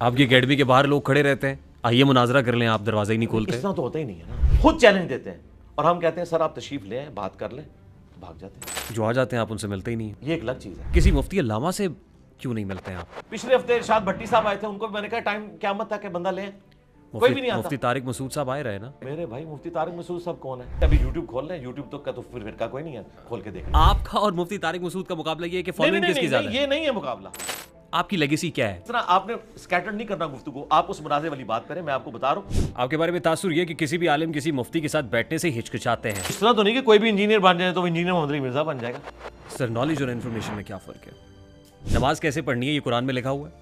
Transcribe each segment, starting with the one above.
آپ کی اکیڈمی کے باہر لوگ کھڑے رہتے ہیں, آئیے مناظرہ کر لیں, آپ دروازہ ہی نہیں کھولتے. اس طرح تو ہوتا ہی نہیں ہے نا, خود چیلنج دیتے ہیں اور ہم کہتے ہیں سر آپ تشریف لیں بات کر لیں, بھاگ جاتے ہیں. جو آ جاتے ہیں آپ ان سے ملتے ہی نہیں ہیں. یہ ایک الگ چیز ہے. کسی مفتی علامہ سے کیوں نہیں ملتے ہیں آپ؟ پچھلے ہفتے ارشاد بھٹی صاحب آئے تھے, ان کو میں نے کہا ٹائم قیامت تک کہ بندہ لیں, کوئی بھی نہیں آتا. مفتی طارق مسعود صاحب آئے رہے نا. میرے بھائی مفتی طارق مسعود صاحب کون ہے؟ ابھی یوٹیوب کھول لیں, یوٹیوب تک کا تو پھر کا کوئی نہیں ہے, کھول کے دیکھیں. آپ کا اور مفتی طارق مسعود کا مقابلہ یہ ہے کہ فالوئنگ کس کی زیادہ ہے. یہ نہیں ہے مقابلہ. آپ کی لیگیسی کیا ہے؟ اس طرح آپ نے اسکیٹر نہیں کرنا گفتگو, آپ اس مناظرے والی بات کریں. میں آپ کو بتا رہا ہوں آپ کے بارے میں تاثر یہ کہ کسی بھی عالم کسی مفتی کے ساتھ بیٹھنے سے ہچکچاتے ہیں. اس طرح تو نہیں کہ کوئی بھی انجینئر بن جائے تو انجینئر محمد علی مرزا بن جائے گا. سر نالج اور انفارمیشن میں کیا فرق ہے؟ نماز کیسے پڑھنی ہے یہ قرآن میں لکھا ہوا ہے.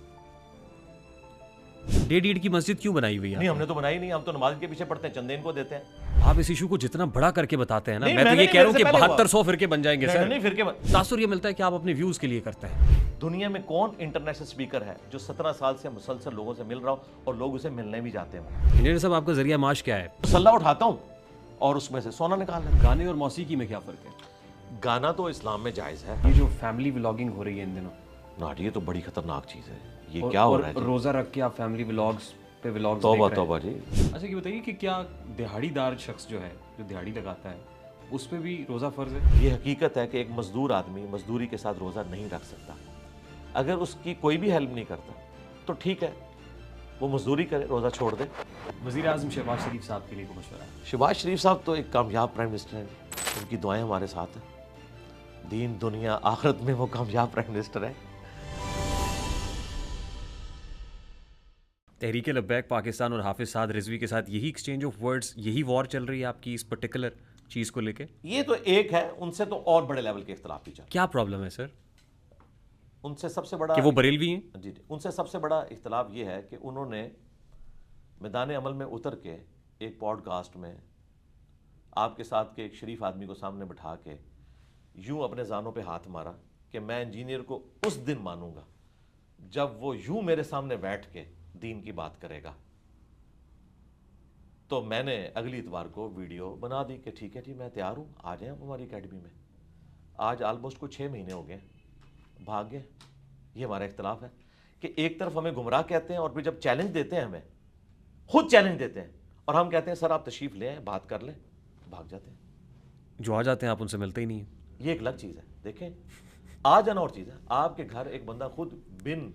1.5 کی مسجد کیوں بنائی ہوئی ہے؟ نہیں, ہم نے تو بنائی نہیں, ہم تو نماز کے پیچھے پڑھتے ہیں, چندے ان کو دیتے ہیں. آپ اس ایشو کو جتنا بڑا کر کے بتاتے ہیں نا, میں تو یہ کہہ رہا ہوں کہ 7200 فرقے بن جائیں گے سر. نہیں فرقے. تاثر یہ ملتا ہے کہ آپ اپنے ویوز کے لیے کرتے ہیں. دنیا میں کون انٹرنیشنل اسپیکر ہے جو 17 سال سے مسلسل لوگوں سے مل رہا ہو اور لوگ اسے ملنے بھی جاتے ہیں؟ انجینئر صاحب آپ کا ذریعہ معاش کیا ہے؟ مسلح اٹھاتا ہوں اور اس میں سے سونا نکال لیتا ہوں. گانے اور موسیقی میں کیا فرق ہے؟ گانا تو اسلام میں جائز ہے. یہ جو فیملی ولاگنگ ہو رہی ہے ان دنوں, ناٹ, یہ تو بڑی خطرناک چیز ہے. یہ کیا ہو رہا ہے؟ روزہ رکھ کے آپ فیملی ولاگز پہ ولاگز توبہ توبہ جی. اچھا یہ بتائیے کہ کیا دہاڑی دار شخص جو ہے, جو دہاڑی لگاتا ہے, اس پہ بھی روزہ فرض ہے؟ یہ حقیقت ہے کہ ایک مزدور آدمی مزدوری کے ساتھ روزہ نہیں رکھ سکتا. اگر اس کی کوئی بھی ہیلپ نہیں کرتا تو ٹھیک ہے, وہ مزدوری کرے, روزہ چھوڑ دے. وزیر اعظم شہباز شریف صاحب کے لیے کوئی مشورہ ہے؟ شہباز شریف صاحب تو ایک کامیاب پرائم منسٹر ہیں, ان کی دعائیں ہمارے ساتھ ہیں. دین دنیا آخرت میں وہ کامیاب پرائم منسٹر ہے. تحریک لبیک پاکستان اور حافظ سعد رضوی کے ساتھ یہی ایکسچینج آف ورڈز, یہی وار چل رہی ہے آپ کی اس پرٹیکولر چیز کو لے کے؟ یہ تو ایک ہے, ان سے تو اور بڑے لیول کے اختلاف بھی چل. کیا پرابلم ہے سر؟ ان سے سب سے بڑا کہ وہ بریلوی ہیں. جی, ان سے سب سے بڑا اختلاف یہ ہے کہ انہوں نے میدان عمل میں اتر کے ایک پوڈ کاسٹ میں آپ کے ساتھ کے ایک شریف آدمی کو سامنے بٹھا کے یوں اپنے زانوں پہ ہاتھ مارا کہ میں انجینئر کو اس دن مانوں گا جب وہ یوں میرے سامنے بیٹھ کے دین کی بات کرے گا. تو میں نے اگلی اتوار کو ویڈیو بنا دی کہ ٹھیک ہے جی, میں تیار ہوں, آ جائیں آپ ہماری اکیڈمی میں. آج آلموسٹ کو 6 مہینے ہو گئے, بھاگ گئے. یہ ہمارا اختلاف ہے کہ ایک طرف ہمیں گمراہ کہتے ہیں اور پھر جب چیلنج دیتے ہیں, ہمیں خود چیلنج دیتے ہیں اور ہم کہتے ہیں سر آپ تشریف لیں بات کر لیں, بھاگ جاتے ہیں. جو آ جاتے ہیں آپ ان سے ملتے ہی نہیں ہیں. یہ ایک الگ چیز ہے. دیکھیں, آ جانا اور چیز ہے, آپ کے گھر ایک بندہ خود بن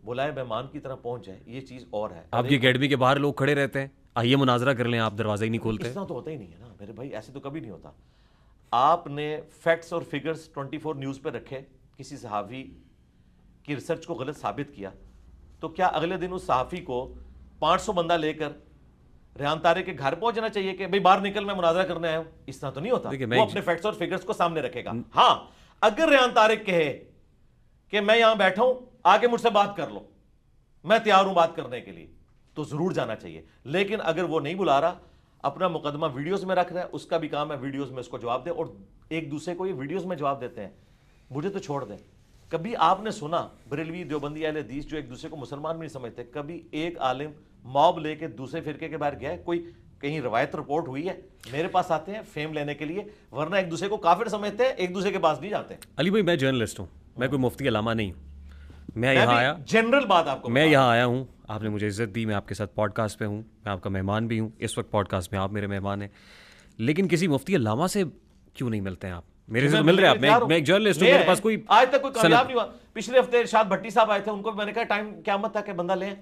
بلائے مہمان کی طرح پہنچ جائے, یہ چیز اور ہے. آپ کی اکیڈمی کے باہر لوگ کھڑے رہتے ہیں, آئیے مناظرہ کر لیں, آپ دروازہ ہی نہیں کھولتے. اس طرح تو ہوتا ہی نہیں ہے نا میرے بھائی, ایسے تو کبھی نہیں ہوتا. آپ نے فیکٹس اور فگرز 24 نیوز پہ رکھے, کسی صحافی کی ریسرچ کو غلط ثابت کیا, تو کیا اگلے دن اس صحافی کو 500 بندہ لے کر ریحان طارق کے گھر پہنچنا چاہیے کہ بھئی باہر نکل, میں مناظرہ کرنے آیا ہوں؟ اس طرح تو نہیں ہوتا. وہ اپنے فیکٹس اور فگرز کو سامنے رکھے گا. ہاں, اگر ریحان طارق کہے کہ میں یہاں بیٹھا ہوں, آگے مجھ سے بات کر لو, میں تیار ہوں بات کرنے کے لیے, تو ضرور جانا چاہیے. لیکن اگر وہ نہیں بلا رہا, اپنا مقدمہ ویڈیوز میں رکھ رہا ہے, اس کا بھی کام ہے ویڈیوز میں اس کو جواب دے, اور ایک دوسرے کو یہ ویڈیوز میں جواب دیتے ہیں. مجھے تو چھوڑ دیں, کبھی آپ نے سنا بریلوی دیوبندی اہل حدیث جو ایک دوسرے کو مسلمان بھی نہیں سمجھتے, کبھی ایک عالم موب لے کے دوسرے فرقے کے باہر گیا ہے؟ کوئی کہیں روایت رپورٹ ہوئی ہے؟ میرے پاس آتے ہیں فیم لینے کے لیے, ورنہ ایک دوسرے کو کافر سمجھتے ہیں, ایک دوسرے کے پاس نہیں جاتے. علی بھائی میں جرنلسٹ ہوں, میں کوئی مفتی علامہ نہیں ہوں. میں یہاں آیا, جنرل بات آپ کو, میں یہاں آیا ہوں, آپ نے مجھے عزت دی, میں آپ کے ساتھ پوڈ کاسٹ پہ ہوں, میں آپ کا مہمان بھی ہوں. اس وقت پوڈ کاسٹ میں آپ میرے مہمان ہیں, لیکن کسی مفتی علامہ سے کیوں نہیں ملتے ہیں آپ؟ میرے سے مل رہے ہیں آپ, میں ایک جرنلسٹ ہوں, میرے پاس کوئی آج تک کوئی کامیاب نہیں ہوا. پچھلے ہفتے ارشاد بھٹی صاحب آئے تھے, ان کو میں نے کہا ٹائم قیامت تک کہ بندہ لیں,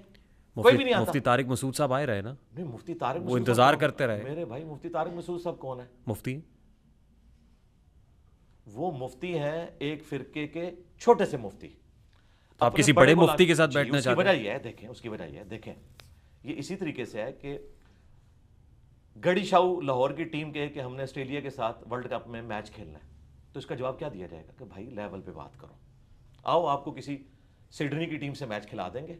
کوئی بھی نہیں آتا. مفتی طارق مسعود صاحب آئے رہے نا. نہیں, مفتی طارق وہ انتظار کرتے رہے. میرے بھائی مفتی طارق مسعود صاحب کون ہے؟ مفتی, وہ مفتی ہیں ایک فرقے کے چھوٹے سے مفتی. آپ کسی بڑے مفتی کے ساتھ بیٹھنا چاہتے ہیں؟ اس کی وجہ یہ ہے, دیکھیں اس کی وجہ یہ ہے, دیکھیں یہ اسی طریقے سے ہے کہ گڑی شاہو لاہور کی ٹیم کہے کہ ہم نے آسٹریلیا کے ساتھ ورلڈ کپ میں میچ کھیلنا ہے, تو اس کا جواب کیا دیا جائے گا کہ بھائی لیول پہ بات کرو, آؤ آپ کو کسی سڈنی کی ٹیم سے میچ کھلا دیں گے.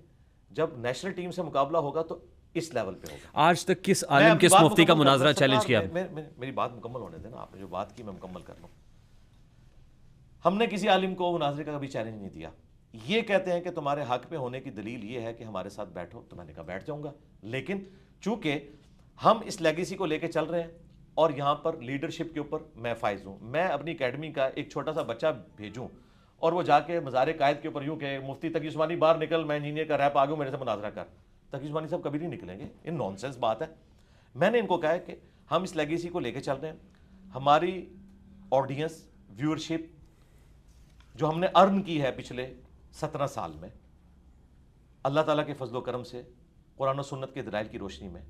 جب نیشنل ٹیم سے مقابلہ ہوگا تو اس لیول پہ ہوگا. آج تک کس عالم کس مفتی کا مناظرہ چیلنج کیا؟ میری بات مکمل ہونے دینا, آپ نے جو بات کی میں مکمل کر لوں. ہم نے کسی عالم کو مناظرے کا کبھی چیلنج نہیں دیا. یہ کہتے ہیں کہ تمہارے حق پہ ہونے کی دلیل یہ ہے کہ ہمارے ساتھ بیٹھو, تو میں نے کہا بیٹھ جاؤں گا. لیکن چونکہ ہم اس لیگیسی کو لے کے چل رہے ہیں اور یہاں پر لیڈرشپ کے اوپر میں فائز ہوں, میں اپنی اکیڈمی کا ایک چھوٹا سا بچہ بھیجوں اور وہ جا کے مزار قائد کے اوپر یوں کہ مفتی تقی عثمانی باہر نکل, میں انجینئر کا ریپ آ گیا, میرے سے مناظرہ کر. تقی عثمانی صاحب کبھی نہیں نکلیں گے, یہ نان سینس بات ہے. میں نے ان کو کہا ہے کہ ہم اس لیگیسی کو لے کے چل رہے ہیں. ہماری آڈینس ویورشپ جو ہم نے ارن کی ہے پچھلے 17 سال میں, اللہ تعالیٰ کے فضل و کرم سے, قرآن و سنت کے دلائل کی روشنی میں,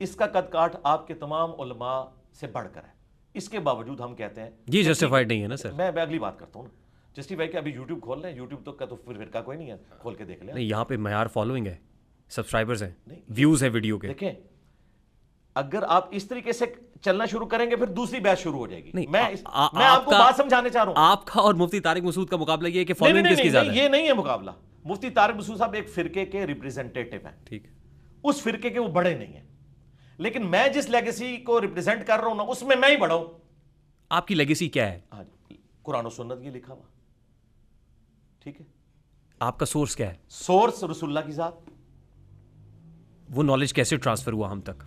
اس کا قد کاٹ آپ کے تمام علماء سے بڑھ کر ہے. اس کے باوجود ہم کہتے ہیں یہ جسٹیفائڈ نہیں ہے نا سر. میں اگلی بات کرتا ہوں نا, جسٹیفائی کہ ابھی یوٹیوب کھول لیں, یوٹیوب تو کا تو پھر فرقہ کوئی نہیں ہے, کھول کے دیکھ لیں. نہیں, یہاں پہ معیار فالوئنگ ہے, سبسکرائبرز ہیں, ویوز ہیں ویڈیو کے. دیکھیں اگر آپ اس طریقے سے چلنا شروع کریں گے پھر دوسری بحث شروع ہو جائے گی. میں آپ کو بات سمجھانے چاہ رہا ہوں. آپ کا اور مفتی طارق مسعود کا مقابلہ یہ ہے کہ فالوئنگ کس کی زیادہ ہے. یہ نہیں ہے مقابلہ. مفتی طارق مسعود صاحب ایک فرقے کے ریپریزنٹیٹو ہیں, ٹھیک ہے, اس فرقے کے وہ بڑے نہیں ہیں, لیکن میں جس لیگیسی کو ریپریزنٹ کر رہا ہوں نا اس میں ہی بڑا ہوں. آپ کی لیگیسی کیا ہے؟ قرآن و سنت یہ لکھا ہوا, ٹھیک ہے. آپ کا سورس کیا ہے؟ سورس رسول اللہ کی ذات. وہ نالج کیسے ٹرانسفر ہوا ہم تک؟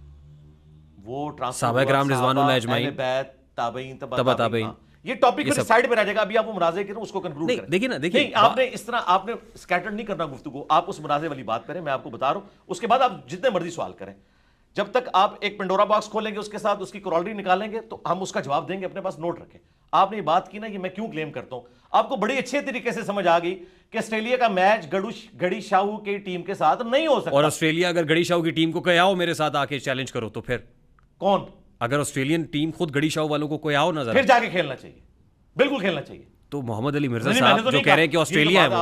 وہ صحابہ کرام رضوان اللہ اجمعین, بیت, تابعین, تبع تابعین. یہ ٹاپک پھر سائیڈ پہ رہ جائے گا, ابھی آپ وہ مناظرے کریں اس کو کنکلوڈ کریں. دیکھیں نا, دیکھیں آپ نے اس طرح آپ نے سکیٹر نہیں کرنا گفتگو, آپ اس مناظرے والی بات کریں, میں آپ کو بتا رہا ہوں. اس کے بعد آپ جتنے مرضی سوال کریں, جب تک آپ ایک پنڈورا باکس کھولیں گے اس کے ساتھ اس کی کرالری نکالیں گے تو ہم اس کا جواب دیں گے, اپنے پاس نوٹ رکھیں. آپ نے یہ بات کی نا, یہ میں کیوں کلیم کرتا ہوں, آپ کو بڑی اچھے طریقے سے سمجھ آ گئی کہ آسٹریلیا کا میچ گڑی شاہو کی ٹیم کے ساتھ نہیں ہو سکتا. اور آسٹریلیا اگر گڑی شاہو کی ٹیم کو کوئی آؤ میرے ساتھ آ کے چیلنج کرو تو پھر کون, اگر آسٹریلین ٹیم خود گڑی شاہو والوں کو کوئی آؤ نظر پھر جا کے کھیلنا چاہیے, بالکل کھیلنا چاہیے. تو محمد علی مرزا صاحب جو کہہ رہے ہیں کہ آسٹریلیا ہے وہ,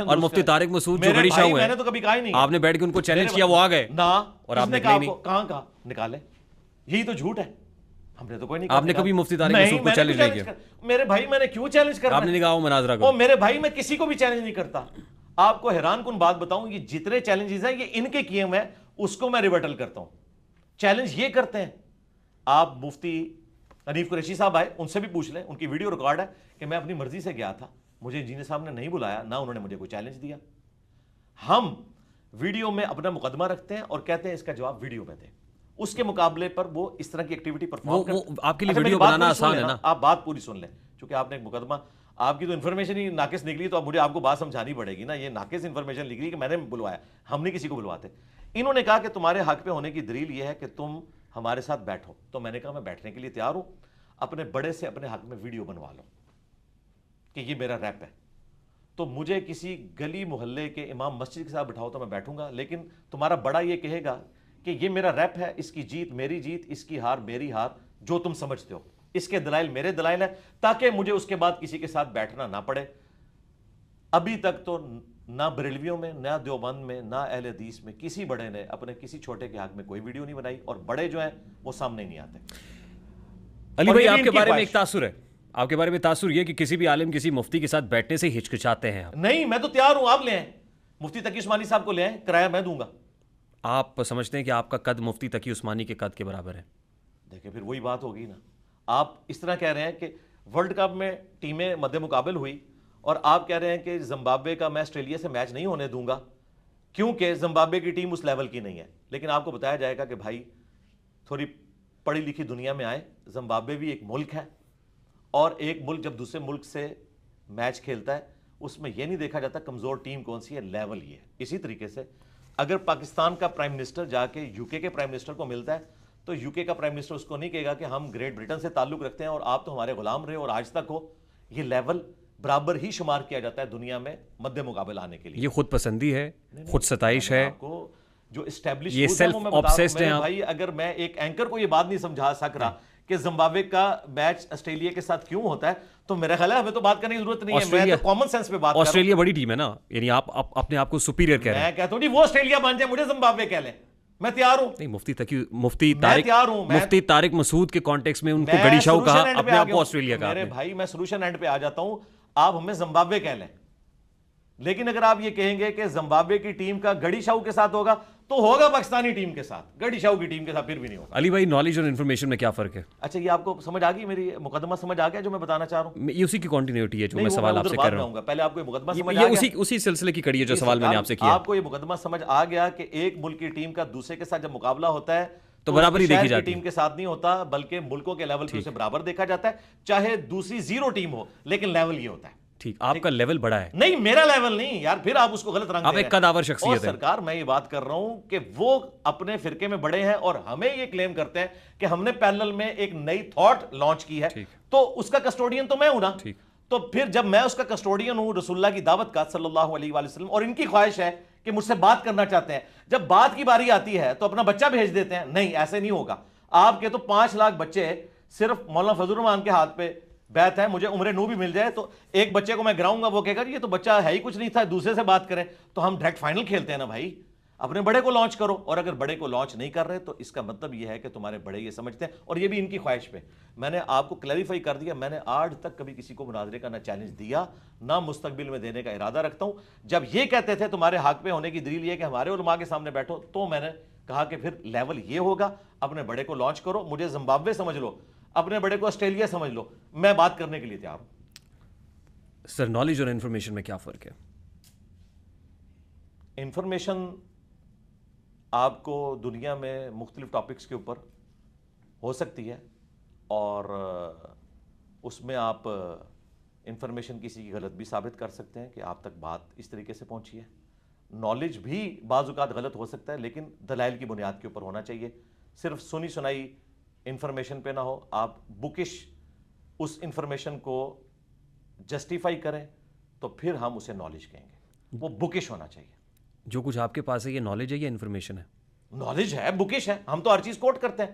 اور مفتی طارق مسعود جو گڑی شاہو ہے, میں نے تو کبھی کہا ہی نہیں, آپ نے بیٹھ کے ان کو چیلنج کیا, وہ آ گئے نا, اور آپ نے کہا کہاں کہا نکالے, یہی تو جھوٹ ہے. ہم نے تو کوئی نہیں, آپ نے کبھی مفتی طارق مسعود کو چیلنج نہیں کیا. میرے بھائی میں نے کیوں چیلنج کرنا, آپ نے کہا وہ مناظرہ کرو. میرے بھائی میں کسی کو بھی چیلنج نہیں کرتا. آپ کو حیران کن بات بتاؤں, یہ جتنے چیلنجز ہیں یہ ان کے کیے ہوئے ہیں, اس کو میں ریبٹل کرتا ہوں. چیلنج یہ کرتے ہیں, آپ مفتی حنیف قریشی صاحب آئے, ان سے بھی پوچھ لیں, ان کی ویڈیو ریکارڈ ہے کہ میں اپنی مرضی سے گیا تھا, مجھے انجینئر صاحب نے نہیں بلایا, نہ انہوں نے مجھے کوئی چیلنج دیا. ہم ویڈیو میں اپنا مقدمہ رکھتے ہیں اور کہتے ہیں اس کا جواب ویڈیو میں دیں. اس کے مقابلے پر وہ اس طرح کی ایکٹیویٹی پرفارم کرتے ہیں. آپ کے لیے ویڈیو بنانا آسان ہے نا, آپ بات پوری سن لیں, چونکہ آپ نے ایک مقدمہ, آپ کی تو انفارمیشن ہی ناقص نکلی, تو اب مجھے آپ کو بات سمجھانی پڑے گی نا. یہ ناقص انفارمیشن لکھ رہی کہ میں نے بلوایا, ہم نہیں کسی کو بلواتے. انہوں نے کہا کہ تمہارے حق پہ ہونے کی دلیل یہ ہے کہ تم ہمارے ساتھ بیٹھو. تو میں نے کہا میں بیٹھنے کے لیے تیار ہوں, اپنے بڑے سے اپنے حق میں ویڈیو بنوا لو کہ یہ میرا ریپ ہے. تو مجھے کسی گلی محلے کے امام مسجد کے ساتھ بٹھاؤ تو میں بیٹھوں گا, لیکن تمہارا بڑا یہ کہے گا کہ یہ میرا ریپ ہے, اس کی جیت میری جیت, اس کی ہار میری ہار, جو تم سمجھتے ہو, اس کے دلائل میرے دلائل ہیں, تاکہ مجھے اس کے بعد کسی کے ساتھ بیٹھنا نہ پڑے. ابھی تک تو نہ بریلویوں میں, نہ دیوبند میں, نہ اہل حدیث میں کسی بڑے نے اپنے کسی چھوٹے کے حق میں کوئی ویڈیو نہیں بنائی, اور بڑے جو ہیں وہ سامنے نہیں آتے. علی بھائی آپ کے بارے میں ایک تاثر ہے, آپ کے بارے میں تاثر یہ کہ کسی بھی عالم کسی مفتی کے ساتھ بیٹھنے سے ہچکچاتے ہیں. نہیں, میں تو تیار ہوں, آپ لے آئیں, مفتی تقی عثمانی صاحب کو لے آئیں, کرایہ میں دوں گا. آپ سمجھتے ہیں کہ آپ کا قد مفتی تقی عثمانی کے قد کے برابر ہے؟ دیکھیں پھر وہی بات ہوگی نا. آپ اس طرح کہہ رہے ہیں کہ ورلڈ کپ میں ٹیمیں مد مقابل ہوئی, اور آپ کہہ رہے ہیں کہ زمبابوے کا میں آسٹریلیا سے میچ نہیں ہونے دوں گا کیونکہ زمبابوے کی ٹیم اس لیول کی نہیں ہے. لیکن آپ کو بتایا جائے گا کہ بھائی تھوڑی پڑھی لکھی دنیا میں آئے, زمبابوے بھی ایک ملک ہے, اور ایک ملک جب دوسرے ملک سے میچ کھیلتا ہے اس میں یہ نہیں دیکھا جاتا کمزور ٹیم کون سی ہے, لیول یہ ہے. اسی طریقے سے اگر پاکستان کا پرائم منسٹر جا کے یو کے پرائم منسٹر کو ملتا ہے تو یو کے کا پرائم منسٹر اس کو نہیں کہے گا کہ ہم گریٹ برٹن سے تعلق رکھتے ہیں اور آپ تو ہمارے غلام رہے اور آج تک ہو. یہ لیول برابر ہی شمار کیا جاتا ہے دنیا میں مد مقابل آنے کے لیے. یہ خود پسندی ہے, خود ستائش ہے, آپ کو جو اسٹیبلش یہ سیلف آبسیسڈ ہیں. بھائی اگر میں ایک اینکر کو یہ بات نہیں سمجھا سک رہا کہ زمبابوے کا میچ آسٹریلیا کے ساتھ کیوں ہوتا ہے, تو میرا خیال ہے ہمیں تو بات کرنے کی ضرورت نہیں ہے. میں تو کامن سینس پہ بات کر رہا ہوں. آسٹریلیا بڑی ٹیم ہے نا, یعنی آپ اپنے آپ کو سپیریئر کہہ رہے ہیں. میں کہتا ہوں جی وہ آسٹریلیا بن جائے, مجھے زمبابوے کہہ لیں, میں تیار ہوں. نہیں, مفتی طارق مسعود کے کانٹیکس میں ان کو گڑی شاہو کہا, اپنے آپ کو آسٹریلیا کہا. میرے بھائی میں سولوشن اینڈ پہ آ جاتا ہوں, آپ ہمیں زمبابوے کہہ لیں, لیکن اگر آپ یہ کہیں گے کہ زمبابوے کی ٹیم کا گڑی شاہو کے ساتھ ہوگا تو ہوگا پاکستانی ٹیم کے ساتھ, گڑی شاہو کی ٹیم کے ساتھ پھر بھی نہیں ہوگا. علی بھائی نالج اور انفارمیشن میں کیا فرق ہے؟ اچھا یہ آپ کو سمجھ آ گئی, میری مقدمہ سمجھ آ گیا جو میں بتانا چاہ رہا ہوں؟ یہ اسی کی کنٹینیوٹی ہے جو میں سوال آپ سے کر رہا ہوں. پہلے آپ کو یہ مقدمہ سمجھ آ گیا, اسی سلسلے کی کڑی ہے جو سوال میں نے آپ سے کیا. آپ کو یہ مقدمہ سمجھ آ گیا کہ ایک ملک کی ٹیم کا دوسرے کے ساتھ جب مقابلہ ہوتا ہے تو برابر ہی دیکھی جاتی ہے. ٹیم کے ساتھ نہیں ہوتا بلکہ ملکوں کے لیول پہ اسے برابر دیکھا جاتا ہے, چاہے دوسری زیرو ٹیم ہو لیکن لیول یہ ہوتا ہے. ٹھیک, آپ کا لیول بڑا ہے. نہیں میرا لیول نہیں یار, پھر آپ اس کو غلط رنگ آپ ایک قداور شخصیت ہے. سرکار میں یہ بات کر رہا ہوں کہ وہ اپنے فرقے میں بڑے ہیں اور ہمیں یہ کلیم کرتے ہیں کہ ہم نے پیرلل میں ایک نئی تھاٹ لانچ کی ہے, تو اس کا کسٹوڈین تو میں ہوں نا. تو پھر جب میں اس کا کسٹوڈین ہوں رسول اللہ کی دعوت کا صلی اللہ علیہ وآلہ وسلم, اور ان کی خواہش ہے کہ مجھ سے بات کرنا چاہتے ہیں, جب بات کی باری آتی ہے تو اپنا بچہ بھیج دیتے ہیں. نہیں ایسے نہیں ہوگا. آپ کے تو 5 لاکھ بچے صرف مولانا فضل الرحمان کے ہاتھ پہ بیت ہے, مجھے عمر نو بھی مل جائے تو ایک بچے کو میں گراؤں گا, وہ کہے گا یہ تو بچہ ہے ہی کچھ نہیں تھا, دوسرے سے بات کریں. تو ہم ڈائریکٹ فائنل کھیلتے ہیں نا بھائی, اپنے بڑے کو لانچ کرو. اور اگر بڑے کو لانچ نہیں کر رہے تو اس کا مطلب یہ ہے کہ تمہارے بڑے یہ سمجھتے ہیں, اور یہ بھی ان کی خواہش پہ. میں نے آپ کو کلیریفائی کر دیا, میں نے آج تک کبھی کسی کو مناظرے کا نہ چیلنج دیا نہ مستقبل میں دینے کا ارادہ رکھتا ہوں. جب یہ کہتے تھے تمہارے حق پہ ہونے کی دلیل یہ کہ ہمارے علماء کے سامنے بیٹھو, تو میں نے کہا کہ پھر لیول یہ ہوگا, اپنے بڑے کو لانچ کرو. مجھے زمبابوے سمجھ لو, اپنے بڑے کو آسٹریلیا سمجھ لو, میں بات کرنے کے لیے تیار ہوں. سر نالج اور انفارمیشن میں کیا فرق ہے؟ انفارمیشن آپ کو دنیا میں مختلف ٹاپکس کے اوپر ہو سکتی ہے, اور اس میں آپ انفارمیشن کسی کی غلط بھی ثابت کر سکتے ہیں کہ آپ تک بات اس طریقے سے پہنچی ہے. نالج بھی بعض اوقات غلط ہو سکتا ہے, لیکن دلائل کی بنیاد کے اوپر ہونا چاہیے. صرف سنی سنائی انفارمیشن پہ نہ ہو, آپ بکش اس انفارمیشن کو جسٹیفائی کریں تو پھر ہم اسے نالج کہیں گے. وہ بکش ہونا چاہیے. جو کچھ آپ کے پاس ہے یہ نالج ہے یا انفارمیشن ہے؟ نالج ہے, بکش ہے. ہم تو ہر چیز کوٹ کرتے ہیں.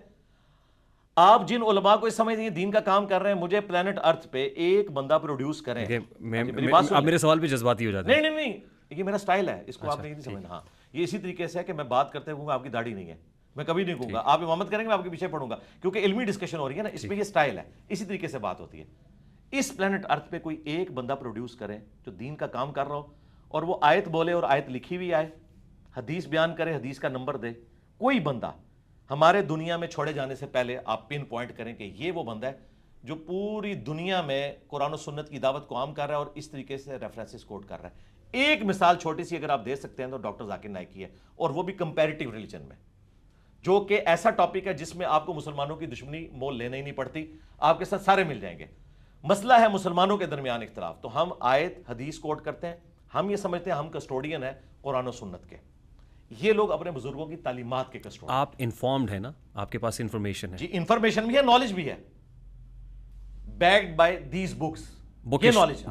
آپ جن علماء کو اس سمجھتے ہیں دین کا کام کر رہے ہیں, مجھے پلانٹ ارتھ پہ ایک بندہ پروڈیوس کریں. آپ میرے سوال پہ جذباتی ہو جاتے ہیں. نہیں, یہ میرا سٹائل ہے, اس کو آپ نے نہیں سمجھنا. ہاں یہ اسی طریقے سے ہے کہ میں بات کرتے ہوئے آپ کی داڑھی نہیں ہے, میں کبھی نہیں کہوں گا آپ امامت کریں گے میں آپ کے پیچھے پڑھوں گا, کیونکہ علمی ڈسکشن ہو رہی ہے نا, اس میں یہ سٹائل ہے. اسی طریقے سے بات ہوتی ہے. اس پلانٹ ارتھ پہ کوئی ایک بندہ پروڈیوس کرے جو دین کا کام کر رہا ہو, اور وہ آیت بولے اور آیت لکھی ہوئی آئے, حدیث بیان کرے, حدیث کا نمبر دے. کوئی بندہ ہمارے دنیا میں چھوڑے جانے سے پہلے آپ پن پوائنٹ کریں کہ یہ وہ بندہ ہے جو پوری دنیا میں قرآن و سنت کی دعوت کو عام کر رہا ہے اور اس طریقے سے ریفرنسز کوٹ کر رہا ہے. ایک مثال چھوٹی سی اگر آپ دے سکتے ہیں تو ڈاکٹر ذاکر نائک کی ہے, اور وہ بھی کمپیریٹیو ریلیجن میں, جو کہ ایسا ٹاپک ہے جس میں آپ کو مسلمانوں کی دشمنی مول لینا ہی نہیں پڑتی, آپ کے ساتھ سارے مل جائیں گے. مسئلہ ہے مسلمانوں کے درمیان اختلاف, تو ہم آیت حدیث کوٹ کرتے ہیں. ہم یہ سمجھتے ہیں ہم کسٹوڈین ہیں قرآن و سنت کے, یہ لوگ اپنے بزرگوں کی تعلیمات کے کسٹوڈین. آپ انفارمڈ ہیں نا, آپ کے پاس انفارمیشن ہے. جی انفارمیشن بھی ہے, نالج بھی ہے, بیکڈ بائی دیز بکس. یہ نالج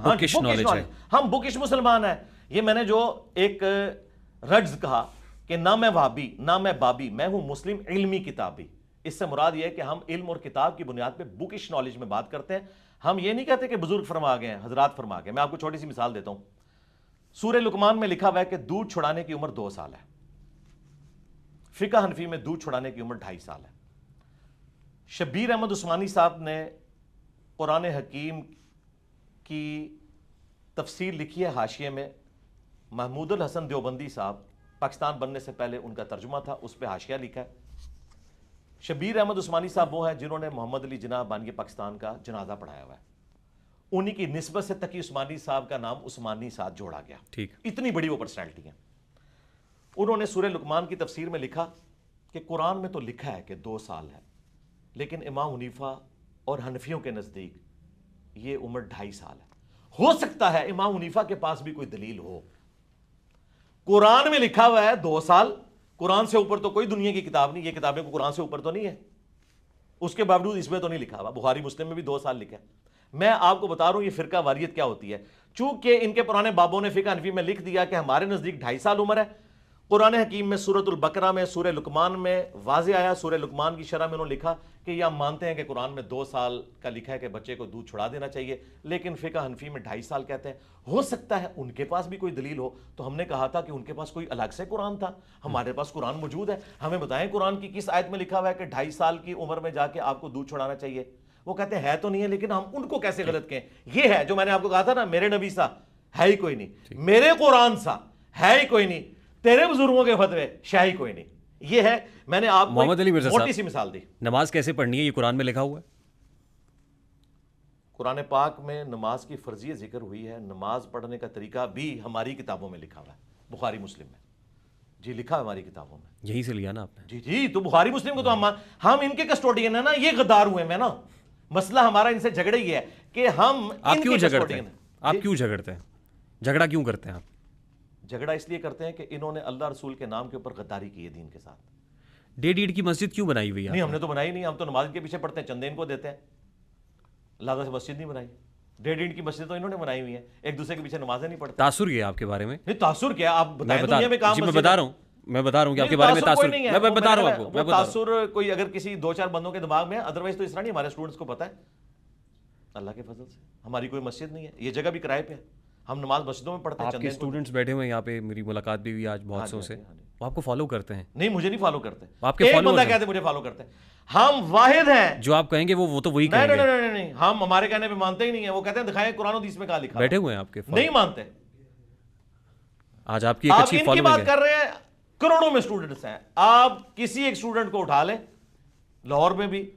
ہے. ہم بکش مسلمان ہیں. یہ میں نے جو ایک رجز کہا کہ نہ میں وہابی نہ میں بابی, میں ہوں مسلم علمی کتابی. اس سے مراد یہ ہے کہ ہم علم اور کتاب کی بنیاد پہ بکش نالج میں بات کرتے ہیں. ہم یہ نہیں کہتے کہ بزرگ فرما گئے ہیں, حضرات فرما گئے. میں آپ کو چھوٹی سی مثال دیتا ہوں. سورہ لقمان میں لکھا ہوا ہے کہ دودھ چھڑانے کی عمر 2 سال ہے. فقہ حنفی میں دودھ چھڑانے کی عمر 2.5 سال ہے. شبیر احمد عثمانی صاحب نے قرآن حکیم کی تفسیر لکھی ہے حاشیے میں. محمود الحسن دیوبندی صاحب پاکستان بننے سے پہلے ان کا ترجمہ تھا, اس پہ حاشیہ لکھا ہے. شبیر احمد عثمانی صاحب وہ ہیں جنہوں نے محمد علی جناح بانی پاکستان کا جنازہ پڑھایا ہوا ہے. انہی کی نسبت سے تقی عثمانی صاحب کا نام عثمانی ساتھ جوڑا گیا. ٹھیک, اتنی بڑی وہ پرسنالٹی ہیں. انہوں نے سورہ لقمان کی تفسیر میں لکھا کہ قرآن میں تو لکھا ہے کہ 2 سال ہے, لیکن امام حنیفہ اور حنفیوں کے نزدیک یہ عمر 2.5 سال ہے. ہو سکتا ہے امام حنیفہ کے پاس بھی کوئی دلیل ہو. قرآن میں لکھا ہوا ہے 2 سال, قرآن سے اوپر تو کوئی دنیا کی کتاب نہیں, یہ کتابیں کو قرآن سے اوپر تو نہیں ہے, اس کے باوجود اس میں تو نہیں لکھا ہوا. بخاری مسلم میں بھی 2 سال لکھا ہے. میں آپ کو بتا رہا ہوں یہ فرقہ واریت کیا ہوتی ہے. چونکہ ان کے پرانے بابوں نے فقہ حنفی میں لکھ دیا کہ ہمارے نزدیک 2.5 سال عمر ہے. قرآن حکیم میں سورۃ البقرہ میں سورہ لقمان میں واضح آیا. سورہ لقمان کی شرح میں انہوں نے لکھا کہ یہ ہم مانتے ہیں کہ قرآن میں 2 سال کا لکھا ہے کہ بچے کو دودھ چھڑا دینا چاہیے, لیکن فقہ حنفی میں 2.5 سال کہتے ہیں. ہو سکتا ہے ان کے پاس بھی کوئی دلیل ہو. تو ہم نے کہا تھا کہ ان کے پاس کوئی الگ سے قرآن تھا, ہمارے پاس قرآن موجود ہے, ہمیں بتائیں قرآن کی کس آیت میں لکھا ہوا ہے کہ 2.5 سال کی عمر میں جا کے آپ کو دودھ چھڑانا چاہیے. وہ کہتے ہیں ہے تو نہیں ہے, لیکن ہم ان کو کیسے غلط کہیں. یہ ہے جو میں نے آپ کو کہا تھا نا, میرے نبی سا ہے ہی کوئی نہیں, میرے قرآن سا ہے ہی کوئی نہیں, تیرے بزرگوں کے فتوے شاہی کوئی نہیں. یہ ہے, میں نے آپ کو موٹی سی مثال دی. نماز کیسے پڑھنی ہے یہ قرآن میں لکھا ہوا ہے. قرآن پاک میں نماز کی فرضیت ذکر ہوئی ہے. نماز پڑھنے کا طریقہ بھی ہماری کتابوں میں لکھا ہوا ہے, بخاری مسلم میں. جی لکھا ہے ہماری کتابوں میں. یہیں سے لیا نا آپ نے. جی جی, تو بخاری مسلم کو تو ہم ان کے کسٹوڈین ہیں نا, یہ غدار ہوئے ہیں نا. مسئلہ ہمارا ان سے جھگڑے ہی ہے کہ ہم آپ کیوں جھگڑتے ہیں, آپ کیوں جھگڑتے ہیں؟ جھگڑا کیوں کرتے ہیں آپ؟ جھگڑا اس لیے کرتے ہیں کہ انہوں نے اللہ رسول کے نام کے اوپر غداری کی ہے دین کے ساتھ. ڈیڑھ عید کی مسجد کیوں بنائی ہوئی ہے؟ نہیں ہم نے تو بنائی نہیں, ہم تو نماز کے پیچھے پڑھتے ہیں, چندے ان کو دیتے ہیں. اللہ سے مسجد نہیں بنائی. ڈیڑھ عید کی مسجد تو انہوں نے بنائی ہوئی ہے, ایک دوسرے کے پیچھے نمازیں نہیں پڑھتے. تاثر کیا آپ کے بارے میں؟ نہیں تاثر کیا, آپ بتائیں دنیا میں کام. جی میں بتا رہا ہوں کہ آپ کے بارے میں تاثر نہیں ہے. میں بتا رہا ہوں آپ کو, تاثر کوئی اگر کسی 2-4 بندوں کے دماغ میں ہے, ادروائز تو اس طرح نہیں. ہمارے اسٹوڈنٹس کو پتا ہے اللہ کے فضل سے ہماری کوئی مسجد نہیں ہے, یہ جگہ بھی کرائے پہ ہے, ہم نماز مسجدوں میں پڑھتے ہیں. آپ کے اسٹوڈنٹس بیٹھے ہوئے ہیں یہاں پہ, میری ملاقات بھی ہوئی آج بہت سو سے, وہ آپ کو فالو کرتے ہیں. نہیں مجھے نہیں فالو کرتے, آپ کے ایک بندہ کہتے ہیں مجھے فالو کرتے ہیں. ہم واحد ہیں جو آپ کہیں گے وہ تو وہی کہیں گے. نہیں ہم ہمارے کہنے پہ مانتے ہی نہیں ہیں. وہ کہتے ہیں دکھائیں قرآن و حدیث میں کہاں لکھا. بیٹھے ہوئے ہیں آپ کے, نہیں مانتے. آج آپ کی ایک اچھی فالوئنگ ہے. آپ ان کی بات کر رہے ہیں, کروڑوں میں اسٹوڈنٹس ہیں. آپ کسی ایک اسٹوڈنٹ کو اٹھا لیں لاہور میں بھی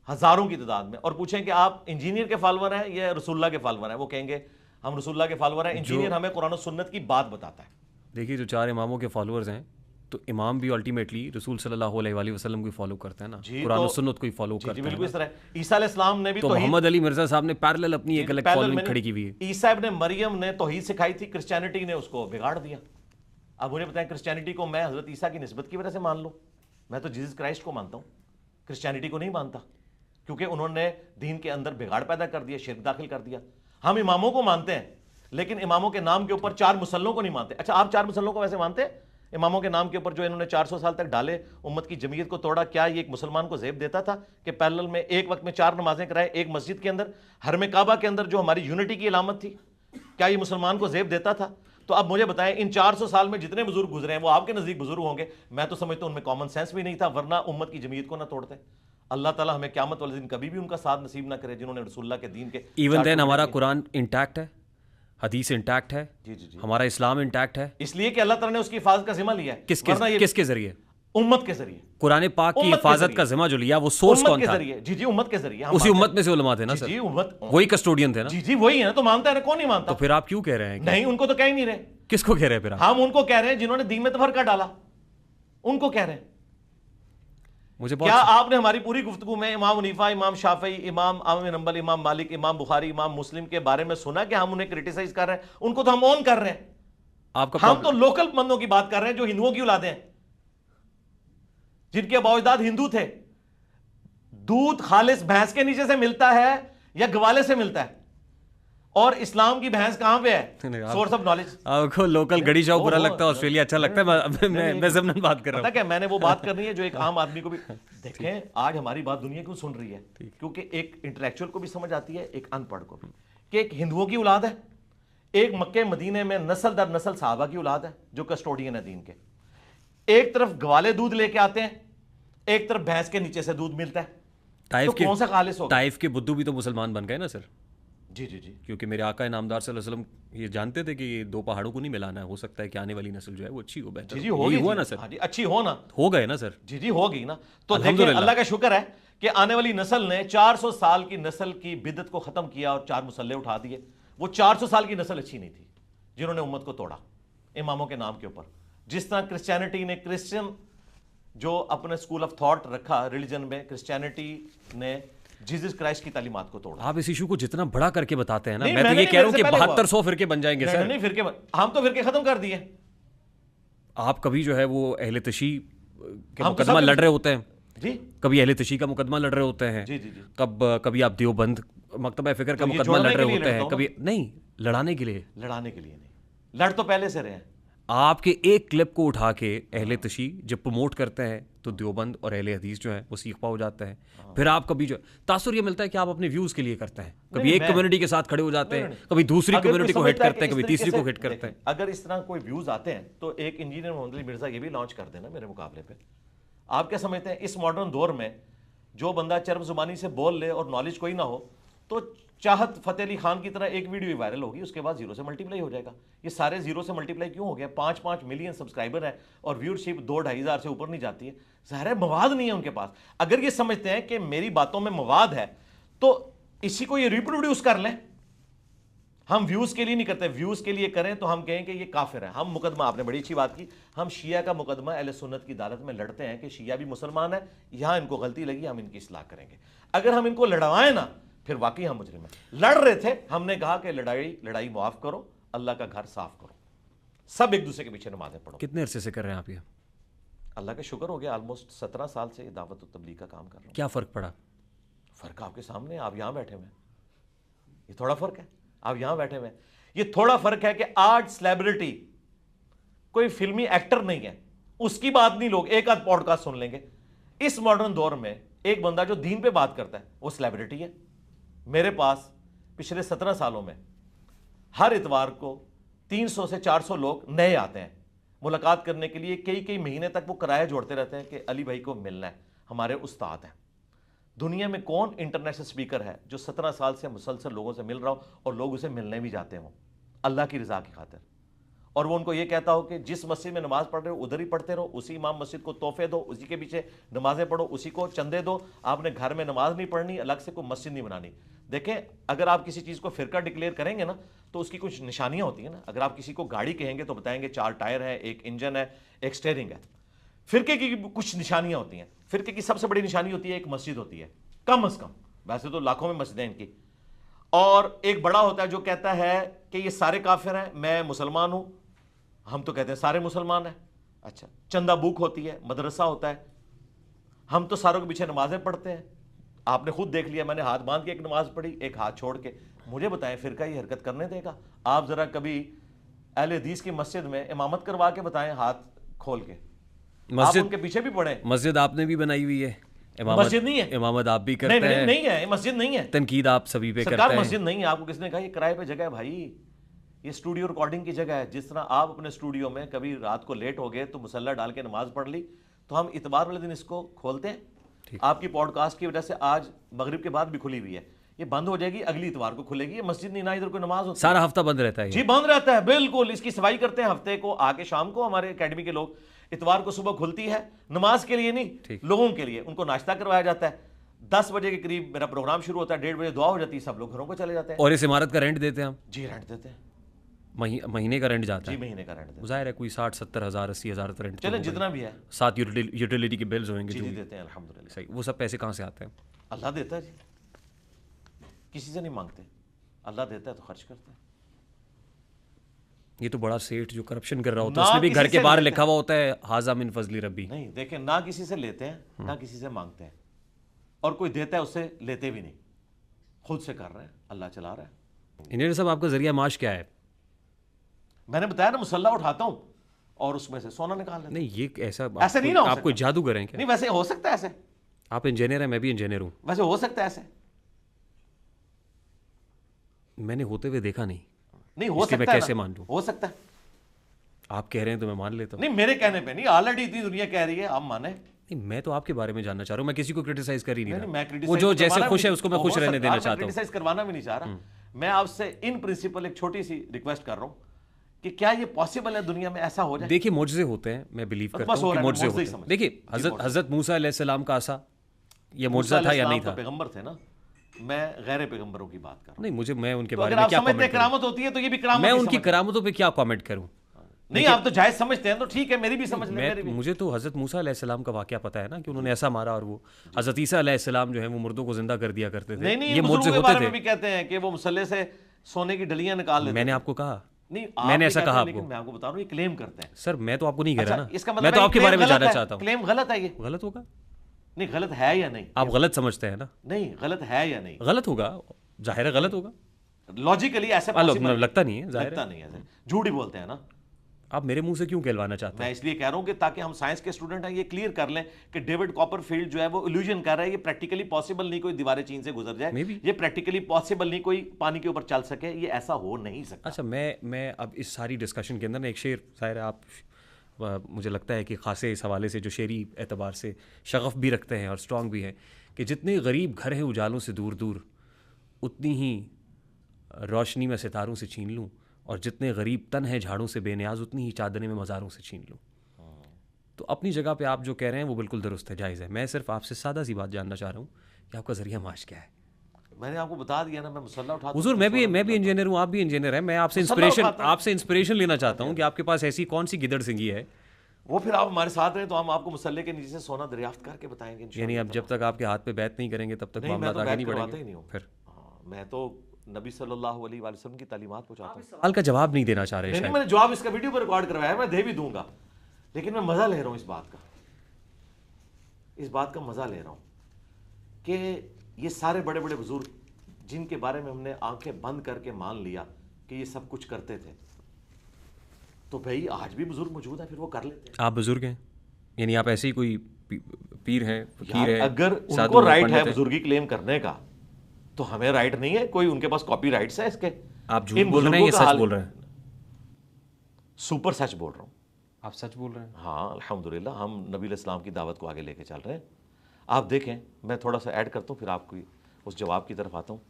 ہزاروں کی تعداد میں, اور پوچھیں کہ آپ انجینئر کے فالوور ہیں یا رسول اللہ کے فالوور ہیں, وہ کہیں گے ہم رسول اللہ کے فالوور ہیں. انجینئر ہمیں قرآن و سنت کی بات بتاتا ہے. دیکھیے جو 4 اماموں کے فالوورز ہیں, تو امام بھی الٹیمیٹلی رسول صلی اللہ علیہ وآلہ وسلم کو فالو کرتے ہیں نا, قرآن و سنت کو ہی فالو کرتے ہیں. بالکل اس طرح عیسیٰ علیہ السلام نے بھی تو محمد علی مرزا صاحب نے پیرلل اپنی ایک الگ فالوئنگ کھڑی کی ہوئی ہے. عیسیٰ ابن مریم نے توحید سکھائی تھی, کرسچینٹی نے اس کو بگاڑ دیا. اب مجھے بتائیں کرسچینٹی کو میں حضرت عیسیٰ کی نسبت کی وجہ سے مان لوں؟ میں تو جیسس کرائسٹ کو مانتا ہوں, کرسچینٹی کو نہیں مانتا, کیونکہ انہوں نے دین کے اندر بگاڑ پیدا کر دیا, شرک داخل کر دیا. ہم اماموں کو مانتے ہیں لیکن اماموں کے نام کے اوپر 4 مسلوں کو نہیں مانتے. اچھا آپ 4 مسلوں کو ویسے مانتے ہیں؟ اماموں کے نام کے اوپر جو انہوں نے 400 سال تک ڈالے, امت کی جمعیت کو توڑا, کیا یہ ایک مسلمان کو زیب دیتا تھا کہ پیرلل میں ایک وقت میں 4 نمازیں کرائے ایک مسجد کے اندر, حرم کعبہ کے اندر جو ہماری یونٹی کی علامت تھی, کیا یہ مسلمان کو زیب دیتا تھا؟ تو اب مجھے بتائیں ان 400 سال میں جتنے بزرگ گزرے ہیں وہ آپ کے نزدیک بزرگ ہوں گے؟ میں تو سمجھتا ہوں ان میں کامن سینس بھی نہیں تھا, ورنہ امت کی جمعیت کو نہ توڑتے. اللہ تعالیٰ ہمیں قیامت والے دن کبھی بھی ان کا ساتھ نصیب نہ کرے جنہوں نے رسول اللہ کے دین کے. ایون دین ہمارا قرآن انٹیکٹ ہے, حدیث انٹیکٹ ہے, جی ہمارا اسلام انٹیکٹ ہے, اس لیے کہ اللہ تعالیٰ نے اس کی حفاظت کا ذمہ لیا ہے. کس کے ذریعے؟ امت کے ذریعے. قرآن پاک کی حفاظت کا ذمہ جو لیا وہ سورس کون تھا؟ جی امت کے ذریعے. اسی امت میں سے علماء تھے نا سر, وہی کسٹوڈین تھے نا. جی وہی ہے, تو مانتا ہے نا, کون نہیں مانتا؟ تو پھر آپ کیوں کہہ رہے ہیں؟ نہیں ان کو تو کہہ ہی نہیں رہے. کس کو کہہ رہے ہیں پھر؟ ہم ان کو کہہ رہے ہیں جنہوں نے دین میں تفرقہ ڈالا, ان کو کہہ رہے ہیں. کیا آپ نے ہماری پوری گفتگو میں امام حنیفہ, امام شافعی, امام احمد بن حنبل, امام مالک, امام بخاری, امام مسلم کے بارے میں سنا کہ ہم انہیں کرٹیسائز کر رہے ہیں؟ ان کو تو ہم اون کر رہے ہیں. ہم تو لوکل بندوں کی بات کر رہے ہیں جو ہندوؤں کی اولادیں ہیں, جن کے اباء و اجداد ہندو تھے. دودھ خالص بھینس کے نیچے سے ملتا ہے یا گوالے سے ملتا ہے؟ اور اسلام کی بھینس کہاں پہ ہے؟ Source of knowledge. آپ کو لوکل گڑی شاؤ برا لگتا ہے, آسٹریلیا اچھا لگتا ہے. میں ضمن بات کر رہا ہوں. پتہ کیا, میں نے وہ بات کرنی ہے جو ایک عام آدمی کو بھی. دیکھیں آج ہماری بات دنیا کیوں سن رہی ہے, کیونکہ ایک انٹلیکچوئل کو بھی سمجھ آتی ہے, ایک ان پڑھ کو بھی, کہ ایک ہندوؤں کی اولاد ہے, ایک مکہ مدینے میں نسل در نسل صحابہ کی اولاد ہے جو کسٹوڈین ہے دین کے. ایک طرف گوالے دودھ لے کے آتے ہیں, ایک طرف بھینس کے نیچے سے دودھ ملتا ہے. تو کون سا خالص ہوگا؟ طائف کے بدو بھی تو مسلمان بن گئے نا سر. جی کیونکہ میرے آقا نامدار صلی اللہ علیہ وسلم یہ جانتے تھے کہ یہ 2 پہاڑوں کو نہیں ملانا ہے, ہو سکتا ہے کہ آنے والی نسل جو ہے وہ اچھی ہو, بہتر ہوا نا سر. اچھی ہو نا, ہو گئے نا سر. جی ہوگی نا. تو دیکھیں اللہ کا شکر ہے کہ آنے والی نسل نے 400 سال کی نسل کی بدعت کو ختم کیا اور 4 مسلح اٹھا دیے. وہ 400 سال کی نسل اچھی نہیں تھی جنہوں نے امت کو توڑا اماموں کے نام کے اوپر. جس طرح کرسچینٹی نے, کرسچن جو اپنے اسکول آف تھاٹ رکھا ریلیجن میں, کرسچینٹی نے جیسس کرائسٹ کی تعلیمات کو توڑا. آپ اس ایشو کو جتنا بڑا کر کے بتاتے ہیں نا, میں تو یہ کہہ رہا ہوں کہ 7200 فرقے بن جائیں گے سر. نہیں فرقے, ہم تو فرقے ختم کر دیے. آپ کبھی جو ہے وہ اہل تشیع کا مقدمہ لڑ رہے ہوتے ہیں, جی کبھی اہل تشیع کا مقدمہ لڑ رہے ہوتے ہیں, کبھی آپ دیوبند مکتبہ فکر کا مقدمہ لڑ رہے ہوتے ہیں, کبھی نہیں لڑانے کے لیے نہیں, لڑ تو پہلے سے رہے ہیں. آپ کے ایک کلپ کو اٹھا کے اہل تشیع جب پروموٹ کرتے ہیں تو دیوبند اور اہل حدیث جو ہے وہ سیخ پا ہو جاتے ہیں. پھر آپ کبھی جو تاثر یہ ملتا ہے کہ آپ اپنے ویوز کے لیے کرتے ہیں, کبھی ایک کمیونٹی کے ساتھ کھڑے ہو جاتے ہیں, کبھی دوسری کمیونٹی کو ہٹ کرتے ہیں, کبھی تیسری کو ہٹ کرتے ہیں. اگر اس طرح کوئی ویوز آتے ہیں تو ایک انجینئر محمد علی مرزا یہ بھی لانچ کر دینا میرے مقابلے پہ. آپ کیا سمجھتے ہیں اس ماڈرن دور میں جو بندہ چرب زبانی سے بول لے اور نالج کوئی نہ ہو تو چاہت فتح علی خان کی طرح ایک ویڈیو ہی وائرل ہوگی, اس کے بعد 0 سے ملٹیپلائی ہو جائے گا. یہ سارے 0 سے ملٹیپلائی کیوں ہو گیا؟ 5 ملین سبسکرائبر ہے اور ویورشپ 2-2.5 ہزار سے اوپر نہیں جاتی ہے. ظاہر ہے مواد نہیں ہے ان کے پاس. اگر یہ سمجھتے ہیں کہ میری باتوں میں مواد ہے تو اسی کو یہ ریپروڈیوس کر لیں. ہم ویوز کے لیے نہیں کرتے, ویوز کے لیے کریں تو ہم کہیں کہ یہ کافر ہے. ہم مقدمہ, آپ نے بڑی اچھی بات کی, ہم شیعہ کا مقدمہ اہل سنت کی عدالت میں لڑتے ہیں کہ شیعہ بھی مسلمان ہے, یہاں ان کو غلطی لگی, ہم ان کی اصلاح کریں گے. اگر ہم ان کو لڑوائیں نا پھر واقعی ہم مجرم ہیں. لڑ رہے تھے, ہم نے کہا کہ لڑائی معاف کرو, اللہ کا گھر صاف کرو, سب ایک دوسرے کے پیچھے نمازیں پڑھو. کتنے عرصے سے کر رہے ہیں آپ یہ؟ اللہ کا شکر ہو گیا, آلموسٹ 17 سال سے یہ دعوت و تبلیغ کا کام کر رہا ہوں. کیا فرق پڑا؟ فرق آپ کے سامنے, آپ یہاں بیٹھے ہوئے ہیں, یہ تھوڑا فرق ہے. آپ یہاں بیٹھے ہوئے ہیں, یہ تھوڑا فرق ہے کہ آج سیلیبریٹی کوئی فلمی ایکٹر نہیں ہے, اس کی بات نہیں لوگ ایک آدھ پوڈ کاسٹ سن لیں گے. اس ماڈرن دور میں ایک بندہ جو دین پہ بات کرتا ہے وہ سیلیبریٹی ہے. میرے پاس پچھلے 17 سالوں میں ہر اتوار کو 300 سے 400 لوگ نئے آتے ہیں ملاقات کرنے کے لیے. کئی مہینے تک وہ کرایہ جوڑتے رہتے ہیں کہ علی بھائی کو ملنا ہے, ہمارے استاد ہیں. دنیا میں کون انٹرنیشنل اسپیکر ہے جو 17 سال سے مسلسل لوگوں سے مل رہا ہو اور لوگ اسے ملنے بھی جاتے ہوں اللہ کی رضا کی خاطر, اور وہ ان کو یہ کہتا ہو کہ جس مسجد میں نماز پڑھ رہے ہو ادھر ہی پڑھتے رہو, اسی امام مسجد کو تحفے دو, اسی کے پیچھے نمازیں پڑھو, اسی کو چندے دو, آپ نے گھر میں نماز نہیں پڑھنی, الگ سے کوئی مسجد نہیں بنانی. دیکھیں اگر آپ کسی چیز کو فرقہ ڈکلیئر کریں گے نا تو اس کی کچھ نشانیاں ہوتی ہیں نا. اگر آپ کسی کو گاڑی کہیں گے تو بتائیں گے 4 ٹائر ہے, ایک انجن ہے, ایک سٹیئرنگ ہے. فرقے کی کچھ نشانیاں ہوتی ہیں. فرقے کی سب سے بڑی نشانی ہوتی ہے ایک مسجد ہوتی ہے, کم از کم, ویسے تو لاکھوں میں مسجدیں ان کی. اور ایک بڑا ہوتا ہے جو کہتا ہے کہ یہ سارے کافر ہیں, میں مسلمان ہوں. ہم تو کہتے ہیں سارے مسلمان ہیں. اچھا, چندہ بوک ہوتی ہے, مدرسہ ہوتا ہے, ہم تو ساروں کے پیچھے نمازیں پڑھتے ہیں. آپ نے خود دیکھ لیا, میں نے ہاتھ باندھ کے ایک نماز پڑھی, ایک ہاتھ چھوڑ کے. مجھے بتائیں فرقہ یہ حرکت کرنے دے گا؟ آپ ذرا کبھی اہل حدیث کی مسجد میں امامت کروا کے بتائیں ہاتھ کھول کے, آپ ان کے پیچھے بھی پڑھیں. مسجد آپ نے بھی بنائی ہوئی ہے, مسجد نہیں ہے, امامت آپ بھی کرتے ہیں. نہیں ہے, مسجد نہیں ہے, تنقید آپ سبھی پہ کرتے ہیں. مسجد نہیں ہے. آپ کو کس نے کہا یہ کرائے پہ جگہ ہے؟ بھائی یہ اسٹوڈیو ریکارڈنگ کی جگہ ہے. جس طرح آپ اپنے اسٹوڈیو میں کبھی رات کو لیٹ ہو گئے تو مصلی ڈال کے نماز پڑھ لی, تو ہم اتوار والے دن اس کو کھولتے ہیں. آپ کی پوڈ کاسٹ کی وجہ سے آج مغرب کے بعد بھی کھلی ہوئی ہے, یہ بند ہو جائے گی, اگلی اتوار کو کھلے گی. یہ مسجد نہیں, نہ ادھر کوئی نماز ہوتی, سارا ہفتہ بند رہتا ہے. جی بند رہتا ہے, بالکل. اس کی صفائی کرتے ہیں ہفتے کو آ کے شام کو. ہمارے اکیڈمی کے لوگ اتوار کو صبح کھلتی ہے, نماز کے لیے نہیں, لوگوں کے لیے. ان کو ناشتہ کروایا جاتا ہے. 10 بجے کے قریب میرا پروگرام شروع ہوتا ہے, 1:30 بجے دعا ہو جاتی ہے, سب لوگ گھروں کو چلے جاتے ہیں. اور اس عمارت کا رینٹ دیتے ہیں ہم؟ جی رینٹ دیتے ہیں, مہینے کا رینٹ جاتا ہے. جی مہینے کا رینٹ دیتے ہیں. ظاہر ہے کوئی 60-70 ہزار 80 ہزار رینٹ, چلیں جتنا بھی ہے, ساتھ یوٹیلیٹی کے بلز ہوئیں گے جی دیتے ہیں الحمدللہ. صحیح. وہ سب پیسے کہاں سے آتے ہیں؟ اللہ دیتا ہے جی, کسی سے نہیں مانگتے, اللہ دیتا ہے تو خرچ کرتا ہے. یہ تو بڑا سیٹ جو کرپشن کر رہا ہوتا ہے, اس نے بھی گھر کے باہر لکھا ہوا ہوتا ہے ھذا من فضل ربی. نہیں دیکھیں, نہ کسی سے لیتے ہیں نہ کسی سے مانگتے ہیں, اور کوئی دیتا ہے اس سے لیتے بھی نہیں, خود سے کر رہے ہیں, اللہ چلا رہا ہے. انجینئر صاحب آپ کا ذریعہ معاش کیا ہے؟ میں نے بتایا نا, مسلح اٹھاتا ہوں اور اس میں سے سونا نکال لیتا ہوں. نہیں یہ ایسا نہیں نا, آپ کوئی جادوگر ہیں کیا؟ نہیں ویسے ہو سکتا ہے ایسے. آپ انجینئر ہیں, میں بھی انجینئر ہوں. ویسے ہو سکتا ہے ایسے, میں نے ہوتے ہوئے دیکھا نہیں. نہیں ہو سکتا ہے, میں کیسے مان لوں؟ ہو سکتا ہے. آپ کہہ رہے ہیں تو میں مان لیتا ہوں. نہیں میرے کہنے پہ نہیں, آلریڈی اتنی دنیا کہہ رہی ہے, آپ مانیں. نہیں میں تو آپ کے بارے میں جاننا چاہ رہا ہوں, میں کسی کو کرٹیسائز کر ہی نہیں رہا. وہ جو جیسے خوش ہے اس کو میں خوش رہنے دینا چاہتا ہوں. کرٹیسائز کروانا بھی نہیں چاہ رہا. میں آپ سے ان پرنسپل ایک چھوٹی سی ریکویسٹ کر رہا ہوں کہ کیا یہ پاسبل ہے دنیا میں ایسا ہو جائے؟ دیکھیے معجزے ہوتے ہیں, میں بلیو کرتا ہوں کہ معجزے ہوتے ہیں. دیکھیے حضرت موسیٰ علیہ السلام کا عصا, یہ معجزہ تھا یا نہیں تھا؟ پیغمبر تھے نا, میں غیر پیغمبروں کی بات کر رہا ہوں. نہیں میں ان کے بارے میں کیا کامنٹ کرامت ہوتی ہے تو یہ بھی کرامت, میں ان کی کرامتوں پہ کیا کامنٹ کروں؟ نہیں آپ تو جائز سمجھتے ہیں تو ٹھیک ہے, میری بھی سمجھ لیں. مجھے تو حضرت موسیٰ علیہ السلام کا واقعہ پتا ہے نا, کہ انہوں نے ایسا مارا اور وہ حضرت عیسیٰ علیہ السلام جو ہیں وہ مردوں کو زندہ کر دیا کرتے تھے. یہ معجزے ہوتے تھے. بھی کہتے ہیں کہ وہ مسلح سے سونے کی ڈلیاں نکال لیتے. میں نے آپ کو کہا نہیں, میں نے ایسا کہا آپ کو؟ میں آپ کو بتا رہا ہوں یہ کلیم کرتے ہیں. سر میں تو آپ کو نہیں کہہ رہا نا, اس کا میں تو آپ کے بارے میں جاننا چاہتا ہوں. کلیم غلط ہے, یہ غلط ہوگا. نہیں غلط ہے یا نہیں, آپ غلط سمجھتے ہیں نا. نہیں غلط ہے یا نہیں, غلط ہوگا, ظاہر ہے غلط ہوگا. لاجیکلی ایسے لگتا نہیں ہے, ظاہر لگتا نہیں ہے, جھوٹ ہی بولتے ہیں نا. آپ میرے منہ سے کیوں کہلوانا چاہتے ہیں؟ میں اس لیے کہہ رہا ہوں کہ تاکہ ہم سائنس کے اسٹوڈنٹ ہیں یہ کلیئر کر لیں کہ ڈیوڈ کاپر فیلڈ جو ہے وہ الوژن کر رہا ہے. یہ پریکٹیکلی پاسبل نہیں کوئی دیواریں چین سے گزر جائے, یہ پریکٹیکلی پاسبل نہیں کوئی پانی کے اوپر چل سکے, یہ ایسا ہو نہیں سکتا. اچھا میں اب اس ساری ڈسکشن کے اندر ایک شعر, ظاہر ہے آپ مجھے لگتا ہے کہ خاصے اس حوالے سے جو شعری اعتبار سے شغف بھی رکھتے ہیں اور اسٹرانگ بھی ہیں, کہ جتنے غریب گھر ہیں اجالوں سے دور دور, اتنی ہی روشنی میں ستاروں سے چھین لوں, اور جتنے غریب تن ہیں جھاڑوں سے بے نیاز, اتنی ہی چادریں میں مزاروں سے چھین لوں. تو اپنی جگہ پہ آپ جو کہہ رہے ہیں وہ بالکل درست ہے, جائز ہے. میں صرف آپ سے سادہ سی بات جاننا چاہ رہا ہوں کہ آپ کا ذریعہ معاش کیا ہے. میں نے آپ کو بتا دیا نا, میں مسلح اٹھاتا ہوں. حضور میں بھی انجینئر ہوں, آپ بھی انجینئر ہیں. میں آپ سے انسپریشن لینا چاہتا ہوں کہ آپ کے پاس ایسی کون سی گدڑ سنگھی ہے. وہ پھر آپ ہمارے ساتھ رہیں تو ہم آپ کو مسلح کے نیچے سے سونا دریافت کر کے بتائیں گے. یعنی اب جب تک آپ کے ہاتھ پہ بیعت نہیں کریں گے تب تک معاملات آگے نہیں بڑھیں گے. پھر میں تو نبی صلی اللہ علیہ وآلہ وسلم کی تعلیمات پہنچاتا ہوں. سوال کا جواب نہیں دینا چاہ رہے نہیں شاید. میں نے جواب اس کا ویڈیو پہ ریکارڈ کروایا, میں دے بھی دوں گا, لیکن میں مزہ لے رہا ہوں اس بات کا, اس بات کا مزہ لے رہا ہوں کہ یہ سارے بڑے بڑے بزرگ جن کے بارے میں ہم نے آنکھیں بند کر کے مان لیا کہ یہ سب کچھ کرتے تھے, تو بھائی آج بھی بزرگ موجود ہیں, پھر وہ کر لیتے ہیں. آپ بزرگ ہیں, یعنی آپ ایسے ہی کوئی پیر ہیں, فقیر ہیں, اگر ان کو رائٹ ہے بزرگی کلیم کرنے کا تو ہمیں رائٹ نہیں ہے, کوئی ان کے پاس کاپی رائٹس ہے اس کے. آپ جھوٹ بول رہے ہیں یہ سچ بول رہے ہیں؟ سپر سچ بول رہا ہوں. آپ سچ بول رہے ہیں؟ ہاں الحمدللہ, ہم نبی علیہ السلام کی دعوت کو آگے لے کے چل رہے ہیں. آپ دیکھیں, میں تھوڑا سا ایڈ کرتا ہوں پھر آپ کو اس جواب کی طرف آتا ہوں.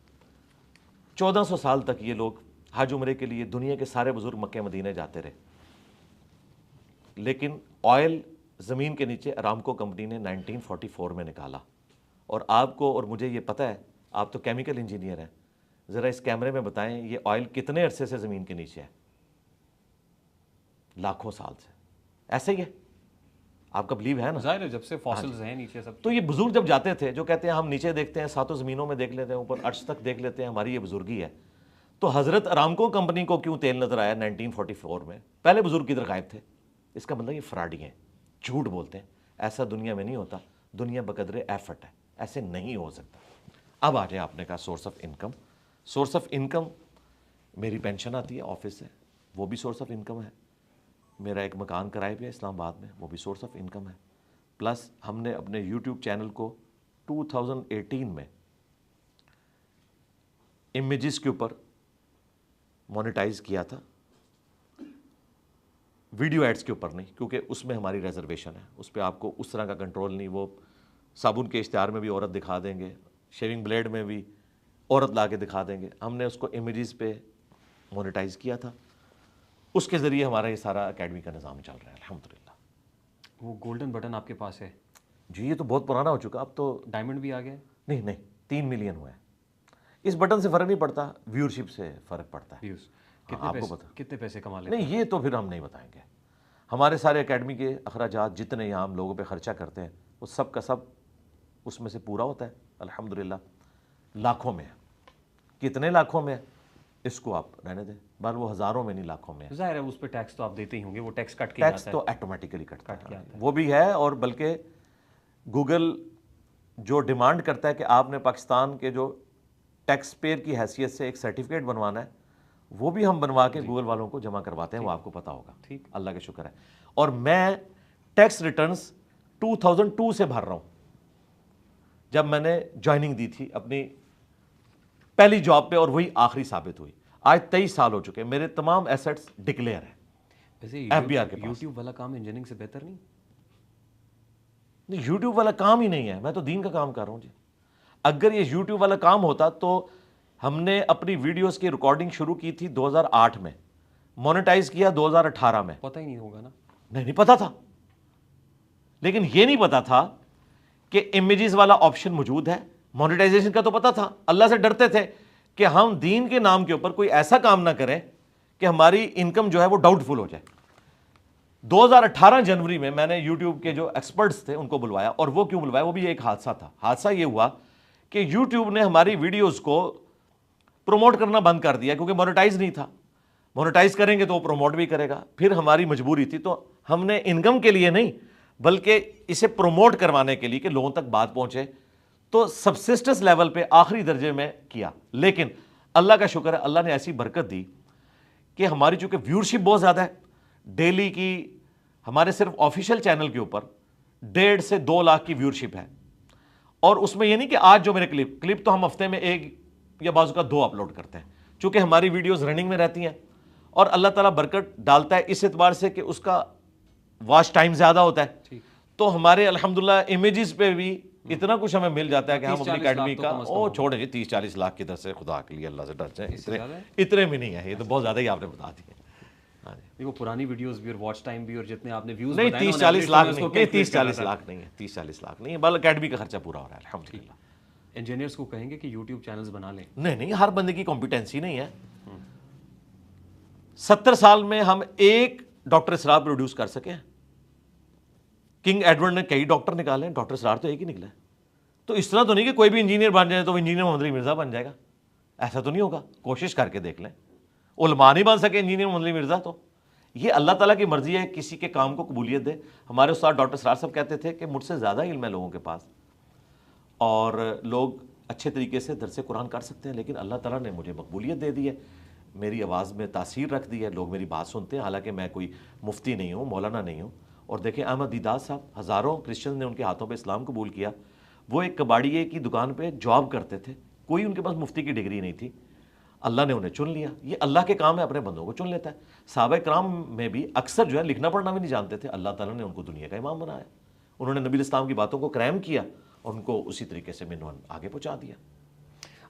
1400 سال تک یہ لوگ حج عمرے کے لیے دنیا کے سارے بزرگ مکہ مدینے جاتے رہے, لیکن آئل زمین کے نیچے ارامکو کمپنی نے 1944 میں نکالا. اور آپ کو اور مجھے یہ پتہ ہے, آپ تو کیمیکل انجینئر ہیں, ذرا اس کیمرے میں بتائیں یہ آئل کتنے عرصے سے زمین کے نیچے ہے؟ لاکھوں سال سے. ایسے ہی ہے, آپ کا بلیو ہے نا؟ ظاہر ہے جب سے فاسلز ہیں نیچے سب. تو یہ بزرگ جب جاتے تھے, جو کہتے ہیں ہم نیچے دیکھتے ہیں, ساتوں زمینوں میں دیکھ لیتے ہیں, اوپر عرش تک دیکھ لیتے ہیں, ہماری یہ بزرگی ہے, تو حضرت ارامکو کمپنی کو کیوں تیل نظر آیا 1944 میں؟ پہلے بزرگ کدھر غائب تھے؟ اس کا مطلب یہ فراڈی ہیں, جھوٹ بولتے ہیں. ایسا دنیا میں نہیں ہوتا, دنیا بقدر ایفرٹ ہے, ایسے نہیں ہو سکتا. اب آ جائیں, آپ نے کہا source of income. Source of income میری پینشن آتی ہے آفس سے, وہ بھی سورس آف انکم ہے. میرا ایک مکان کرائے پہ ہے اسلام آباد میں, وہ بھی سورس آف انکم ہے. پلس ہم نے اپنے یوٹیوب چینل کو 2018 میں امیجز کے اوپر مونیٹائز کیا تھا, ویڈیو ایڈز کے اوپر نہیں, کیونکہ اس میں ہماری ریزرویشن ہے, اس پہ آپ کو اس طرح کا کنٹرول نہیں. وہ صابن کے اشتہار میں بھی عورت دکھا دیں گے, شیونگ بلیڈ میں بھی عورت لا کے دکھا دیں گے. ہم نے اس کو امیجز پہ مونیٹائز کیا تھا, اس کے ذریعے ہمارا یہ سارا اکیڈمی کا نظام چل رہا ہے الحمدللہ. وہ گولڈن بٹن آپ کے پاس ہے؟ جی یہ تو بہت پرانا ہو چکا, اب تو ڈائمنڈ بھی آ گیا؟ نہیں 3 ملین ہوئے ہیں. اس بٹن سے فرق نہیں پڑتا, ویورشپ سے فرق پڑتا ہے. کتنے پیسے کما لیتے نہیں یہ تو پھر ہم نہیں بتائیں گے. ہمارے سارے اکیڈمی کے اخراجات جتنے یہاں ہم لوگوں پہ خرچہ کرتے ہیں, وہ سب کا سب اس میں سے پورا ہوتا ہے الحمدللہ. لاکھوں میں ہے. کتنے لاکھوں میں ہے اس کو آپ رہنے دیں, بار وہ ہزاروں میں نہیں لاکھوں میں ہے. ظاہر ہے اس پہ ٹیکس تو آپ دیتے ہی ہوں گے, وہ ٹیکس کٹ کے ٹیکس تو آٹومیٹیکلی کٹتا ہے, وہ بھی ہے. اور بلکہ گوگل جو ڈیمانڈ کرتا ہے کہ آپ نے پاکستان کے جو ٹیکس پیئر کی حیثیت سے ایک سرٹیفکیٹ بنوانا ہے, وہ بھی ہم بنوا کے گوگل والوں کو جمع کرواتے ہیں, وہ آپ کو پتا ہوگا. ٹھیک, اللہ کا شکر ہے. اور میں ٹیکس ریٹرنز 2002 سے بھر رہا ہوں, جب میں نے جوائننگ دی تھی اپنی پہلی جاب پہ, اور وہی آخری ثابت ہوئی. آج 23 سال ہو چکے, میرے تمام ایسٹس ڈکلیئر ہیں. ویسے ایف بی آر کے پاس. یوٹیوب والا کام انجینئرنگ سے بہتر نہیں؟ نہیں یوٹیوب والا کام ہی نہیں ہے, میں تو دین کا کام کر رہا ہوں جی. اگر یہ یوٹیوب والا کام ہوتا تو ہم نے اپنی ویڈیوز کی ریکارڈنگ شروع کی تھی 2008 میں, مونیٹائز کیا 2018 میں. پتہ ہی نہیں ہوگا نا. نہیں پتا تھا, لیکن یہ نہیں پتا تھا کہ امیجز والا آپشن موجود ہے. مونیٹائزیشن کا تو پتا تھا, اللہ سے ڈرتے تھے کہ ہم دین کے نام کے اوپر کوئی ایسا کام نہ کریں کہ ہماری انکم جو ہے وہ ڈاؤٹ فل ہو جائے. 2018 جنوری میں میں نے یوٹیوب کے جو ایکسپرٹس تھے ان کو بلوایا. اور وہ کیوں بلوایا, وہ بھی ایک حادثہ تھا. حادثہ یہ ہوا کہ یوٹیوب نے ہماری ویڈیوز کو پروموٹ کرنا بند کر دیا, کیونکہ مونیٹائز نہیں تھا. مونیٹائز کریں گے تو وہ پروموٹ بھی کرے گا. پھر ہماری مجبوری تھی, تو ہم نے انکم کے لیے نہیں بلکہ اسے پروموٹ کروانے کے لیے کہ لوگوں تک بات پہنچے, تو سبسسٹنس لیول پہ آخری درجے میں کیا. لیکن اللہ کا شکر ہے, اللہ نے ایسی برکت دی کہ ہماری چونکہ ویورشپ بہت زیادہ ہے, ڈیلی کی ہمارے صرف آفیشیل چینل کے اوپر 1.5 سے 2 لاکھ کی ویورشپ ہے. اور اس میں یہ نہیں کہ آج جو میرے کلپ تو ہم ہفتے میں 1 یا بازو کا 2 اپلوڈ کرتے ہیں, چونکہ ہماری ویڈیوز رننگ میں رہتی ہیں, اور اللہ تعالیٰ برکت ڈالتا ہے اس اعتبار سے کہ اس کا واچ ٹائم زیادہ ہوتا ہے. تو ہمارے الحمدللہ امیجز پہ بھی اتنا کچھ ہمیں مل جاتا ہے کہ ہم اپنی اکیڈمی کا چھوڑیں جی 30-40 لاکھ کی در سے, خدا کے لیے اللہ سے ڈر جائیں, اتنے بھی نہیں ہے, یہ تو بہت زیادہ ہی آپ نے بتا دیے. وہ پرانی ویڈیوز بھی اور واچ ٹائم بھی اور جتنے آپ نے ویوز نہیں 30-40 لاکھ نہیں, 30-40 لاکھ نہیں ہے, 30-40 لاکھ نہیں ہے, بل اکیڈمی کا خرچہ پورا ہو رہا ہے الحمدللہ. انجینئرز کو کہیں گے کہ یوٹیوب چینلز بنا لیں. نہیں ہر بندے کی کمپیٹنسی نہیں ہے. 70 سال میں ہم ایک ڈاکٹر اسرار پروڈیوس کر سکے ہیں. کنگ ایڈورڈ نے کئی ڈاکٹر نکالے ہیں, ڈاکٹر اسرار تو ایک ہی نکلا ہے. تو اس طرح تو نہیں کہ کوئی بھی انجینئر بن جائے تو وہ انجینئر محمد علی مرزا بن جائے گا. ایسا تو نہیں ہوگا, کوشش کر کے دیکھ لیں. علماء نہیں بن سکے انجینئر مدنی مرزا, تو یہ اللہ تعالیٰ کی مرضی ہے, کسی کے کام کو قبولیت دے. ہمارے استاد ڈاکٹر سرار صاحب کہتے تھے کہ مجھ سے زیادہ علم ہے لوگوں کے پاس, اور لوگ اچھے طریقے سے درس قرآن کر سکتے ہیں, لیکن اللہ تعالیٰ نے مجھے مقبولیت دے دی ہے, میری آواز میں تاثیر رکھ دی ہے, لوگ میری بات سنتے ہیں, حالانکہ میں کوئی مفتی نہیں ہوں, مولانا نہیں ہوں. اور دیکھیں احمد دیدات صاحب, ہزاروں کرسچن نے ان کے ہاتھوں پہ اسلام قبول کیا. وہ ایک کباڑیے کی دکان پہ جاب کرتے تھے, کوئی ان کے پاس مفتی کی ڈگری نہیں تھی, اللہ نے انہیں چن لیا. یہ اللہ کے کام ہے, اپنے بندوں کو چن لیتا ہے. صحابہ کرام میں بھی اکثر جو ہے لکھنا پڑھنا بھی نہیں جانتے تھے, اللہ تعالیٰ نے ان کو دنیا کا امام بنایا. انہوں نے نبی الاسلام کی باتوں کو کریم کیا اور ان کو اسی طریقے سے منوان آگے پہنچا دیا.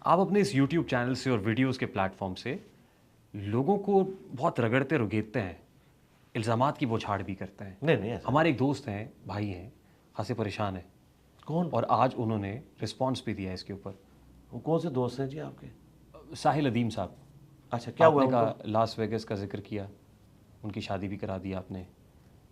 آپ اپنے اس یوٹیوب چینل سے اور ویڈیوز کے پلیٹ فارم سے لوگوں کو بہت رگڑتے رگیدتے ہیں, الزامات کی بوچھاڑ بھی کرتے ہیں. نہیں, ہمارے ایک دوست ہیں, بھائی ہیں, خاصے پریشان ہیں. کون؟ اور آج انہوں نے رسپانس بھی دیا ہے اس کے اوپر. وہ کون سے دوست ہیں جی آپ کے؟ ساحل ادیم صاحب. اچھا, کیا ہوا؟ کا لاس ویگس کا ذکر کیا, ان کی شادی بھی کرا دی آپ نے.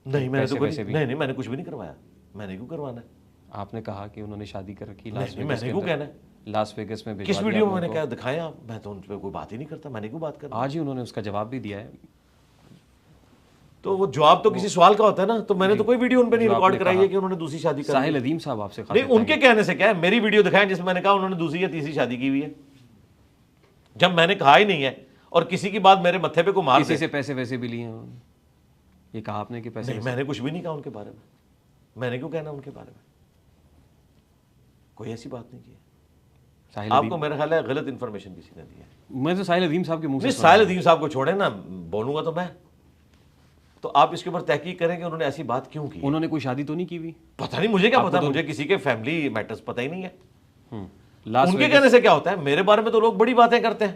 نہیں, میں نے تو نہیں, میں نے کچھ بھی نہیں کروایا. میں نے کیوں کروانا ہے؟ آپ نے کہا کہ انہوں نے شادی کر رکھی لاس ویگس. میں نے کیوں کہنا ہے؟ لاس ویگس میں کس ویڈیو میں نے کیا دکھایا؟ میں تو ان پہ کوئی بات ہی نہیں کرتا, میں نے کیوں بات کرنا. آج ہی انہوں نے اس کا جواب بھی دیا ہے. تو وہ جواب تو کسی سوال کا ہوتا ہے نا, تو میں نے تو کوئی ویڈیو ان پہ نہیں ریکارڈ کرائی ہے کہ انہوں نے دوسری شادی کی. ساحل ادیم صاحب آپ سے نہیں, ان کے کہنے سے کیا ہے, میری ویڈیو دکھائیں جس میں میں نے کہا انہوں نے دوسری یا تیسری شادی کی ہوئی ہے, جب میں نے کہا ہی نہیں ہے. اور کسی کی بات میرے متھے پہ کو مار دے. کسی سے پیسے ویسے بھی لیے ہیں, یہ کہا آپ نے کہ پیسے؟ نہیں, میں نے کچھ بھی نہیں کہا ان کے بارے میں. میں نے کیوں کہنا ان کے بارے میں؟ کوئی ایسی بات نہیں کی. آپ کو میرا خیال ہے غلط انفارمیشن کسی نے دی ہے. میں تو ساحل ادیم صاحب کے منہ سے. ساحل ادیم صاحب کو چھوڑیں نا, بولوں گا تو میں, تو آپ اس کے اوپر تحقیق کریں کہ انہوں نے ایسی بات کیوں کی. انہوں نے کوئی شادی تو نہیں کی ہوئی؟ پتہ نہیں, مجھے کیا پتا, مجھے کسی کے فیملی میٹرز پتہ ہی نہیں ہے. ان کے کہنے سے کیا ہوتا ہے؟ میرے بارے میں تو لوگ بڑی باتیں کرتے ہیں,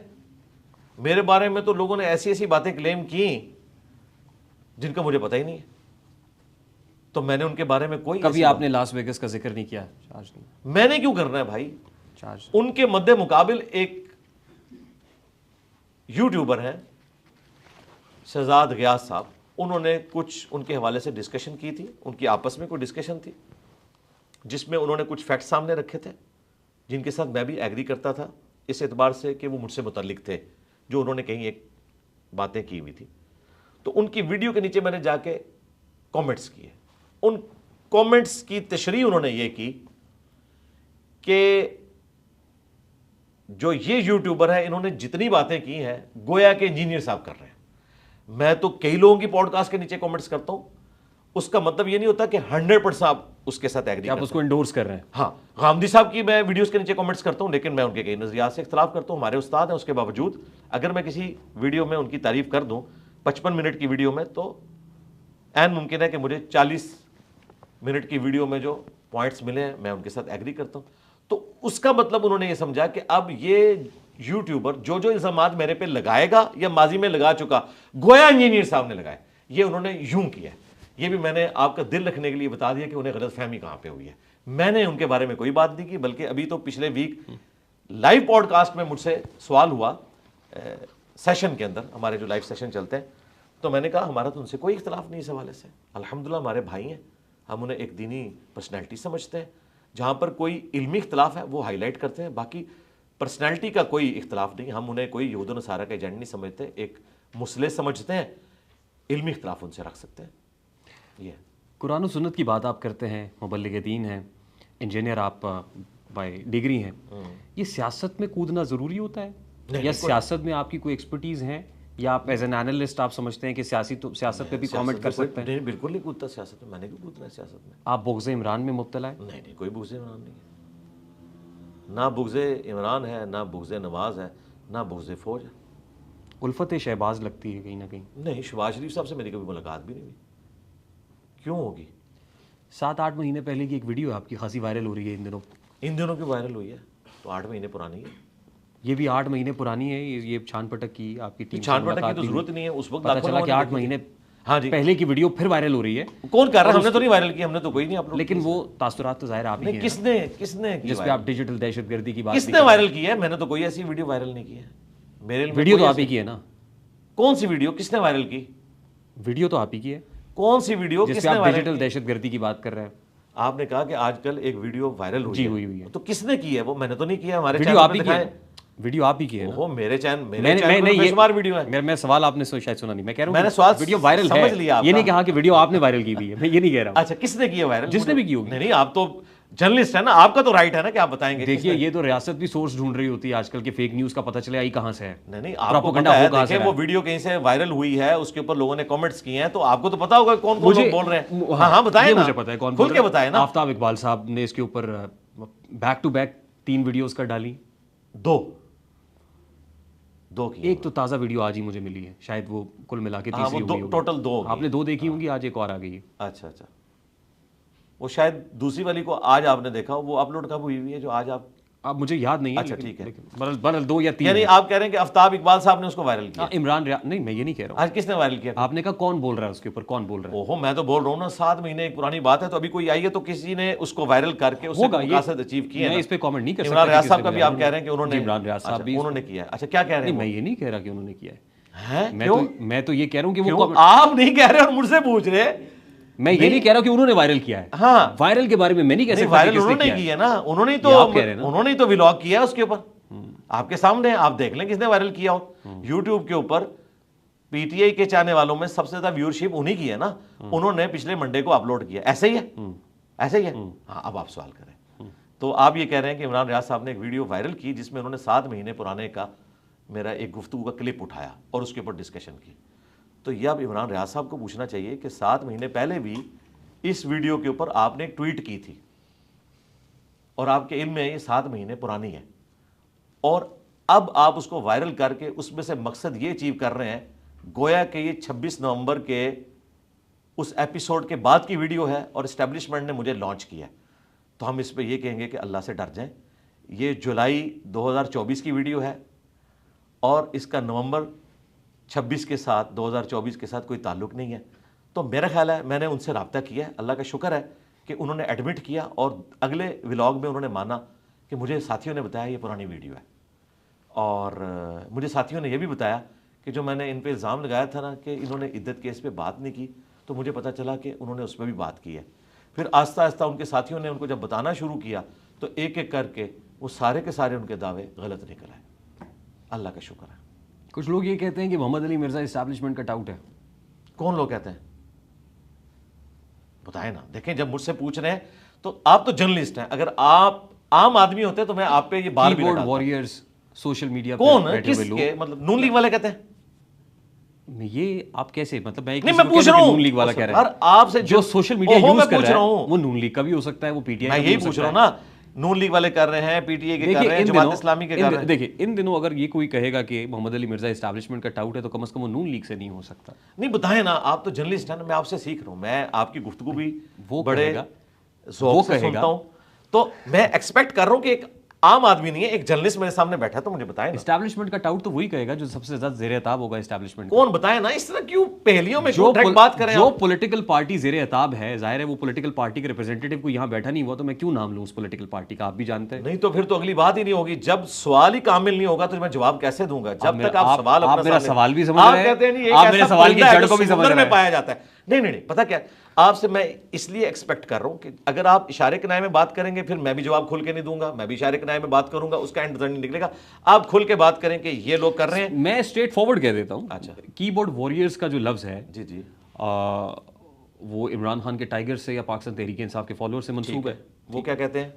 میرے بارے میں تو لوگوں نے ایسی ایسی باتیں کلیم کی جن کا مجھے پتہ ہی نہیں ہے. تو میں نے ان کے بارے میں کوئی, کبھی آپ نے لاس ویگس کا ذکر نہیں کیا؟ میں نے کیوں کرنا ہے بھائی؟ ان کے مد مقابل ایک یوٹیوبر ہیں شہزاد غیاث صاحب, انہوں نے کچھ ان کے حوالے سے ڈسکشن کی تھی, ان کی آپس میں کوئی ڈسکشن تھی جس میں انہوں نے کچھ فیکٹ سامنے رکھے تھے جن کے ساتھ میں بھی ایگری کرتا تھا, اس اعتبار سے کہ وہ مجھ سے متعلق تھے, جو انہوں نے کہیں ایک باتیں کی ہوئی تھی. تو ان کی ویڈیو کے نیچے میں نے جا کے کامنٹس کیے. ان کامنٹس کی تشریح انہوں نے یہ کی کہ جو یہ یوٹیوبر ہے انہوں نے جتنی باتیں کی ہیں گویا کہ انجینئر صاحب کر رہے ہیں. میں تو کئی لوگوں کی پوڈ کاسٹ کے نیچے کامنٹس کرتا ہوں, اس کا مطلب یہ نہیں ہوتا کہ 100% آپ اس کے ساتھ ایگری, آپ اس کو انڈورس کر رہے ہیں. ہاں, غامدی صاحب کی میں ویڈیوز کے نیچے کامنٹس کرتا ہوں, لیکن میں ان کے کئی نظریات سے اختلاف کرتا ہوں. ہمارے استاد ہیں, اس کے باوجود اگر میں کسی ویڈیو میں ان کی تعریف کر دوں 55 منٹ کی ویڈیو میں, تو عین ممکن ہے کہ مجھے 40 منٹ کی ویڈیو میں جو پوائنٹس ملے ہیں میں ان کے ساتھ ایگری کرتا ہوں. تو اس کا مطلب انہوں نے یہ سمجھا کہ اب یہ یوٹیوبر جو الزامات میرے پہ لگائے گا یا ماضی میں لگا چکا, گویا انجینئر صاحب نے لگائے. یہ انہوں نے یوں کیا. یہ بھی میں نے آپ کا دل رکھنے کے لیے بتا دیا کہ انہیں غلط فہمی کہاں پہ ہوئی ہے. میں نے ان کے بارے میں کوئی بات نہیں کی, بلکہ ابھی تو پچھلے ویک لائیو پوڈ کاسٹ میں مجھ سے سوال ہوا سیشن کے اندر, ہمارے جو لائیو سیشن چلتے ہیں, تو میں نے کہا ہمارا تو ان سے کوئی اختلاف نہیں اس حوالے سے. الحمدللہ ہمارے بھائی ہیں, ہم انہیں ایک دینی پرسنالٹی سمجھتے ہیں. جہاں پر کوئی علمی اختلاف ہے وہ ہائی لائٹ کرتے ہیں, باقی پرسنالٹی کا کوئی اختلاف نہیں. ہم انہیں کوئی یہود و نصارہ کا ایجنٹ نہیں سمجھتے, ایک مسلح سمجھتے ہیں. علمی اختلاف ان سے رکھ سکتے ہیں. یہ قرآن و سنت کی بات آپ کرتے ہیں, مبلغ دین ہیں, انجینئر آپ بائی ڈگری ہیں, یہ سیاست میں کودنا ضروری ہوتا ہے یا سیاست میں آپ کی کوئی ایکسپرٹیز ہیں, یا آپ ایز این اینالسٹ آپ سمجھتے ہیں کہ سیاست پہ بھی کامنٹ کر سکتے ہیں؟ نہیں, بالکل نہیں کودتا سیاست میں. میں نے کیوں کودنا ہے سیاست میں؟ آپ بغض عمران میں مبتلا ہے؟ نہیں, کوئی بغض عمران نہیں ہے. نہ بغض عمران ہے, نہ بغض نواز ہے, نہ بغض فوج ہے. الفت شہباز لگتی ہے کہیں نہ کہیں. نہیں, شہباز شریف صاحب سے میری کبھی ملاقات بھی نہیں ہوئی. کیوں ہوگی؟ 7-8 مہینے پہلے کی ایک ویڈیو آپ کی خاصی وائرل ہو رہی ہے ان دنوں. ان دنوں کی وائرل ہوئی ہے تو 8 مہینے پرانی ہے. یہ بھی 8 مہینے پرانی ہے. یہ چھان پٹک کی آپ کی ٹیم, چھان پٹک کی تو ضرورت نہیں ہے. اس وقت پتہ چلا کہ 8 مہینے ہاں جی پہلے کی ویڈیو پھر وائرل ہو رہی ہے. کون کر رہا ہے؟ ہم نے تو نہیں وائرل کی, ہم نے تو کوئی نہیں اپلوڈ. لیکن وہ تاثرات تو ظاہر آپ ہی ہیں. کس نے جس پہ آپ ڈیجیٹل دہشت گردی کی بات کس نے وائرل کی ہے؟ میں نے تو کوئی ایسی ویڈیو وائرل نہیں کی ہے. میرے ویڈیو تو آپ ہی کی ہے نا. کون سی ویڈیو؟ کس نے وائرل کی؟ ویڈیو تو آپ ہی کی ہے. کون سی ویڈیو جس پہ آپ ڈیجیٹل دہشت گردی کی بات کر رہے ہیں؟ آپ نے کہا کہ آج کل ایک ویڈیو وائرل ہوئی ہے. تو کس نے کی ہے وہ؟ میں نے تو نہیں کیا. ہمارے ویڈیو آپ ہی کی ہے. ویڈیو آپ ہی کی ہے وہ میرے چینل میں بے شمار ویڈیو ہے. میں سوال آپ نے شاید سنا نہیں. میں کہہ رہا ہوں میں نے سوال ویڈیو وائرل ہے, سمجھ لیا. یہ نہیں کہا کہ ویڈیو آپ نے وائرل کی ہوئی ہے, میں یہ نہیں کہہ رہا ہوں. اچھا کس نے کی ہے وائرل؟ جس نے بھی کی ہوگی. نہیں آپ تو جرنلسٹ ہے نا, آپ کا تو رائٹ ہے نا کہ آپ بتائیں گے. دیکھیے یہ تو ریاست بھی سورس ڈھونڈ رہی ہوتی ہے آج کل کے فیک نیوز کا پتہ چلے آئی کہاں سے ہے. نہیں آپ کو پتہ ہے, دیکھیں وہ ویڈیو کہیں سے وائرل ہوئی ہے, اس کے اوپر لوگوں نے کمنٹس کیے ہیں, تو آپ کو تو پتا ہوگا کون کون لوگ بول رہے ہیں. ہاں بتائیں نا, مجھے پتا ہے کون کھل کے بتائیں نا. آفتاب اقبال صاحب نے اس کے اوپر بیک ٹو بیک 3 ویڈیوز کر ڈالی. 2 کی. ایک تو تازہ ویڈیو آج ہی مجھے ملی ہے, شاید وہ کل ملا کے تیسری ہوگی. ٹوٹل 2 آپ نے 2 دیکھی ہوں گی, آج ایک اور آ گئی ہے. اچھا وہ شاید دوسری والی کو آج آپ نے دیکھا, وہ اپلوڈ کب ہوئی ہے جو آج آپ مجھے یاد نہیں ہے. اچھا ٹھیک ہے, برل 2 یا 3. یعنی آپ کہہ رہے ہیں کہ آفتاب اقبال صاحب نے اس کو وائرل کیا. عمران نہیں, میں یہ نہیں کہہ رہا ہوں. آج کس نے وائرل کیا؟ آپ نے کہا کون بول رہا ہے اس کے اوپر, کون بول رہا ہے؟ اوہو میں تو بول رہا ہوں نا, 7 مہینے ایک پرانی بات ہے, تو ابھی کوئی آئی ہے تو کسی نے اس کو وائرل کر کے اس سے مقاصد اچیو کیے ہیں. میں اس پہ کامنٹ نہیں کر سکتا. عمران ریاض صاحب کا بھی آپ کہہ رہے ہیں کہ انہوں نے, عمران ریاض صاحب بھی انہوں نے کیا ہے. اچھا کیا کہہ رہے ہیں؟ میں یہ نہیں کہہ رہا کہ انہوں نے کیا ہے. میں تو یہ کہہ رہا ہوں کہ وہ آپ نہیں کہہ رہے اور مجھ سے پوچھ رہے. میں یہ نہیں کہہ رہا کہ انہوں نے وائرل کیا ہے. ہاں وائرل کے بارے میں میں نہیں کہہ سکتا. وائرل انہوں نے کیا ہے نا, انہوں نے تو ولاگ کیا ہے اس کے اوپر, آپ کے سامنے آپ دیکھ لیں کس نے وائرل کیا ہو. یوٹیوب کے اوپر پی ٹی آئی کے چاہنے والوں میں سب سے زیادہ ویورشپ انہی کی ہے نا, انہوں نے پچھلے منڈے کو اپلوڈ کیا. ایسے ہی ہے, ایسے ہی ہے. ہاں اب آپ سوال کریں. تو آپ یہ کہہ رہے ہیں کہ عمران ریاض صاحب نے ایک ویڈیو وائرل کی جس میں انہوں نے 7 مہینے پرانے کا میرا ایک گفتگو کا کلپ اٹھایا اور اس کے اوپر ڈسکشن کی. تو یہ اب عمران ریاض صاحب کو پوچھنا چاہیے کہ 7 مہینے پہلے بھی اس ویڈیو کے اوپر آپ نے ایک ٹویٹ کی تھی, اور آپ کے علم میں یہ 7 مہینے پرانی ہے, اور اب آپ اس کو وائرل کر کے اس میں سے مقصد یہ اچیو کر رہے ہیں گویا کہ یہ 26 نومبر کے اس ایپیسوڈ کے بعد کی ویڈیو ہے اور اسٹیبلشمنٹ نے مجھے لانچ کیا ہے. تو ہم اس پہ یہ کہیں گے کہ اللہ سے ڈر جائیں. یہ جولائی 2024 کی ویڈیو ہے اور اس کا نومبر 26 کے ساتھ 2024 کے ساتھ کوئی تعلق نہیں ہے. تو میرا خیال ہے میں نے ان سے رابطہ کیا ہے, اللہ کا شکر ہے کہ انہوں نے ایڈمٹ کیا اور اگلے ولاگ میں انہوں نے مانا کہ مجھے ساتھیوں نے بتایا یہ پرانی ویڈیو ہے. اور مجھے ساتھیوں نے یہ بھی بتایا کہ جو میں نے ان پہ الزام لگایا تھا نا کہ انہوں نے عدت کیس پہ بات نہیں کی, تو مجھے پتہ چلا کہ انہوں نے اس پہ بھی بات کی ہے. پھر آہستہ آہستہ ان کے ساتھیوں نے ان کو جب بتانا شروع کیا تو ایک ایک کر کے وہ سارے کے سارے ان کے دعوے غلط نکل آئے. اللہ کا شکر ہے. کچھ لوگ یہ کہتے ہیں کہ محمد علی مرزا اسٹیبلشمنٹ کا ٹاؤٹ ہے. کون لوگ کہتے ہیں؟ بتائیں نا. دیکھیں جب مجھ سے پوچھ رہے ہیں تو آپ تو جرنلسٹ ہیں, اگر آپ عام آدمی ہوتے تو میں آپ پہ یہ بال بھی لگاتا. وارئرز سوشل میڈیا کون کس کے, مطلب نون لیگ والے کہتے ہیں؟ یہ آپ کیسے, مطلب میں پوچھ رہا ہوں نون لیگ والا کہہ رہا ہے. آپ سے جو سوشل میڈیا یوز کر رہا ہے وہ نون لیگ کا بھی ہو سکتا ہے, وہ پی ٹی آئی. میں یہی پوچھ رہا ہوں نا, نون لیگ والے کر رہے ہیں, پی ٹی اے کے کر رہے ہیں, جماعت اسلامی کے کر رہے ہیں. دیکھیں ان دنوں اگر یہ کوئی کہے گا کہ محمد علی مرزا اسٹیبلشمنٹ کا ٹاؤٹ ہے تو کم از کم وہ نون لیگ سے نہیں ہو سکتا. نہیں بتائیں نا, آپ تو جرنلسٹ ہیں نا, میں آپ سے سیکھ رہا ہوں, میں آپ کی گفتگو بھی بڑے ذوق سے سنتا ہوں, تو میں ایکسپیکٹ کر رہا ہوں کہ ایک عام آدمی نہیں ہے, ایک جرنلسٹ میرے سامنے بیٹھا تو مجھے بتائیں. اسٹیبلشمنٹ کا ٹاؤٹ تو وہی کہے گا جو سب سے زیادہ زیر عتاب ہوگا اسٹیبلشمنٹ. کون بتائیں نا, اس طرح کیوں پہلیوں میں بات کریں. جو پولیٹیکل پارٹی زیر عتاب ہے, ظاہر ہے وہ پولیٹیکل پارٹی کے ریپرزینٹیٹیو کو یہاں بیٹھا نہیں ہوا, تو میں کیوں نام لوں اس پولیٹیکل پارٹی کا, آپ بھی جانتے ہیں. نہیں تو پھر تو اگلی بات ہی نہیں ہوگی. جب سوال ہی کامل نہیں ہوگا تو میں جواب کیسے دوں گا؟ جب تک آپ سوال آپ میرا سوال بھی سمجھ رہے ہیں, آپ کہتے ہیں نہیں آپ میرے سوال کی جڑ کو بھی سمجھ رہے ہیں, میں پایا جاتا ہے. نہیں پتہ کیا, آپ سے میں اس لیے ایکسپیکٹ کر رہا ہوں کہ اگر آپ اشارے کنائے میں بات کریں گے پھر میں بھی جواب کھل کے نہیں دوں گا, میں بھی اشارے کنائے میں بات کروں گا, اس کا اینڈ نہیں نکلے گا. آپ کھل کے بات کریں کہ یہ لوگ کر رہے ہیں. میں اسٹریٹ فارورڈ کہہ دیتا ہوں. اچھا, کی بورڈ واریئرز کا جو لفظ ہے جی وہ عمران خان کے ٹائیگر سے یا پاکستان تحریک انصاف کے فالوور سے منسوب ہے. وہ کیا کہتے ہیں؟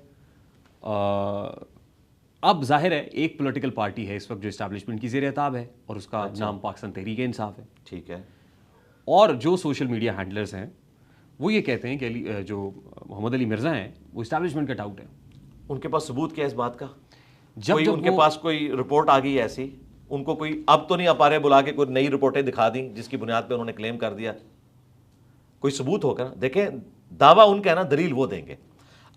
اب ظاہر ہے ایک پولیٹیکل پارٹی ہے اس وقت جو اسٹیبلشمنٹ کی زیر عتاب ہے اور اس کا نام پاکستان تحریک انصاف ہے. ٹھیک ہے. اور جو سوشل میڈیا ہینڈلرز ہیں وہ یہ کہتے ہیں کہ جو محمد علی مرزا ہیں وہ اسٹیبلشمنٹ کا ٹاؤٹ ہے. ان کے پاس ثبوت کیا اس بات کا؟ جب ان کے پاس کوئی رپورٹ آ گئی ایسی, ان کو کوئی اب تو نہیں آپ رہے بلا کے کوئی نئی رپورٹیں دکھا دیں جس کی بنیاد پہ انہوں نے کلیم کر دیا, کوئی ثبوت ہوگا نا. دیکھیں دعویٰ ان کا ہے نا, دلیل وہ دیں گے.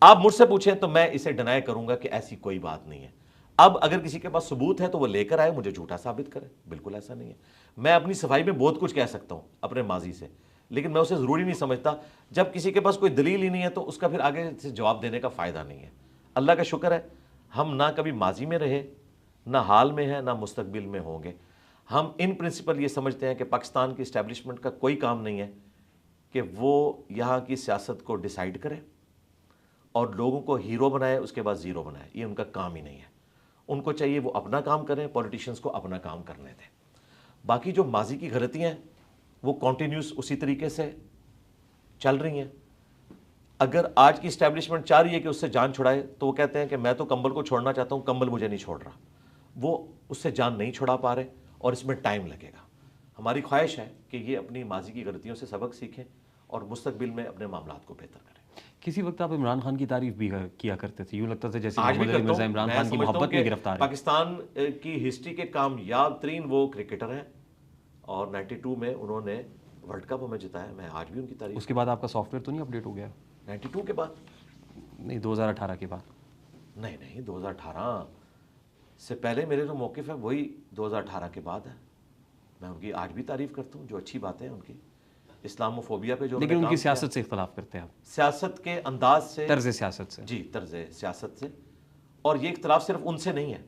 آپ مجھ سے پوچھیں تو میں اسے ڈینائی کروں گا کہ ایسی کوئی بات نہیں ہے. اب اگر کسی کے پاس ثبوت ہے تو وہ لے کر آئے, مجھے جھوٹا ثابت کرے. بالکل ایسا نہیں ہے. میں اپنی صفائی میں بہت کچھ کہہ سکتا ہوں اپنے ماضی سے, لیکن میں اسے ضروری نہیں سمجھتا. جب کسی کے پاس کوئی دلیل ہی نہیں ہے تو اس کا پھر آگے سے جواب دینے کا فائدہ نہیں ہے. اللہ کا شکر ہے ہم نہ کبھی ماضی میں رہے, نہ حال میں ہیں, نہ مستقبل میں ہوں گے. ہم ان پرنسپل یہ سمجھتے ہیں کہ پاکستان کی اسٹیبلشمنٹ کا کوئی کام نہیں ہے کہ وہ یہاں کی سیاست کو ڈیسائیڈ کرے اور لوگوں کو ہیرو بنائے اس کے بعد زیرو بنائے. یہ ان کا کام ہی نہیں ہے. ان کو چاہیے وہ اپنا کام کریں, پولیٹیشینز کو اپنا کام کرنے دیں. باقی جو ماضی کی غلطیاں ہیں وہ کنٹینیوس اسی طریقے سے چل رہی ہیں. اگر آج کی اسٹیبلشمنٹ چاہ رہی ہے کہ اس سے جان چھڑائے تو وہ کہتے ہیں کہ میں تو کمبل کو چھوڑنا چاہتا ہوں, کمبل مجھے نہیں چھوڑ رہا. وہ اس سے جان نہیں چھڑا پا رہے اور اس میں ٹائم لگے گا. ہماری خواہش ہے کہ یہ اپنی ماضی کی غلطیوں سے سبق سیکھیں اور مستقبل میں اپنے معاملات کو بہتر کریں. کسی وقت آپ عمران خان کی تعریف بھی کیا کرتے تھے, یوں لگتا تھا جیسے محمد علی مرزا عمران خان کی محبت میں گرفتار ہے. پاکستان کی ہسٹری کے کامیاب ترین وہ کرکٹر ہیں اور 92 میں انہوں نے ورلڈ کپ ہمیں جتایا. میں آج بھی ان کی تعریف. اس کے بعد آپ کا سافٹ ویئر تو نہیں اپڈیٹ ہو گیا؟ 92 کے بعد نہیں, 2018 کے بعد. نہیں 2018 سے پہلے میرے جو موقف ہے وہی 2018 کے بعد ہے. میں ان کی آج بھی تعریف کرتا ہوں, جو اچھی باتیں ہیں ان کی, اسلامو فوبیا پہ جو. لیکن ان کی سیاست سے اختلاف کرتے ہیں آپ؟ سیاست کے انداز سے, طرز سیاست سے. جی, طرز سیاست سے. اور یہ اختلاف صرف ان سے نہیں ہے,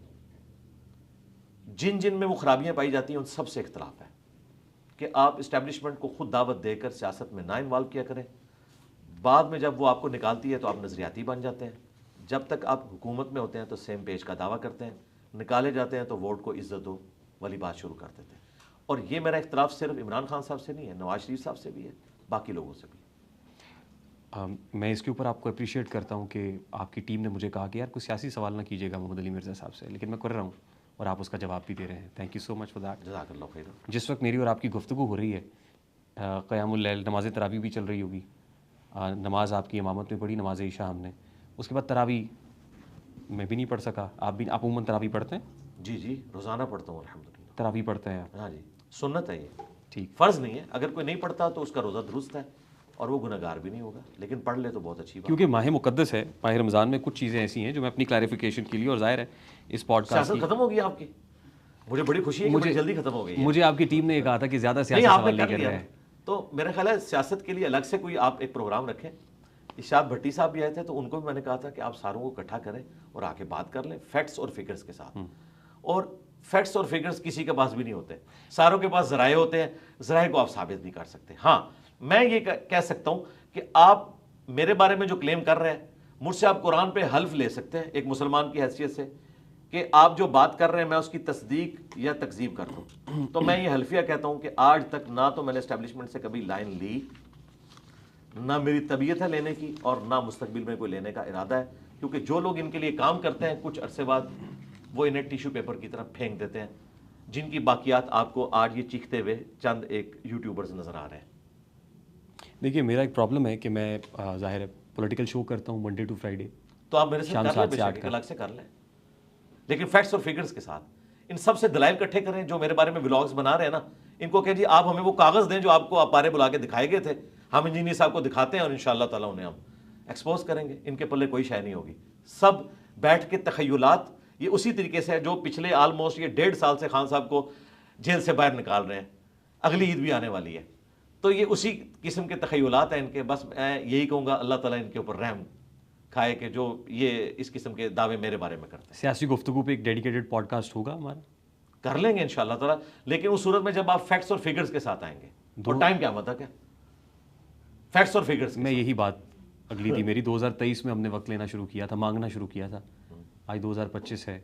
جن میں وہ خرابیاں پائی جاتی ہیں ان سب سے اختلاف ہے کہ آپ اسٹیبلشمنٹ کو خود دعوت دے کر سیاست میں نہ انوالو کیا کریں. بعد میں جب وہ آپ کو نکالتی ہے تو آپ نظریاتی بن جاتے ہیں. جب تک آپ حکومت میں ہوتے ہیں تو سیم پیج کا دعویٰ کرتے ہیں, نکالے جاتے ہیں تو ووٹ کو عزت ہو والی بات شروع کر دیتے ہیں. اور یہ میرا اختلاف صرف عمران خان صاحب سے نہیں ہے, نواز شریف صاحب سے بھی ہے, باقی لوگوں سے بھی. میں اس کے اوپر آپ کو اپریشیٹ کرتا ہوں کہ آپ کی ٹیم نے مجھے کہا کہ یار کوئی سیاسی سوال نہ کیجیے گا محمد علی مرزا صاحب سے, لیکن میں کر رہا ہوں اور آپ اس کا جواب بھی دے رہے ہیں. Thank you so much for that. جزاک اللہ خیر. جس وقت میری اور آپ کی گفتگو ہو رہی ہے, قیام اللیل, نماز تراویح بھی چل رہی ہوگی. نماز آپ کی امامت میں پڑھی, نماز عشاء ہم نے, اس کے بعد تراویح میں بھی نہیں پڑھ سکا. آپ عموماً تراویح پڑھتے ہیں؟ جی روزانہ پڑھتا ہوں الحمدللہ. تراویح پڑھتے ہیں آپ؟ ہاں جی, سنت ہے یہ, ٹھیک, فرض نہیں ہے. اگر کوئی نہیں پڑھتا تو اس کا روزہ درست ہے اور وہ گنہگار بھی نہیں ہوگا, لیکن پڑھ لے تو بہت اچھی بات. کیونکہ ماہ مقدس ہے, ماہ رمضان میں کچھ چیزیں ایسی ہیں جو میں اپنی کلیریفیکیشن کے لیے, اور ظاہر ہے اس پوڈ کاسٹ سیاست ختم ہو گئی آپ کی, مجھے بڑی خوشی ہے کہ بڑی جلدی ختم ہو گئی ہے. مجھے آپ کی ٹیم نے یہ کہا تھا کہ زیادہ سیاسی سوال نہیں کر رہے ہیں, تو میرا خیال ہے سیاست کے لیے الگ سے کوئی آپ ایک پروگرام رکھیں. ارشاد بھٹی صاحب بھی آئے تھے تو ان کو بھی میں نے کہا تھا کہ آپ ساروں کو اکٹھا کریں اور آ کے بات کر لیں فیکٹس اور فگرز کے ساتھ. اور فیکٹس اور فگرز کسی کے پاس بھی نہیں ہوتے, ساروں کے پاس ذرائع ہوتے ہیں, ذرائع کو آپ ثابت نہیں کر سکتے. ہاں میں یہ کہہ سکتا ہوں کہ آپ میرے بارے میں جو کلیم کر رہے ہیں, مجھ سے آپ قرآن پہ حلف لے سکتے ہیں ایک مسلمان کی حیثیت سے کہ آپ جو بات کر رہے ہیں میں اس کی تصدیق یا تکذیب کر دوں. تو میں یہ حلفیہ کہتا ہوں کہ آج تک نہ تو میں نے اسٹیبلشمنٹ سے کبھی لائن لی, نہ میری طبیعت ہے لینے کی, اور نہ مستقبل میں کوئی لینے کا ارادہ ہے. کیونکہ جو لوگ ان کے لیے کام کرتے ہیں کچھ عرصے بعد وہ انہیں ٹیشو پیپر کی طرف پھینک دیتے ہیں, جن کی باقیات آپ کو آج یہ چیختے ہوئے چند ایک یوٹیوبرز نظر آ رہے ہیں. دیکھیے میرا ایک پرابلم ہے کہ میں ظاہر ہے پولیٹیکل شو کرتا ہوں منڈے ٹو فرائیڈے, تو آپ میرے ساتھ کر لیں, الگ سے کر لیں, لیکن فیکٹس اور فگرز کے ساتھ. ان سب سے دلائل اکٹھے کریں. جو میرے بارے میں ولاگز بنا رہے ہیں نا, ان کو کہ جی آپ ہمیں وہ کاغذ دیں جو آپ کو آپ بارے بلا کے دکھائے گئے تھے, ہم انجینئر صاحب کو دکھاتے ہیں اور انشاءاللہ تعالیٰ انہیں ہم ایکسپوز کریں گے. ان کے پلے کوئی شے نہیں ہوگی. سب بیٹھ کے تخیلات, یہ اسی طریقے سے ہے جو پچھلے آلموسٹ یہ 1.5 سال سے خان صاحب کو جیل سے باہر نکال رہے ہیں. اگلی عید بھی آنے والی ہے, تو یہ اسی قسم کے تخیلات ہیں ان کے. بس میں یہی کہوں گا اللہ تعالیٰ ان کے اوپر رحم کھائے کہ جو یہ اس قسم کے دعوے میرے بارے میں کرتے ہیں. سیاسی گفتگو پہ ایک ڈیڈیکیٹڈ پوڈ کاسٹ ہوگا ہمارا, کر لیں گے انشاءاللہ تعالیٰ, لیکن اس صورت میں جب آپ فیکٹس اور فگرز کے ساتھ آئیں گے. اور ٹائم کیا مطلب کیا فیکٹس اور فگرز میں یہی بات اگلی تھی میری. 2023 میں ہم نے وقت لینا شروع کیا تھا, مانگنا شروع کیا تھا, آج 2025 ہے.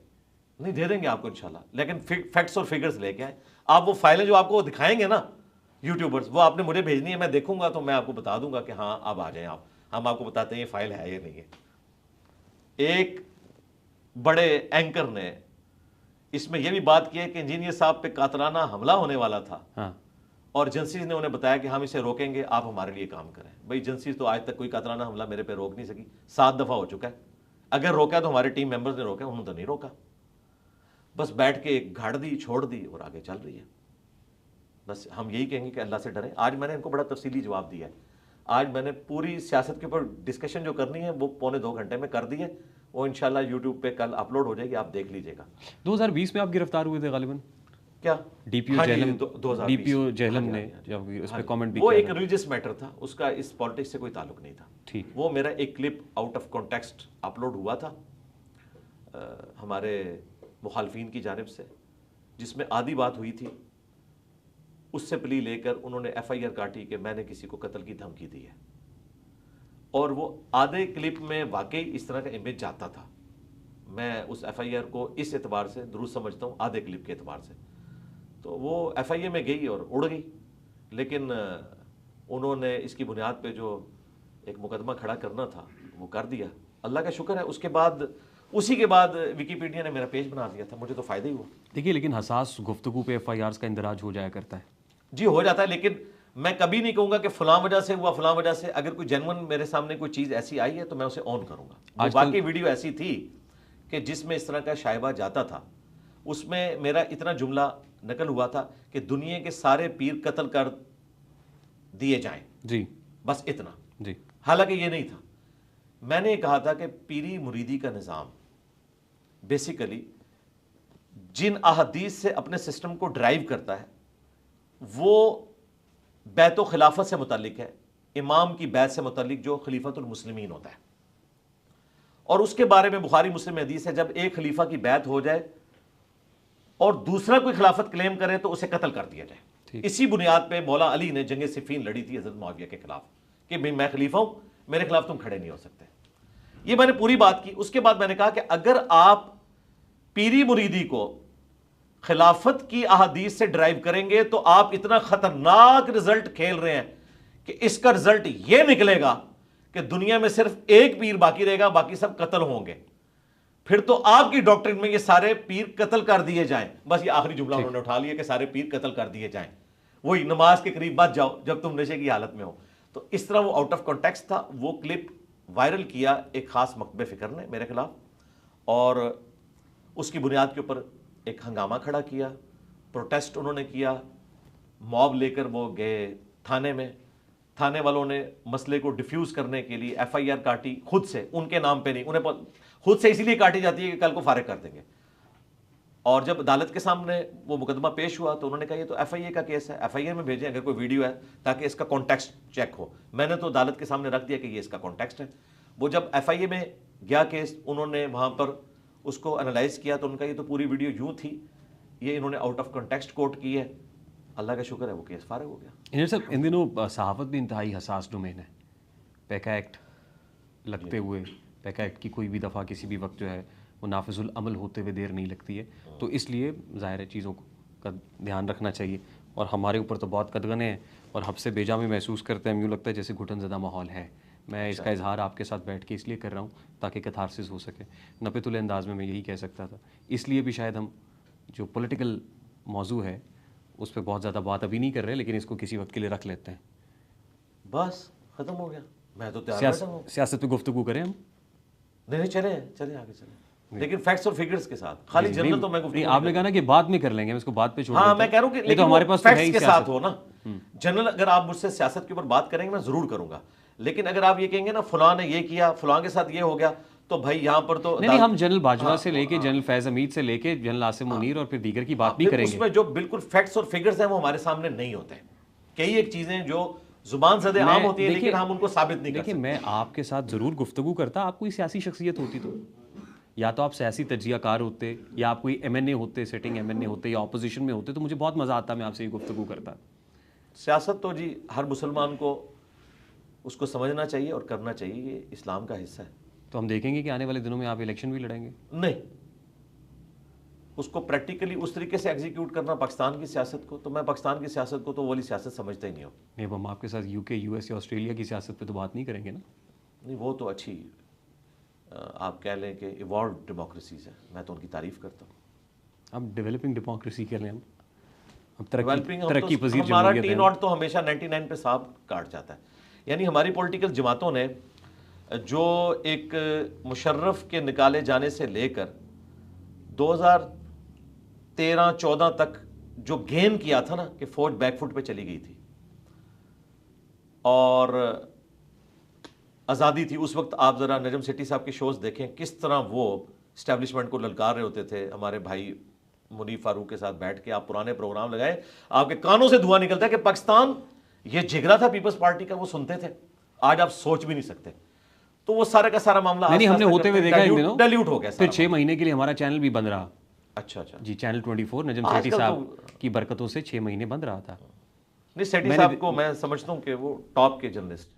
نہیں دے دیں گے آپ کو انشاءاللہ, لیکن فیکٹس اور فگرز لے کے آئیں. آپ وہ فائلیں جو آپ کو دکھائیں گے نا یوٹیوبرز, وہ آپ نے مجھے بھیجنی ہے, میں دیکھوں گا تو میں آپ کو بتا دوں گا کہ ہاں اب آ جائیں آپ, ہم آپ کو بتاتے ہیں یہ فائل ہے یا نہیں ہے. ایک بڑے اینکر نے اس میں یہ بھی بات کی ہے کہ انجینئر صاحب پہ قاتلانہ حملہ ہونے والا تھا, اور ایجنسیز نے انہیں بتایا کہ ہم اسے روکیں گے, آپ ہمارے لیے کام کریں. بھائی ایجنسیز تو آج تک کوئی قاتلانہ حملہ میرے پہ روک نہیں سکی, 7 دفعہ ہو چکا ہے. اگر روکا تو ہمارے ٹیم ممبرز نے روکا, انہوں نے تو نہیں روکا. بس بیٹھ کے ایک گھاڑ دی, چھوڑ دی اور آگے چل رہی ہے. بس ہم یہی کہیں گے کہ اللہ سے ڈریں. آج میں نے ان کو بڑا تفصیلی جواب دیا ہے. آج میں نے پوری سیاست کے اوپر ڈسکشن جو کرنی ہے وہ 1.25 گھنٹے میں کر دی ہے. وہ انشاءاللہ یوٹیوب پہ کل اپلوڈ ہو جائے گی, آپ دیکھ لیجئے گا. 2020 میں آپ گرفتار ہوئے تھے غالباً, کیا ڈی پی او جہلم نے جب اس پہ کامنٹ بھی وہ ایک ریلیجس میٹر تھا, اس کا اس پالیٹکس سے کوئی تعلق نہیں تھا. ٹھیک, وہ میرا ایک clip out of context upload ہوا تھا ہمارے مخالفین کی جانب سے, جس میں آدھی بات ہوئی تھی. اس سے پلی لے کر انہوں نے ایف آئی آر کاٹی کہ میں نے کسی کو قتل کی دھمکی دی ہے, اور وہ آدھے کلپ میں واقعی اس طرح کا امیج جاتا تھا. میں اس ایف آئی آر کو اس اعتبار سے درست سمجھتا ہوں، آدھے کلپ کے اعتبار سے، تو وہ ایف آئی اے میں گئی اور اڑ گئی، لیکن انہوں نے اس کی بنیاد پہ جو ایک مقدمہ کھڑا کرنا تھا وہ کر دیا، اللہ کا شکر ہے۔ اس کے بعد اسی کے بعد ویکیپیڈیا نے میرا پیج بنا دیا تھا، مجھے تو فائدہ ہی ہوا۔ دیکھیے لیکن حساس گفتگو پہ ایف آئی آرز کا اندراج ہو جایا کرتا ہے۔ جی ہو جاتا ہے، لیکن میں کبھی نہیں کہوں گا کہ فلاں وجہ سے ہوا، فلاں وجہ سے۔ اگر کوئی جینون میرے سامنے کوئی چیز ایسی آئی ہے تو میں اسے آن کروں گا۔ جو باقی ویڈیو ایسی تھی کہ جس میں اس طرح کا شائبہ جاتا تھا، اس میں میرا اتنا جملہ نقل ہوا تھا کہ دنیا کے سارے پیر قتل کر دیے جائیں، جی بس اتنا۔ جی حالانکہ یہ نہیں تھا، میں نے کہا تھا کہ پیری مریدی کا نظام بیسیکلی جن احادیث سے اپنے سسٹم کو ڈرائیو کرتا ہے وہ بیت و خلافت سے متعلق ہے، امام کی بیعت سے متعلق جو خلیفۃ المسلمین ہوتا ہے، اور اس کے بارے میں بخاری مسلم میں حدیث ہے جب ایک خلیفہ کی بیعت ہو جائے اور دوسرا کوئی خلافت کلیم کرے تو اسے قتل کر دیا جائے۔ اسی بنیاد پہ مولا علی نے جنگ صفین لڑی تھی حضرت معاویہ کے خلاف کہ بھئی میں خلیفہ ہوں، میرے خلاف تم کھڑے نہیں ہو سکتے۔ یہ میں نے پوری بات کی۔ اس کے بعد میں نے کہا کہ اگر آپ پیری مریدی کو خلافت کی احادیث سے ڈرائیو کریں گے تو آپ اتنا خطرناک رزلٹ کھیل رہے ہیں کہ اس کا رزلٹ یہ نکلے گا کہ دنیا میں صرف ایک پیر باقی رہے گا، باقی سب قتل ہوں گے۔ پھر تو آپ کی ڈاکٹرن میں یہ سارے پیر قتل کر دیے جائیں، بس یہ آخری جملہ انہوں نے اٹھا لیا کہ سارے پیر قتل کر دیے جائیں، وہی نماز کے قریب مت جاؤ جب تم نشے کی حالت میں ہو۔ تو اس طرح وہ آؤٹ آف کانٹیکسٹ تھا۔ وہ کلپ وائرل کیا ایک خاص مکتب فکر نے میرے خلاف، اور اس کی بنیاد کے اوپر ایک ہنگامہ کھڑا کیا، پروٹیسٹ انہوں نے کیا، موب لے کر وہ گئے تھانے میں، تھانے والوں نے مسئلے کو ڈیفیوز کرنے کے لیے ایف آئی آر کاٹی خود سے، ان کے نام پہ نہیں، انہیں خود سے اسی لیے کاٹی جاتی ہے کہ کل کو فارغ کر دیں گے۔ اور جب عدالت کے سامنے وہ مقدمہ پیش ہوا تو انہوں نے کہا یہ تو ایف آئی اے کا کیس ہے، ایف آئی اے میں بھیجیں اگر کوئی ویڈیو ہے تاکہ اس کا کانٹیکسٹ چیک ہو۔ میں نے تو عدالت کے سامنے رکھ دیا کہ یہ اس کا کانٹیکسٹ ہے۔ وہ جب ایف آئی اے میں گیا کیس، انہوں نے وہاں پر اس کو انالائز کیا تو ان کا یہ تو پوری ویڈیو یوں تھی، یہ انہوں نے آؤٹ آف کانٹیکسٹ کوٹ کی ہے۔ اللہ کا شکر ہے وہ کیس فارغ ہو گیا۔ انجینئر صاحب ان دنوں صحافت بھی انتہائی حساس ڈومین ہے، پیکا ایکٹ لگتے ہوئے، پیکا ایکٹ کی کوئی بھی دفعہ کسی بھی وقت جو ہے وہ نافذ العمل ہوتے ہوئے دیر نہیں لگتی ہے، تو اس لیے ظاہر ہے چیزوں کا دھیان رکھنا چاہیے، اور ہمارے اوپر تو بہت قدغنیں ہیں اور حب سے بیجا میں محسوس کرتے ہیں، یوں لگتا ہے جیسے گھٹن زدہ ماحول ہے۔ میں اس کا اظہار آپ کے ساتھ بیٹھ کے اس لیے کر رہا ہوں تاکہ کتھارسس ہو سکے، نپے تلے انداز میں یہی کہہ سکتا تھا۔ اس لیے بھی شاید ہم جو پولیٹیکل موضوع ہے اس پہ بہت زیادہ بات ابھی نہیں کر رہے، لیکن اس کو کسی وقت کے لیے رکھ لیتے ہیں۔ بس ختم ہو گیا، میں تو تیار بیٹھا ہوں۔ سیاست پہ گفتگو کریں ہم؟ نہیں چلیں آگے چلیں، لیکن فیکٹس اور فگرز کے ساتھ۔ خالی جنرل تو میں گفتگو آپ نے کہا نا کہ بعد میں کر لیں گے، ہم اس کو بعد پہ چھوڑ ہاں میں کہہ رہا ہوں کہ لیکن ہمارے پاس فیکٹس کے ساتھ ہو نا۔ جنرل اگر آپ مجھ سے سیاست کے اوپر بات کریں گے میں ضرور کروں گا، لیکن اگر آپ یہ کہیں گے نا فلاں نے یہ کیا، فلاں کے ساتھ یہ ہو گیا، تو بھائی یہاں پر تو نہیں، ہم جنرل باجوہ سے لے کے جنرل فیض حمید سے لے کے جنرل عاصم منیر اور پھر دیگر کی بات نہیں کریں گے۔ اس میں جو بالکل فیکٹس اور فگرز ہیں وہ ہمارے سامنے نہیں ہوتے ہیں۔ کئی ایک چیزیں جو زبان زدے عام ہوتی ہیں لیکن ہم ان کو ثابت نہیں کر سکتے۔ دیکھیں میں آپ کے ساتھ ضرور گفتگو کرتا، آپ کوئی سیاسی شخصیت ہوتی تو یا تو آپ سیاسی تجزیہ کار ہوتے، یا آپ کوئی ایم این اے ہوتے، سیٹنگ ایم این اے ہوتے، یا اپوزیشن میں ہوتے، تو مجھے بہت مزہ آتا، میں آپ سے یہ گفتگو کرتا۔ سیاست تو جی ہر مسلمان کو اس کو سمجھنا چاہیے اور کرنا چاہیے، یہ اسلام کا حصہ ہے۔ تو ہم دیکھیں گے کہ آنے والے دنوں میں آپ الیکشن بھی لڑیں گے؟ نہیں، اس کو پریکٹیکلی اس طریقے سے ایگزیکیوٹ کرنا پاکستان کی سیاست کو، تو میں پاکستان کی سیاست کو تو وہ والی سیاست سمجھتا ہی نہیں ہوں۔ نہیں، ہم آپ کے ساتھ یو کے، یو ایس یا آسٹریلیا کی سیاست پہ تو بات نہیں کریں گے نا؟ نہیں، وہ تو اچھی آپ کہہ لیں کہ ایوالوڈ ڈیموکریسیز ہیں، میں تو ان کی تعریف کرتا ہوں۔ اب ڈیولپنگ ڈیموکریسی کہہ لیں، ہم ڈیولپنگ ترقی پذیر ہمارا جمہوریت ٹی ہے۔ ناٹ تو ہمیشہ 99 پہ صاحب کاٹ جاتا ہے۔ یعنی ہماری پولیٹیکل جماعتوں نے جو ایک مشرف کے نکالے جانے سے لے کر 2013-14 تک جو گین کیا تھا نا کہ فوج بیک فٹ پہ چلی گئی تھی اور آزادی تھی، اس وقت آپ ذرا نجم سیٹھی صاحب کے شوز دیکھیں کس طرح وہ اسٹیبلشمنٹ کو للکار رہے ہوتے تھے۔ ہمارے بھائی منیف فاروق کے ساتھ بیٹھ کے آپ پرانے پروگرام لگائے، آپ کے کانوں سے دھواں نکلتا ہے کہ پاکستان یہ جگرا تھا پیپلز پارٹی کا، وہ سنتے تھے، آج آپ سوچ بھی نہیں سکتے۔ تو وہ سارا کا سارا معاملہ نہیں، ہم نے ہوتے ہوئے دیکھا ان دنوں ڈیلیوٹ ہو گیا، پھر 6 مہینے کے لیے ہمارا چینل بھی بند رہا۔ اچھا جی، چینل 24 نجم سیٹھی صاحب کی برکتوں سے 6 مہینے بند رہا تھا۔ نہیں، سیٹھی صاحب کو میں سمجھتا ہوں کہ وہ ٹاپ کے جرنلسٹ،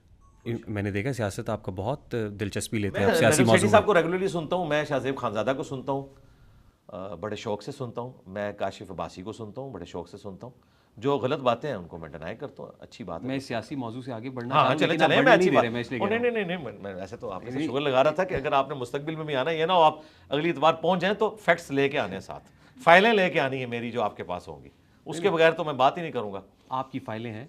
میں نے دیکھا سیاست آپ کا بہت دلچسپی لیتے ہیں میں آپ سیاسی نجم موضوع شیخی صاحب کو ریگولرلی سنتا ہوں, میں شاہ زیب خانزادہ کو سنتا ہوں, بڑے شوق سے سنتا ہوں, میں کاشف عباسی کو سنتا ہوں, بڑے شوق سے سنتا ہوں. جو غلط باتیں ہیں ان کو میں ڈینائی کرتا ہوں, اچھی بات ہے. میں سیاسی موضوع سے آگے بڑھنا ہاں چاہوں چلیں لیکن آپ چلیں, میں بڑھنے اچھی نہیں دے بات رہے, میں اس لیے کہہ رہا ہوں. نہیں, میں ایسے تو آپ سے شکر لگا رہا تھا کہ اگر آپ نے مستقبل میں بھی آنا ہے, یہ نہ ہو آپ اگلی اتوار پہنچ جائیں تو فیکٹس لے کے آنے ساتھ, فائلیں لے کے آنی ہے میری جو آپ کے پاس ہوں گی, اس کے بغیر تو میں بات ہی نہیں کروں گا. آپ کی فائلیں ہیں؟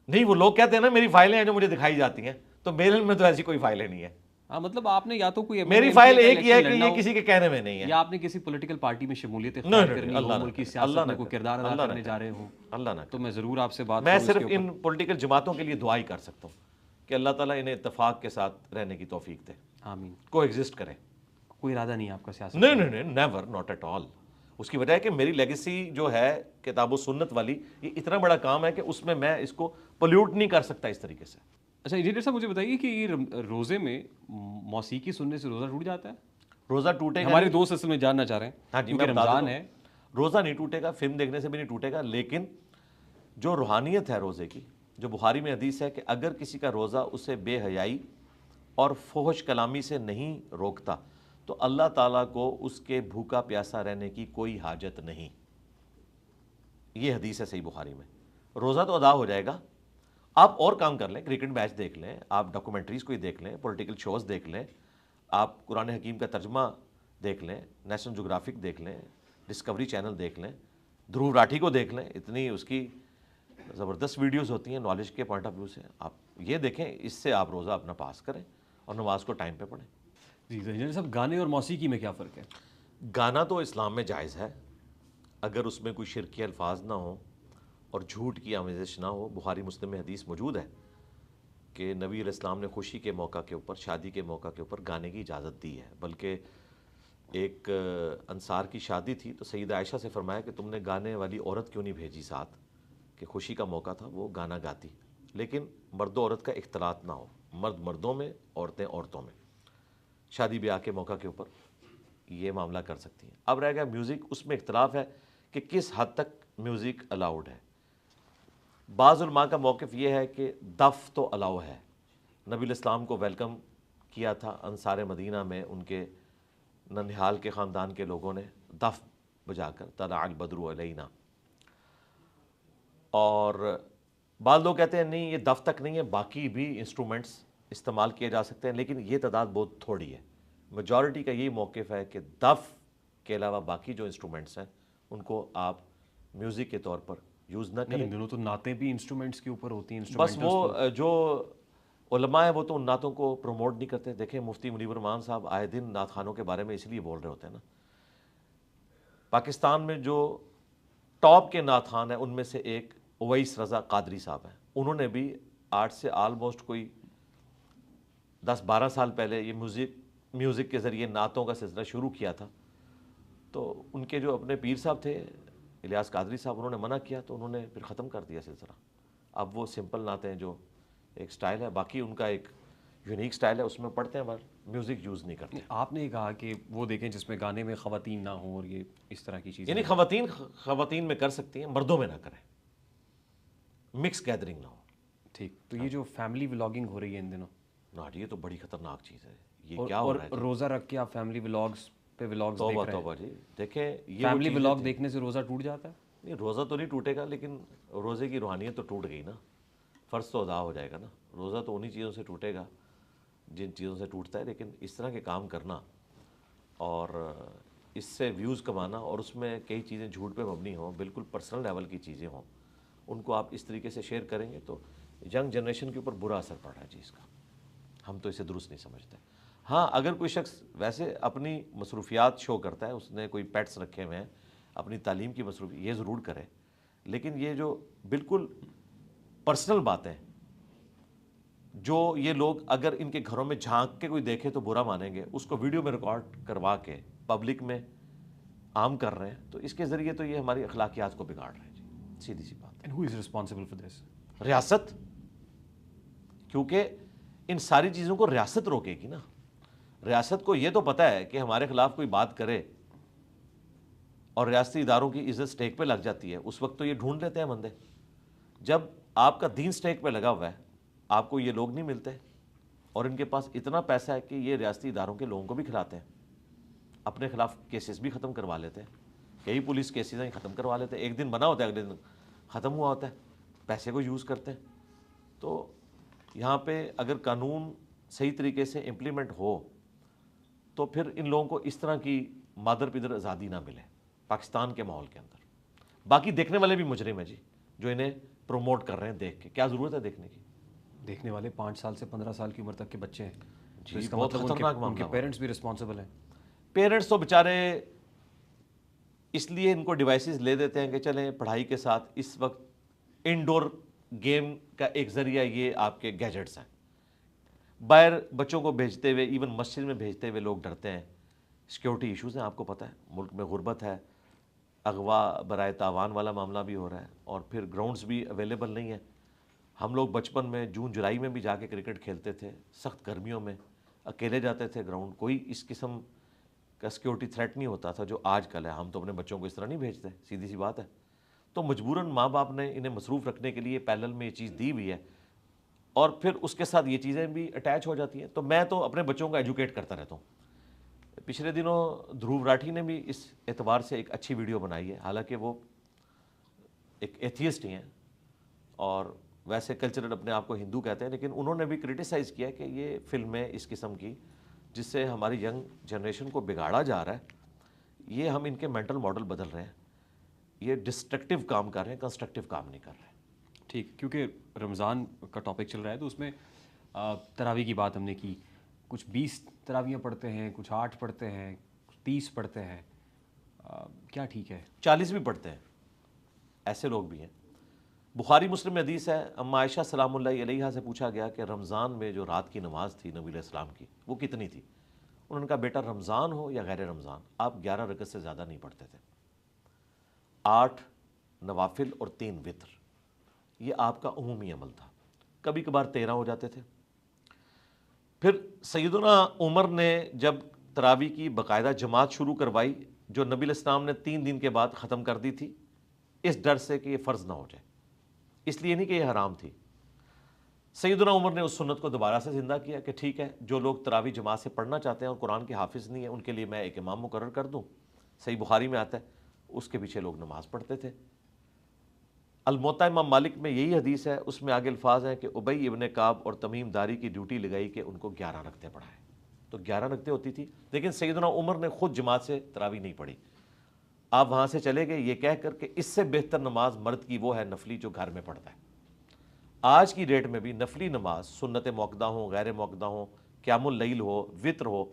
نہیں, وہ لوگ کہتے ہیں نا میری فائلیں ہیں جو مجھے دکھائی جاتی ہیں, تو میرے میں تو ایسی کوئی فائلیں نہیں ہے. ہاں مطلب آپ نے یا تو کوئی میری فائل ایک ہی ہے کہ یہ کسی کے کہنے میں نہیں ہے, یا آپ نے کسی پولیٹیکل پارٹی میں شمولیت اختیار کرنی ہو, ملکی سیاست میں کوئی کردار ادا کرنے جا رہے ہوں, اللہ نہ تو میں ضرور آپ سے بات میں کروں. صرف ان پولیٹیکل جماعتوں کے لیے دعا ہی کر سکتا ہوں کہ اللہ تعالیٰ انہیں اتفاق کے ساتھ رہنے کی توفیق دے, آمین. کو ایگزسٹ کریں. کوئی ارادہ نہیں آپ کا سیاست؟ نہیں, نیور, ناٹ ایٹ آل. اس کی وجہ ہے کہ میری لیگیسی جو ہے کتاب و سنت والی, یہ اتنا بڑا کام ہے کہ اس میں اس کو پولیوٹ نہیں کر سکتا اس طریقے سے. اچھا انجینئر صاحب مجھے بتائیے کہ یہ روزے میں موسیقی سننے سے روزہ ٹوٹ جاتا ہے؟ روزہ ٹوٹے گا, ہمارے دوست اصل میں جاننا چاہ رہے ہیں. ہاں جی, کیونکہ رمضان ہے. روزہ نہیں ٹوٹے گا, فلم دیکھنے سے بھی نہیں ٹوٹے گا, لیکن جو روحانیت ہے روزے کی, جو بخاری میں حدیث ہے کہ اگر کسی کا روزہ اسے بے حیائی اور فحش کلامی سے نہیں روکتا تو اللہ تعالیٰ کو اس کے بھوکا پیاسا رہنے کی کوئی حاجت نہیں. یہ حدیث ہے صحیح بخاری میں. روزہ تو ادا ہو جائے گا, آپ اور کام کر لیں, کرکٹ میچ دیکھ لیں, آپ ڈاکومنٹریز کوئی دیکھ لیں, پولیٹیکل شوز دیکھ لیں, آپ قرآن حکیم کا ترجمہ دیکھ لیں, نیشنل جغرافک دیکھ لیں, ڈسکوری چینل دیکھ لیں, دھروو راٹھی کو دیکھ لیں, اتنی اس کی زبردست ویڈیوز ہوتی ہیں نالج کے پوائنٹ آف ویو سے, آپ یہ دیکھیں, اس سے آپ روزہ اپنا پاس کریں اور نماز کو ٹائم پہ پڑھیں. جی انجینئر صاحب, گانے اور موسیقی میں کیا فرق ہے؟ گانا تو اسلام میں جائز ہے اگر اس میں کوئی شرکی الفاظ نہ ہوں اور جھوٹ کی آمیزش نہ ہو. بخاری مسلم میں حدیث موجود ہے کہ نبی علیہ السلام نے خوشی کے موقع کے اوپر, شادی کے موقع کے اوپر گانے کی اجازت دی ہے. بلکہ ایک انصار کی شادی تھی تو سیدہ عائشہ سے فرمایا کہ تم نے گانے والی عورت کیوں نہیں بھیجی ساتھ, کہ خوشی کا موقع تھا وہ گانا گاتی, لیکن مرد و عورت کا اختلاط نہ ہو, مرد مردوں میں, عورتیں عورتوں میں. شادی بیاہ کے موقع کے اوپر یہ معاملہ کر سکتی ہیں. اب رہ گیا میوزک, اس میں اختلاف ہے کہ کس حد تک میوزک الاؤڈ ہے. بعض علماء کا موقف یہ ہے کہ دف تو الاؤ ہے. نبی علیہ السلام کو ویلکم کیا تھا انصار مدینہ میں, ان کے ننہال کے خاندان کے لوگوں نے دف بجا کر طلع البدر علینا. اور بعض لوگ کہتے ہیں نہیں یہ دف تک نہیں ہے, باقی بھی انسٹرومنٹس استعمال کیے جا سکتے ہیں, لیکن یہ تعداد بہت تھوڑی ہے. میجورٹی کا یہی موقف ہے کہ دف کے علاوہ باقی جو انسٹرومنٹس ہیں ان کو آپ میوزک کے طور پر یوز نہ کریں. دونوں تو نعتیں بھی انسٹرومنٹس کے اوپر ہوتی ہیں. بس وہ جو علماء ہیں وہ تو ان نعتوں کو پروموٹ نہیں کرتے. دیکھیں مفتی منیب الرحمان صاحب آئے دن نعت خانوں کے بارے میں اس لیے بول رہے ہوتے ہیں نا. پاکستان میں جو ٹاپ کے نعت خان ہیں ان میں سے ایک اویس رضا قادری صاحب ہیں. انہوں نے بھی آج سے آلموسٹ کوئی 10-12 سال پہلے یہ میوزک کے ذریعے نعتوں کا سلسلہ شروع کیا تھا. تو ان کے جو اپنے پیر صاحب تھے الیاس قادری صاحب, انہوں نے منع کیا تو انہوں نے پھر ختم کر دیا سلسلہ. اب وہ سمپل نعتیں جو ایک سٹائل ہے, باقی ان کا ایک یونیک سٹائل ہے, اس میں پڑھتے ہیں بس میوزک یوز نہیں کرتے. آپ نے کہا کہ وہ دیکھیں جس میں گانے میں خواتین نہ ہوں اور یہ اس طرح کی چیزیں, یعنی خواتین میں کر سکتی ہیں, مردوں میں نہ کریں, مکس گیدرنگ نہ ہو. ٹھیک. تو یہ جو فیملی ولاگنگ ہو رہی ہے ان دنوں, یہ تو بڑی خطرناک چیز ہے. یہ کیا ہو رہا ہے؟ روزہ رکھ کے آپ فیملی ولاگز پہ ولاگز دیکھ رہے ہیں. توبہ جی, دیکھیں یہ فیملی ولاگ دیکھنے سے روزہ ٹوٹ جاتا ہے؟ نہیں, روزہ تو نہیں ٹوٹے گا, لیکن روزے کی روحانیت تو ٹوٹ گئی نا, فرض تو ادا ہو جائے گا نا. روزہ تو انہی چیزوں سے ٹوٹے گا جن چیزوں سے ٹوٹتا ہے, لیکن اس طرح کے کام کرنا اور اس سے ویوز کمانا اور اس میں کئی چیزیں جھوٹ پہ مبنی ہوں, بالکل پرسنل لیول کی چیزیں ہوں, ان کو آپ اس طریقے سے شیئر کریں گے تو ینگ جنریشن کے اوپر برا اثر پڑ رہا ہے جی اس کا. ہم تو اسے درست نہیں سمجھتے. ہاں اگر کوئی شخص ویسے اپنی مصروفیات شو کرتا ہے, اس نے کوئی پیٹس رکھے ہوئے ہیں, اپنی تعلیم کی مصروفیات, یہ ضرور کرے, لیکن یہ جو بالکل پرسنل باتیں جو یہ لوگ اگر ان کے گھروں میں جھانک کے کوئی دیکھے تو برا مانیں گے, اس کو ویڈیو میں ریکارڈ کروا کے پبلک میں عام کر رہے ہیں, تو اس کے ذریعے تو یہ ہماری اخلاقیات کو بگاڑ رہے ہیں جی, سیدھی سی بات. And who is responsible for this? ریاست, کیونکہ ان ساری چیزوں کو ریاست روکے گی نا. ریاست کو یہ تو پتہ ہے کہ ہمارے خلاف کوئی بات کرے اور ریاستی اداروں کی عزت سٹیک پہ لگ جاتی ہے, اس وقت تو یہ ڈھونڈ لیتے ہیں بندے. جب آپ کا دین سٹیک پہ لگا ہوا ہے آپ کو یہ لوگ نہیں ملتے اور ان کے پاس اتنا پیسہ ہے کہ یہ ریاستی اداروں کے لوگوں کو بھی کھلاتے ہیں, اپنے خلاف کیسز بھی ختم کروا لیتے ہیں, کئی پولیس کیسز ہیں ختم کروا لیتے ہیں, ایک دن بنا ہوتا ہے اگلے دن ختم ہوا ہوتا ہے, پیسے کو یوز کرتے ہیں. تو یہاں پہ اگر قانون صحیح طریقے سے امپلیمنٹ ہو تو پھر ان لوگوں کو اس طرح کی مادر پدر آزادی نہ ملے پاکستان کے ماحول کے اندر. باقی دیکھنے والے بھی مجرم ہیں جی, جو انہیں پروموٹ کر رہے ہیں. دیکھ کے کیا ضرورت ہے دیکھنے کی؟ دیکھنے والے 5 سال سے 15 سال کی عمر تک کے بچے ہیں جی, اس کا بہت خطرناک ان معاملہ کے پیرنٹس بھی رسپانسبل ہیں. پیرنٹس تو بیچارے اس لیے ان کو ڈیوائسز لے دیتے ہیں کہ چلیں پڑھائی کے ساتھ اس وقت انڈور گیم کا ایک ذریعہ یہ آپ کے گیجٹس ہیں. باہر بچوں کو بھیجتے ہوئے, ایون مسجد میں بھیجتے ہوئے لوگ ڈرتے ہیں, سیکیورٹی ایشوز ہیں, آپ کو پتہ ہے ملک میں غربت ہے, اغوا برائے تاوان والا معاملہ بھی ہو رہا ہے, اور پھر گراؤنڈز بھی اویلیبل نہیں ہیں. ہم لوگ بچپن میں جون جولائی میں بھی جا کے کرکٹ کھیلتے تھے, سخت گرمیوں میں اکیلے جاتے تھے گراؤنڈ, کوئی اس قسم کا سیکیورٹی تھریٹ نہیں ہوتا تھا جو آج کل ہے. ہم تو اپنے بچوں کو اس طرح نہیں بھیجتے, سیدھی سی بات ہے. تو مجبوراً ماں باپ نے انہیں مصروف رکھنے کے لیے پیرلل میں یہ چیز دی ہوئی ہے, اور پھر اس کے ساتھ یہ چیزیں بھی اٹیچ ہو جاتی ہیں. تو میں تو اپنے بچوں کو ایجوکیٹ کرتا رہتا ہوں. پچھلے دنوں دھروو راٹھی نے بھی اس اعتبار سے ایک اچھی ویڈیو بنائی ہے, حالانکہ وہ ایک ایتھیسٹ ہی ہیں اور ویسے کلچرل اپنے آپ کو ہندو کہتے ہیں, لیکن انہوں نے بھی کرٹیسائز کیا کہ یہ فلمیں اس قسم کی جس سے ہماری ینگ جنریشن کو بگاڑا جا رہا ہے, یہ ہم ان کے مینٹل ماڈل بدل رہے ہیں, یہ ڈسٹرکٹیو کام کر رہے ہیں, کنسٹرکٹیو کام نہیں کر رہے ہیں. ٹھیک, کیونکہ رمضان کا ٹاپک چل رہا ہے تو اس میں تراویح کی بات ہم نے کی. کچھ 20 تراویحیں پڑھتے ہیں, کچھ 8 پڑھتے ہیں, کچھ 30 پڑھتے ہیں. کیا ٹھیک ہے؟ 40 بھی پڑھتے ہیں, ایسے لوگ بھی ہیں. بخاری مسلم میں حدیث ہے, اما عائشہ سلام اللہ علیہا سے پوچھا گیا کہ رمضان میں جو رات کی نماز تھی نبی علیہ السلام کی وہ کتنی تھی؟ انہوں نے کہا بیٹا رمضان ہو یا غیر رمضان آپ 11 رکعت سے زیادہ نہیں پڑھتے تھے. 8 نوافل اور 3 وتر, یہ آپ کا عمومی عمل تھا. کبھی کبھار 13 ہو جاتے تھے. پھر سیدنا عمر نے جب تراویح کی باقاعدہ جماعت شروع کروائی, جو نبی علیہ السلام نے 3 دن کے بعد ختم کر دی تھی, اس ڈر سے کہ یہ فرض نہ ہو جائے, اس لیے نہیں کہ یہ حرام تھی. سیدنا عمر نے اس سنت کو دوبارہ سے زندہ کیا کہ ٹھیک ہے, جو لوگ تراویح جماعت سے پڑھنا چاہتے ہیں اور قرآن کے حافظ نہیں ہیں ان کے لیے میں ایک امام مقرر کر دوں. صحیح بخاری میں آتا ہے, اس کے پیچھے لوگ نماز پڑھتے تھے. الموطا امام مالک میں یہی حدیث ہے, اس میں آگے الفاظ ہیں کہ ابی ابن کعب اور تمیم داری کی ڈیوٹی لگائی کہ ان کو 11 رکعتیں پڑھائیں. تو 11 رکعتیں ہوتی تھی, لیکن سیدنا عمر نے خود جماعت سے تراویح نہیں پڑھی. آپ وہاں سے چلے گئے یہ کہہ کر کہ اس سے بہتر نماز مرد کی وہ ہے نفلی جو گھر میں پڑھتا ہے. آج کی ڈیٹ میں بھی نفلی نماز سنت موقدہ ہوں, غیر موقدہ ہوں, قیام اللیل ہو, وطر ہو,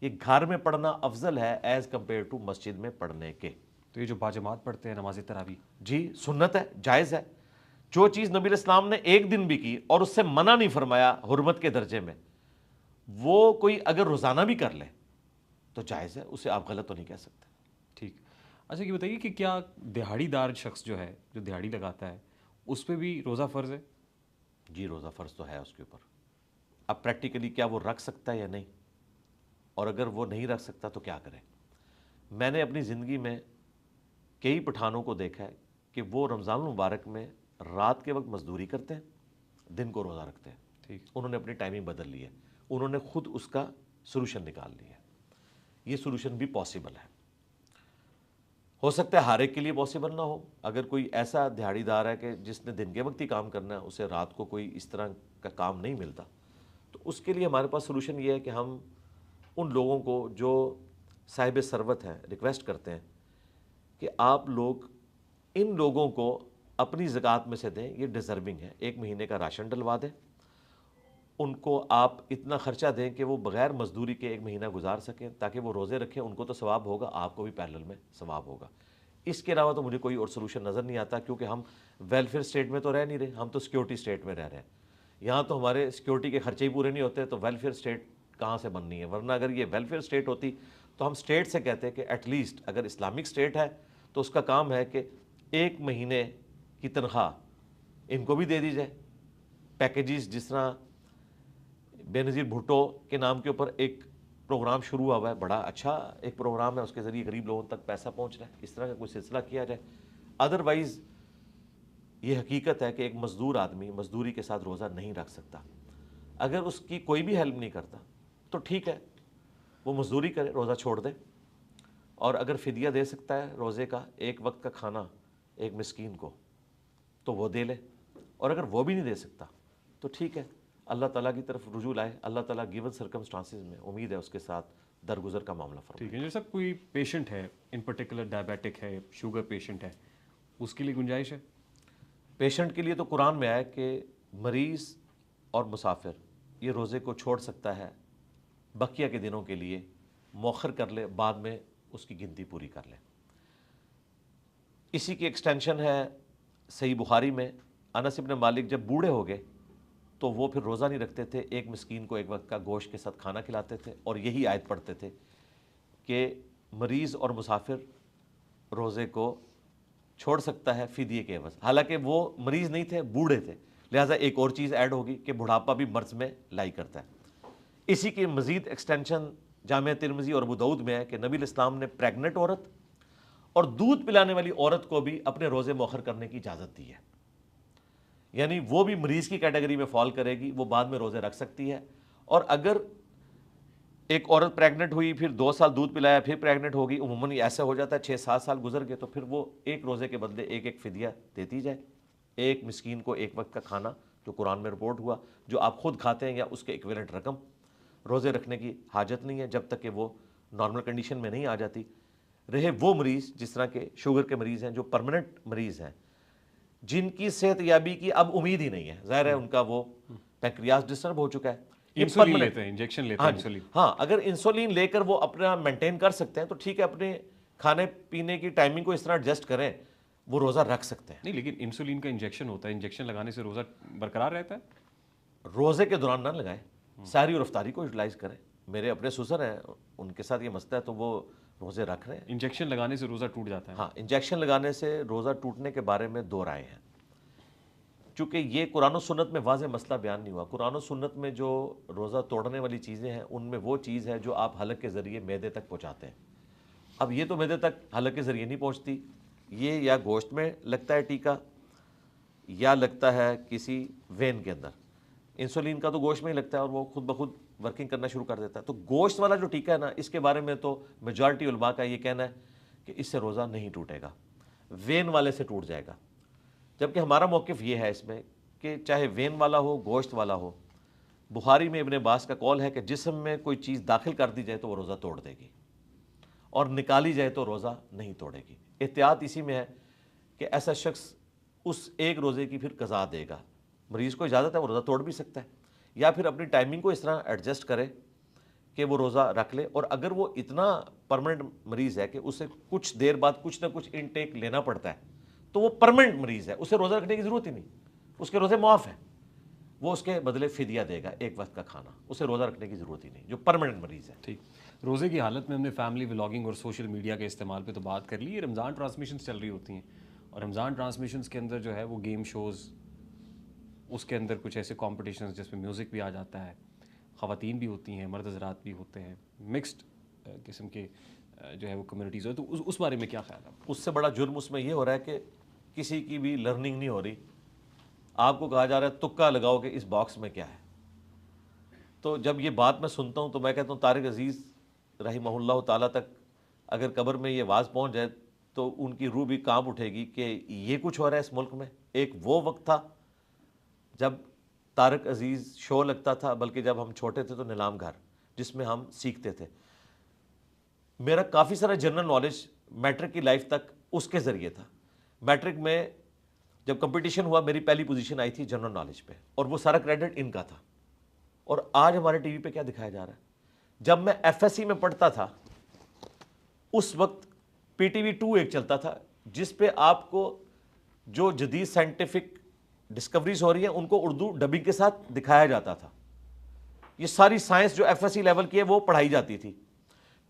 یہ گھر میں پڑھنا افضل ہے ایز کمپیئر ٹو مسجد میں پڑھنے کے. تو یہ جو باجماعت پڑھتے ہیں نماز تراویح, جی سنت ہے, جائز ہے. جو چیز نبی علیہ السلام نے ایک دن بھی کی اور اس سے منع نہیں فرمایا حرمت کے درجے میں, وہ کوئی اگر روزانہ بھی کر لے تو جائز ہے, اسے آپ غلط تو نہیں کہہ سکتے. ٹھیک. اچھا یہ بتائیے کہ کیا دہاڑی دار شخص جو ہے, جو دہاڑی لگاتا ہے, اس پہ بھی روزہ فرض ہے؟ جی روزہ فرض تو ہے اس کے اوپر. اب پریکٹیکلی کیا وہ رکھ سکتا ہے یا نہیں, اور اگر وہ نہیں رکھ سکتا تو کیا کرے. میں نے اپنی زندگی میں کئی پٹھانوں کو دیکھا ہے کہ وہ رمضان المبارک میں رات کے وقت مزدوری کرتے ہیں, دن کو روزہ رکھتے ہیں. ٹھیک. انہوں نے اپنی ٹائمنگ بدل لی ہے, انہوں نے خود اس کا سولوشن نکال لیا ہے. یہ سولوشن بھی پاسبل ہے. ہو سکتا ہے ہر ایک کے لیے پاسبل نہ ہو. اگر کوئی ایسا دہاڑی دار ہے کہ جس نے دن کے وقت ہی کام کرنا ہے, اسے رات کو کوئی اس طرح کا کام نہیں ملتا, تو اس کے لیے ہمارے پاس سولوشن یہ ہے کہ ہم ان لوگوں کو جو صاحب ثروت ہیں ریکویسٹ کرتے ہیں کہ آپ لوگ ان لوگوں کو اپنی زکوٰۃ میں سے دیں, یہ ڈیزرونگ ہے. 1 مہینے کا راشن ڈلوا دیں, ان کو آپ اتنا خرچہ دیں کہ وہ بغیر مزدوری کے 1 مہینہ گزار سکیں, تاکہ وہ روزے رکھیں. ان کو تو ثواب ہوگا, آپ کو بھی پیرلل میں ثواب ہوگا. اس کے علاوہ تو مجھے کوئی اور سولوشن نظر نہیں آتا, کیونکہ ہم ویلفیئر اسٹیٹ میں تو رہ نہیں رہے, ہم تو سیکیورٹی اسٹیٹ میں رہ رہے ہیں. یہاں تو ہمارے سیکیورٹی کے خرچے ہی پورے نہیں ہوتے, تو ویلفیئر اسٹیٹ کہاں سے بننی ہے. ورنہ اگر یہ ویلفیئر اسٹیٹ ہوتی تو ہم اسٹیٹ سے کہتے کہ ایٹ لیسٹ اگر اسلامک اسٹیٹ ہے تو اس کا کام ہے کہ 1 مہینے کی تنخواہ ان کو بھی دے دی جائے. پیکیجز جس طرح بے نظیر بھٹو کے نام کے اوپر ایک پروگرام شروع ہوا ہے, بڑا اچھا ایک پروگرام ہے, اس کے ذریعے غریب لوگوں تک پیسہ پہنچ رہا ہے, اس طرح کا کوئی سلسلہ کیا جائے. ادروائز یہ حقیقت ہے کہ ایک مزدور آدمی مزدوری کے ساتھ روزہ نہیں رکھ سکتا. اگر اس کی کوئی بھی ہیلپ نہیں کرتا تو ٹھیک ہے, وہ مزدوری کرے, روزہ چھوڑ دے, اور اگر فدیہ دے سکتا ہے روزے کا, ایک وقت کا کھانا ایک مسکین کو, تو وہ دے لے, اور اگر وہ بھی نہیں دے سکتا تو ٹھیک ہے, اللہ تعالیٰ کی طرف رجوع لائے, اللہ تعالیٰ گیون سرکمسٹانسز میں امید ہے اس کے ساتھ درگزر کا معاملہ فرمائے. ٹھیک ہے. جیسا کوئی پیشنٹ ہے ان پرٹیکولر ڈائبیٹک ہے, شوگر پیشنٹ ہے, اس کے لیے گنجائش ہے؟ پیشنٹ کے لیے تو قرآن میں آیا کہ مریض اور مسافر یہ روزے کو چھوڑ سکتا ہے, بقیہ کے دنوں کے لیے مؤخر کر لے, بعد میں اس کی گنتی پوری کر لے. اسی کی ایکسٹینشن ہے صحیح بخاری میں, انس بن مالک جب بوڑھے ہو گئے تو وہ پھر روزہ نہیں رکھتے تھے, ایک مسکین کو ایک وقت کا گوشت کے ساتھ کھانا کھلاتے تھے, اور یہی آیت پڑھتے تھے کہ مریض اور مسافر روزے کو چھوڑ سکتا ہے فدیے کے عوض. حالانکہ وہ مریض نہیں تھے, بوڑھے تھے, لہٰذا ایک اور چیز ایڈ ہوگی کہ بڑھاپا بھی مرض میں لائی کرتا ہے. اسی کی مزید ایکسٹینشن جامعہ ترمذی اور ابو داؤد میں ہے کہ نبی الاسلام نے پریگننٹ عورت اور دودھ پلانے والی عورت کو بھی اپنے روزے مؤخر کرنے کی اجازت دی ہے. یعنی وہ بھی مریض کی کیٹیگری میں فال کرے گی, وہ بعد میں روزے رکھ سکتی ہے. اور اگر ایک عورت پریگننٹ ہوئی, پھر 2 سال دودھ پلایا, پھر پریگننٹ ہوگی, عموماً ایسا ہو جاتا ہے 6-7 سال گزر گئے, تو پھر وہ ایک روزے کے بدلے ایک فدیہ دیتی جائے, ایک مسکین کو ایک وقت کا کھانا, جو قرآن میں رپورٹ ہوا, جو آپ خود کھاتے ہیں یا اس کے ایکویلنٹ رقم. روزے رکھنے کی حاجت نہیں ہے جب تک کہ وہ نارمل کنڈیشن میں نہیں آ جاتی. رہے وہ مریض جس طرح کے شوگر کے مریض ہیں, جو پرماننٹ مریض ہیں, جن کی صحت یابی کی اب امید ہی نہیں ہے, ظاہر ہے ان کا وہ پینکریاس ڈسٹرب ہو چکا ہے, انسولین لیتے ہیں, انجیکشن لیتے ہیں انسولین. ہاں, اگر انسولین لے کر وہ اپنا مینٹین کر سکتے ہیں تو ٹھیک ہے, اپنے کھانے پینے کی ٹائمنگ کو اس طرح ایڈجسٹ کریں, وہ روزہ رکھ سکتے ہیں. نہیں, لیکن انسولین کا انجیکشن ہوتا ہے, انجیکشن لگانے سے روزہ برقرار رہتا ہے. روزے کے دوران نہ لگائیں, سحری اور افطاری کو یوٹیلائز کریں. میرے اپنے سسر ہیں, ان کے ساتھ یہ مسئلہ ہے تو وہ روزے رکھ رہے ہیں. انجیکشن لگانے سے روزہ ٹوٹ جاتا ہے. ہاں, انجیکشن لگانے سے روزہ ٹوٹنے کے بارے میں 2 رائے ہیں, چونکہ یہ قرآن و سنت میں واضح مسئلہ بیان نہیں ہوا. قرآن و سنت میں جو روزہ توڑنے والی چیزیں ہیں ان میں وہ چیز ہے جو آپ حلق کے ذریعے معدے تک پہنچاتے ہیں. اب یہ تو معدے تک حلق کے ذریعے نہیں پہنچتی, یہ یا گوشت میں لگتا ہے ٹیکا, یا لگتا ہے کسی وین کے اندر. انسولین کا تو گوشت میں ہی لگتا ہے اور وہ خود بخود ورکنگ کرنا شروع کر دیتا ہے. تو گوشت والا جو ٹیکا ہے نا, اس کے بارے میں تو میجارٹی علماء کا یہ کہنا ہے کہ اس سے روزہ نہیں ٹوٹے گا, وین والے سے ٹوٹ جائے گا. جبکہ ہمارا موقف یہ ہے اس میں کہ چاہے وین والا ہو, گوشت والا ہو, بخاری میں ابن عباس کا قول ہے کہ جسم میں کوئی چیز داخل کر دی جائے تو وہ روزہ توڑ دے گی, اور نکالی جائے تو روزہ نہیں توڑے گی. احتیاط اسی میں ہے کہ ایسا شخص اس ایک روزے کی پھر قضا دے گا. مریض کو اجازت ہے, وہ روزہ توڑ بھی سکتا ہے, یا پھر اپنی ٹائمنگ کو اس طرح ایڈجسٹ کرے کہ وہ روزہ رکھ لے. اور اگر وہ اتنا پرماننٹ مریض ہے کہ اسے کچھ دیر بعد کچھ نہ کچھ انٹیک لینا پڑتا ہے تو وہ پرماننٹ مریض ہے, اسے روزہ رکھنے کی ضرورت ہی نہیں, اس کے روزے معاف ہیں, وہ اس کے بدلے فدیہ دے گا ایک وقت کا کھانا, اسے روزہ رکھنے کی ضرورت ہی نہیں جو پرماننٹ مریض ہے. ٹھیک. روزے کی حالت میں ہم نے فیملی ولاگنگ اور سوشل میڈیا کے استعمال پہ تو بات کر لی. رمضان ٹرانسمیشنز چل رہی ہوتی ہیں, اور رمضان ٹرانسمیشنز کے اندر جو ہے وہ گیم شوز, اس کے اندر کچھ ایسے کمپٹیشنز جس میں میوزک بھی آ جاتا ہے, خواتین بھی ہوتی ہیں, مرد حضرات بھی ہوتے ہیں, مکسڈ قسم کے جو ہے وہ کمیونٹیز ہو, تو اس بارے میں کیا خیال ہے؟ اس سے بڑا جرم اس میں یہ ہو رہا ہے کہ کسی کی بھی لرننگ نہیں ہو رہی. آپ کو کہا جا رہا ہے تکا لگاؤ کہ اس باکس میں کیا ہے. تو جب یہ بات میں سنتا ہوں تو میں کہتا ہوں طارق عزیز رحمہ اللہ تعالیٰ تک اگر قبر میں یہ آواز پہنچ جائے تو ان کی روح بھی کانپ اٹھے گی کہ یہ کچھ ہو رہا ہے اس ملک میں. ایک وہ وقت تھا جب طارق عزیز شو لگتا تھا, بلکہ جب ہم چھوٹے تھے تو نیلام گھر, جس میں ہم سیکھتے تھے. میرا کافی سارا جنرل نالج میٹرک کی لائف تک اس کے ذریعے تھا. میٹرک میں جب کمپٹیشن ہوا میری پہلی پوزیشن آئی تھی جنرل نالج پہ, اور وہ سارا کریڈٹ ان کا تھا. اور آج ہمارے ٹی وی پہ کیا دکھایا جا رہا ہے. جب میں ایف ایس سی میں پڑھتا تھا اس وقت پی ٹی وی 2 ایک چلتا تھا جس پہ آپ کو جو جدید سائنٹیفک ڈسکوریز ہو رہی ہیں ان کو اردو ڈبنگ کے ساتھ دکھایا جاتا تھا. یہ ساری سائنس جو ایف ایس سی لیول کی ہے وہ پڑھائی جاتی تھی.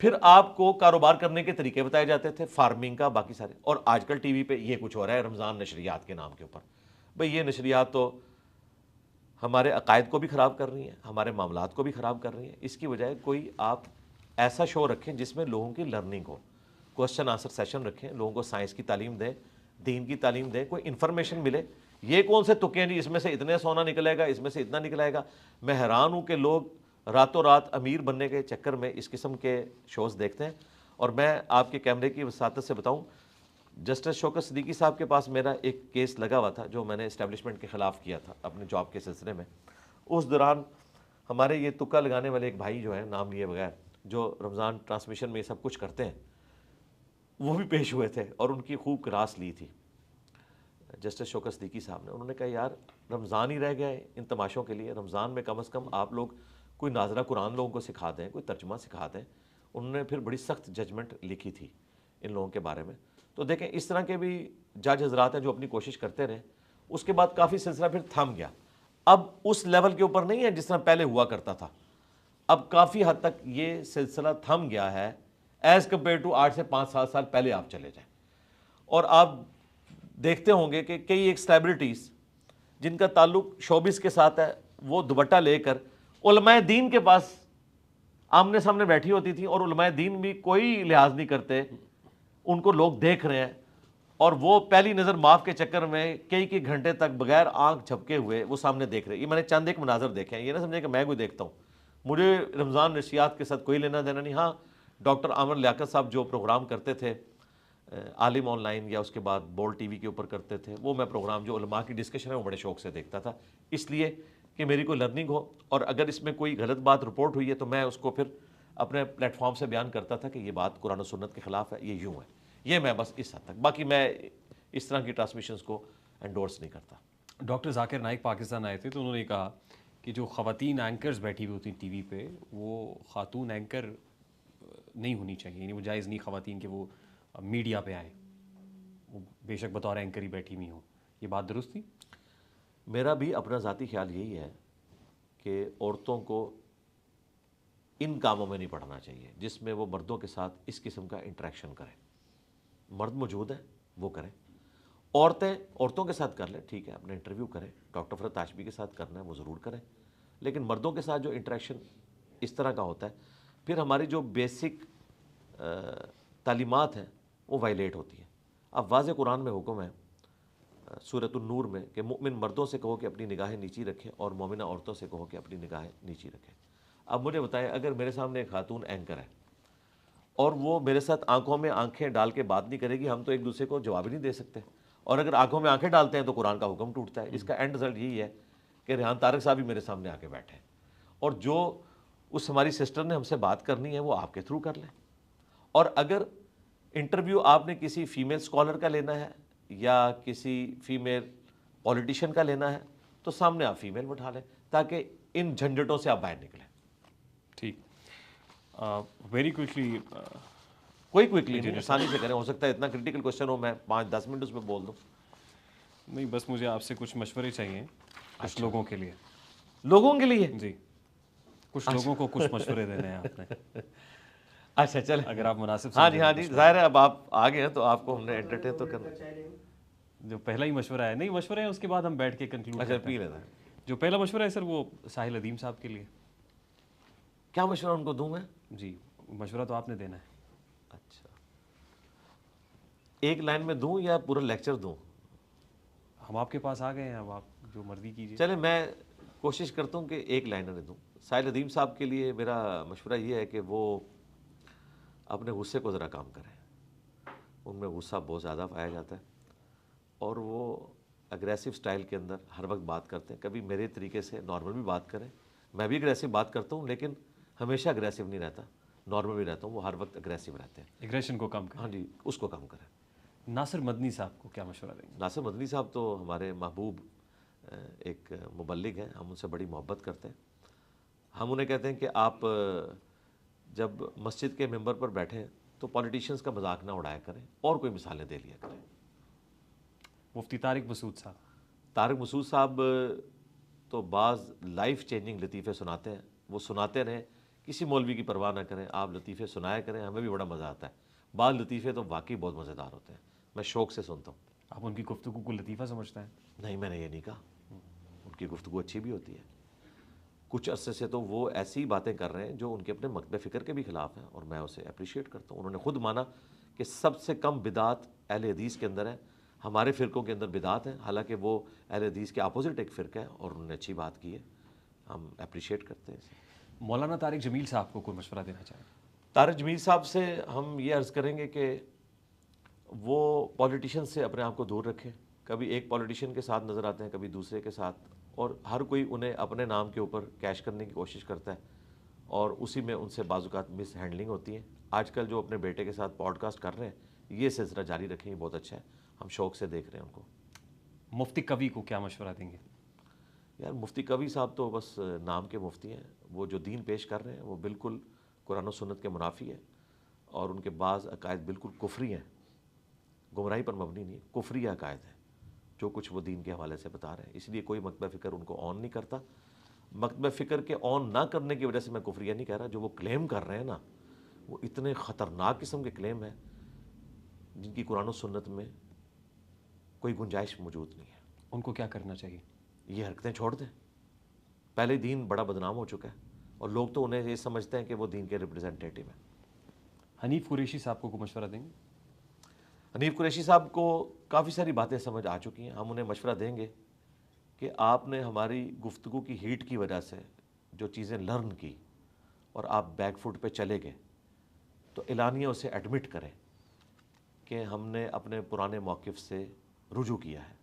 پھر آپ کو کاروبار کرنے کے طریقے بتائے جاتے تھے, فارمنگ کا, باقی سارے. اور آج کل ٹی وی پہ یہ کچھ ہو رہا ہے رمضان نشریات کے نام کے اوپر. بھئی یہ نشریات تو ہمارے عقائد کو بھی خراب کر رہی ہیں, ہمارے معاملات کو بھی خراب کر رہی ہیں. اس کی بجائے کوئی آپ ایسا شو رکھیں جس میں لوگوں کی لرننگ ہو, کوسچن آنسر سیشن رکھیں, لوگوں کو سائنس کی تعلیم دیں, دین کی تعلیم دیں, کوئی انفارمیشن ملے. یہ کون سے تکے ہیں جی اس میں سے اتنے سونا نکلے گا, اس میں سے اتنا نکلائے گا. میں حیران ہوں کہ لوگ راتوں رات امیر بننے کے چکر میں اس قسم کے شوز دیکھتے ہیں. اور میں آپ کے کیمرے کی وساطت سے بتاؤں, جسٹس شوکت صدیقی صاحب کے پاس میرا ایک کیس لگا ہوا تھا جو میں نے اسٹیبلشمنٹ کے خلاف کیا تھا اپنے جاب کے سلسلے میں. اس دوران ہمارے یہ تکا لگانے والے ایک بھائی جو ہیں نام لیے بغیر, جو رمضان ٹرانسمیشن میں یہ سب کچھ کرتے ہیں, وہ بھی پیش ہوئے تھے اور ان کی خوب کراس لی تھی جسٹس شوکت صدیقی صاحب نے. انہوں نے کہا یار رمضان ہی رہ گیا ہے ان تماشوں کے لیے, رمضان میں کم از کم آپ لوگ کوئی ناظرہ قرآن لوگوں کو سکھا دیں, کوئی ترجمہ سکھا دیں. انہوں نے پھر بڑی سخت ججمنٹ لکھی تھی ان لوگوں کے بارے میں. تو دیکھیں اس طرح کے بھی جج حضرات ہیں جو اپنی کوشش کرتے رہے. اس کے بعد کافی سلسلہ پھر تھم گیا. اب اس لیول کے اوپر نہیں ہے جس طرح پہلے ہوا کرتا تھا. اب کافی حد تک یہ سلسلہ تھم گیا ہے ایز کمپیئر ٹو 8 سے 5 سال پہلے آپ چلے جائیں. اور آپ دیکھتے ہوں گے کہ کئی ایک سیلیبریٹیز جن کا تعلق شوبز کے ساتھ ہے, وہ دوپٹہ لے کر علماء دین کے پاس آمنے سامنے بیٹھی ہوتی تھی, اور علماء دین بھی کوئی لحاظ نہیں کرتے, ان کو لوگ دیکھ رہے ہیں, اور وہ پہلی نظر معاف کے چکر میں کئی گھنٹے تک بغیر آنکھ جھپکے ہوئے وہ سامنے دیکھ رہے ہیں. یہ میں نے چند ایک مناظر دیکھے ہیں, یہ نہ سمجھے کہ میں کوئی دیکھتا ہوں, مجھے رمضان نشریات کے ساتھ کوئی لینا دینا نہیں. ہاں ڈاکٹر عامر لیاقت صاحب جو پروگرام کرتے تھے عالم آن لائن یا اس کے بعد بول ٹی وی کے اوپر کرتے تھے, وہ میں پروگرام جو علماء کی ڈسکشن ہے وہ بڑے شوق سے دیکھتا تھا, اس لیے کہ میری کوئی لرننگ ہو, اور اگر اس میں کوئی غلط بات رپورٹ ہوئی ہے تو میں اس کو پھر اپنے پلیٹ فارم سے بیان کرتا تھا کہ یہ بات قرآن و سنت کے خلاف ہے, یہ یوں ہے. یہ میں بس اس حد تک, باقی میں اس طرح کی ٹرانسمیشنز کو انڈورس نہیں کرتا. ڈاکٹر ذاکر نائک پاکستان آئے تھے تو انہوں نے کہا کہ جو خواتین اینکرز بیٹھی ہوئی ہوتی ہیں ٹی وی پہ, وہ خاتون اینکر نہیں ہونی چاہیے, یعنی وہ جائز نہیں خواتین کہ وہ میڈیا پہ آئیں, وہ بے شک بطور اینکر ہی بیٹھی ہوئی ہوں. یہ بات درست تھی؟ میرا بھی اپنا ذاتی خیال یہی ہے کہ عورتوں کو ان کاموں میں نہیں پڑھنا چاہیے جس میں وہ مردوں کے ساتھ اس قسم کا انٹریکشن کریں. مرد موجود ہیں وہ کریں, عورتیں عورتوں کے ساتھ کر لیں, ٹھیک ہے, اپنا انٹرویو کریں, ڈاکٹر فرحت ہاشمی کے ساتھ کرنا ہے وہ ضرور کریں, لیکن مردوں کے ساتھ جو انٹریکشن اس طرح کا ہوتا ہے پھر ہماری جو بیسک تعلیمات ہیں وہ وائلیٹ ہوتی ہیں. اب واضح قرآن میں حکم ہے سورۃ النور میں کہ مؤمن مردوں سے کہو کہ اپنی نگاہیں نیچی رکھیں اور مومنہ عورتوں سے کہو کہ اپنی نگاہیں نیچی رکھیں. اب مجھے بتائیں, اگر میرے سامنے ایک خاتون اینکر ہے اور وہ میرے ساتھ آنکھوں میں آنکھیں ڈال کے بات نہیں کرے گی, ہم تو ایک دوسرے کو جواب ہی نہیں دے سکتے, اور اگر آنکھوں میں آنکھیں ڈالتے ہیں تو قرآن کا حکم ٹوٹتا ہے. اس کا اینڈ رزلٹ یہی ہے کہ ریحان طارق صاحب بھی میرے سامنے آ کے بیٹھے, اور جو اس ہماری سسٹر نے ہم سے بات کرنی ہے وہ آپ کے تھرو کر لیں. اور اگر انٹرویو آپ نے کسی فیمیل اسکالر کا لینا ہے یا کسی فیمیل پولیٹیشین کا لینا ہے تو سامنے آپ فیمیل بٹھا لیں تاکہ ان جھنجھٹوں سے آپ باہر نکلیں. ٹھیک, ویری کوئکلی, کوئی کوئکلی نہیں, آسانی سے کریں. ہو سکتا ہے اتنا کرٹیکل کوشچن ہو میں 5-10 منٹ اس میں بول دوں. نہیں بس مجھے آپ سے کچھ مشورے چاہیے کچھ لوگوں کے لیے. لوگوں کے لیے؟ جی, کچھ لوگوں کو کچھ مشورے دینے ہیں آپ نے. اچھا چلیں, اگر آپ مناسب. ہاں جی, ظاہر ہے اب آپ آ گئے ہیں تو آپ کو ہم نے انٹرٹین تو کرنا. جو پہلا ہی مشورہ ہے, نہیں مشورے ہیں اس کے بعد ہم بیٹھ کے کنکلوڈ. اچھا پی لینا. جو پہلا مشورہ ہے سر وہ ساحل ادیم صاحب کے لیے. کیا مشورہ ان کو دوں میں؟ جی مشورہ تو آپ نے دینا ہے. اچھا, ایک لائن میں دوں یا پورا لیکچر دوں؟ ہم آپ کے پاس آ گئے ہیں, اب آپ جو مرضی کیجیے. چلیں میں کوشش کرتا ہوں کہ ایک لائنر دوں. ساحل ادیم صاحب کے لیے میرا مشورہ یہ ہے کہ وہ اپنے غصے کو ذرا کام کریں. ان میں غصہ بہت زیادہ پایا جاتا ہے اور وہ اگریسو سٹائل کے اندر ہر وقت بات کرتے ہیں. کبھی میرے طریقے سے نارمل بھی بات کریں, میں بھی اگریسو بات کرتا ہوں لیکن ہمیشہ اگریسو نہیں رہتا, نارمل بھی رہتا ہوں, وہ ہر وقت اگریسو رہتے ہیں. ایگریشن کو کم کریں. ہاں جی, اس کو کم کریں. ناصر مدنی صاحب کو کیا مشورہ دیں گے؟ ناصر مدنی صاحب تو ہمارے محبوب ایک مبلغ ہیں, ہم ان سے بڑی محبت کرتے ہیں. ہم انہیں کہتے ہیں کہ آپ جب مسجد کے ممبر پر بیٹھیں تو پولیٹیشنز کا مذاق نہ اڑایا کریں اور کوئی مثالیں دے لیا کریں. مفتی طارق مسعود صاحب. طارق مسعود صاحب تو بعض لائف چینجنگ لطیفے سناتے ہیں, وہ سناتے رہیں, کسی مولوی کی پرواہ نہ کریں, آپ لطیفے سنایا کریں, ہمیں بھی بڑا مزہ آتا ہے. بعض لطیفے تو واقعی بہت مزیدار ہوتے ہیں, میں شوق سے سنتا ہوں. آپ ان کی گفتگو کو لطیفہ سمجھتے ہیں؟ نہیں, میں نے یہ نہیں کہا, ان کی گفتگو اچھی بھی ہوتی ہے. کچھ عرصے سے تو وہ ایسی باتیں کر رہے ہیں جو ان کے اپنے مکتب فکر کے بھی خلاف ہیں اور میں اسے اپریشیٹ کرتا ہوں. انہوں نے خود مانا کہ سب سے کم بدعت اہل حدیث کے اندر ہے, ہمارے فرقوں کے اندر بدعت ہیں، حالانکہ وہ اہل حدیث کے اپوزٹ ایک فرقہ ہے اور انہوں نے اچھی بات کی ہے، ہم اپریشیٹ کرتے ہیں اسے۔ مولانا طارق جمیل صاحب کو کوئی مشورہ دینا چاہیں؟ طارق جمیل صاحب سے ہم یہ عرض کریں گے کہ وہ پولیٹیشین سے اپنے آپ کو دور رکھیں، کبھی ایک پولیٹیشین کے ساتھ نظر آتے ہیں، کبھی دوسرے کے ساتھ، اور ہر کوئی انہیں اپنے نام کے اوپر کیش کرنے کی کوشش کرتا ہے اور اسی میں ان سے بعض اوقات مس ہینڈلنگ ہوتی ہے۔ آج کل جو اپنے بیٹے کے ساتھ پوڈ کاسٹ کر رہے ہیں، یہ سلسلہ جاری رکھیں، یہ بہت اچھا ہے، ہم شوق سے دیکھ رہے ہیں ان کو۔ مفتی کبھی کو کیا مشورہ دیں گے؟ یار مفتی کبھی صاحب تو بس نام کے مفتی ہیں، وہ جو دین پیش کر رہے ہیں وہ بالکل قرآن و سنت کے منافی ہے، اور ان کے بعض عقائد بالکل کفری ہیں، گمراہی پر مبنی نہیں، کفری عقائد ہیں جو کچھ وہ دین کے حوالے سے بتا رہے ہیں، اس لیے کوئی مکتبہ فکر ان کو آن نہیں کرتا۔ مکتبہ فکر کے آن نہ کرنے کی وجہ سے میں کفریہ نہیں کہہ رہا، جو وہ کلیم کر رہے ہیں نا، وہ اتنے خطرناک قسم کے کلیم ہیں جن کی قرآن و سنت میں کوئی گنجائش موجود نہیں ہے۔ ان کو کیا کرنا چاہیے؟ یہ حرکتیں چھوڑ دیں، پہلے دین بڑا بدنام ہو چکا ہے اور لوگ تو انہیں یہ سمجھتے ہیں کہ وہ دین کے ریپرزینٹیٹیو ہیں۔ حنیف قریشی صاحب کو کوئی مشورہ دیں گے؟ حنیف قریشی صاحب کو کافی ساری باتیں سمجھ آ چکی ہیں، ہم انہیں مشورہ دیں گے کہ آپ نے ہماری گفتگو کی ہیٹ کی وجہ سے جو چیزیں لرن کی اور آپ بیک فوٹ پہ چلے گئے، تو اعلانیہ اسے ایڈمٹ کریں کہ ہم نے اپنے پرانے موقف سے رجوع کیا ہے،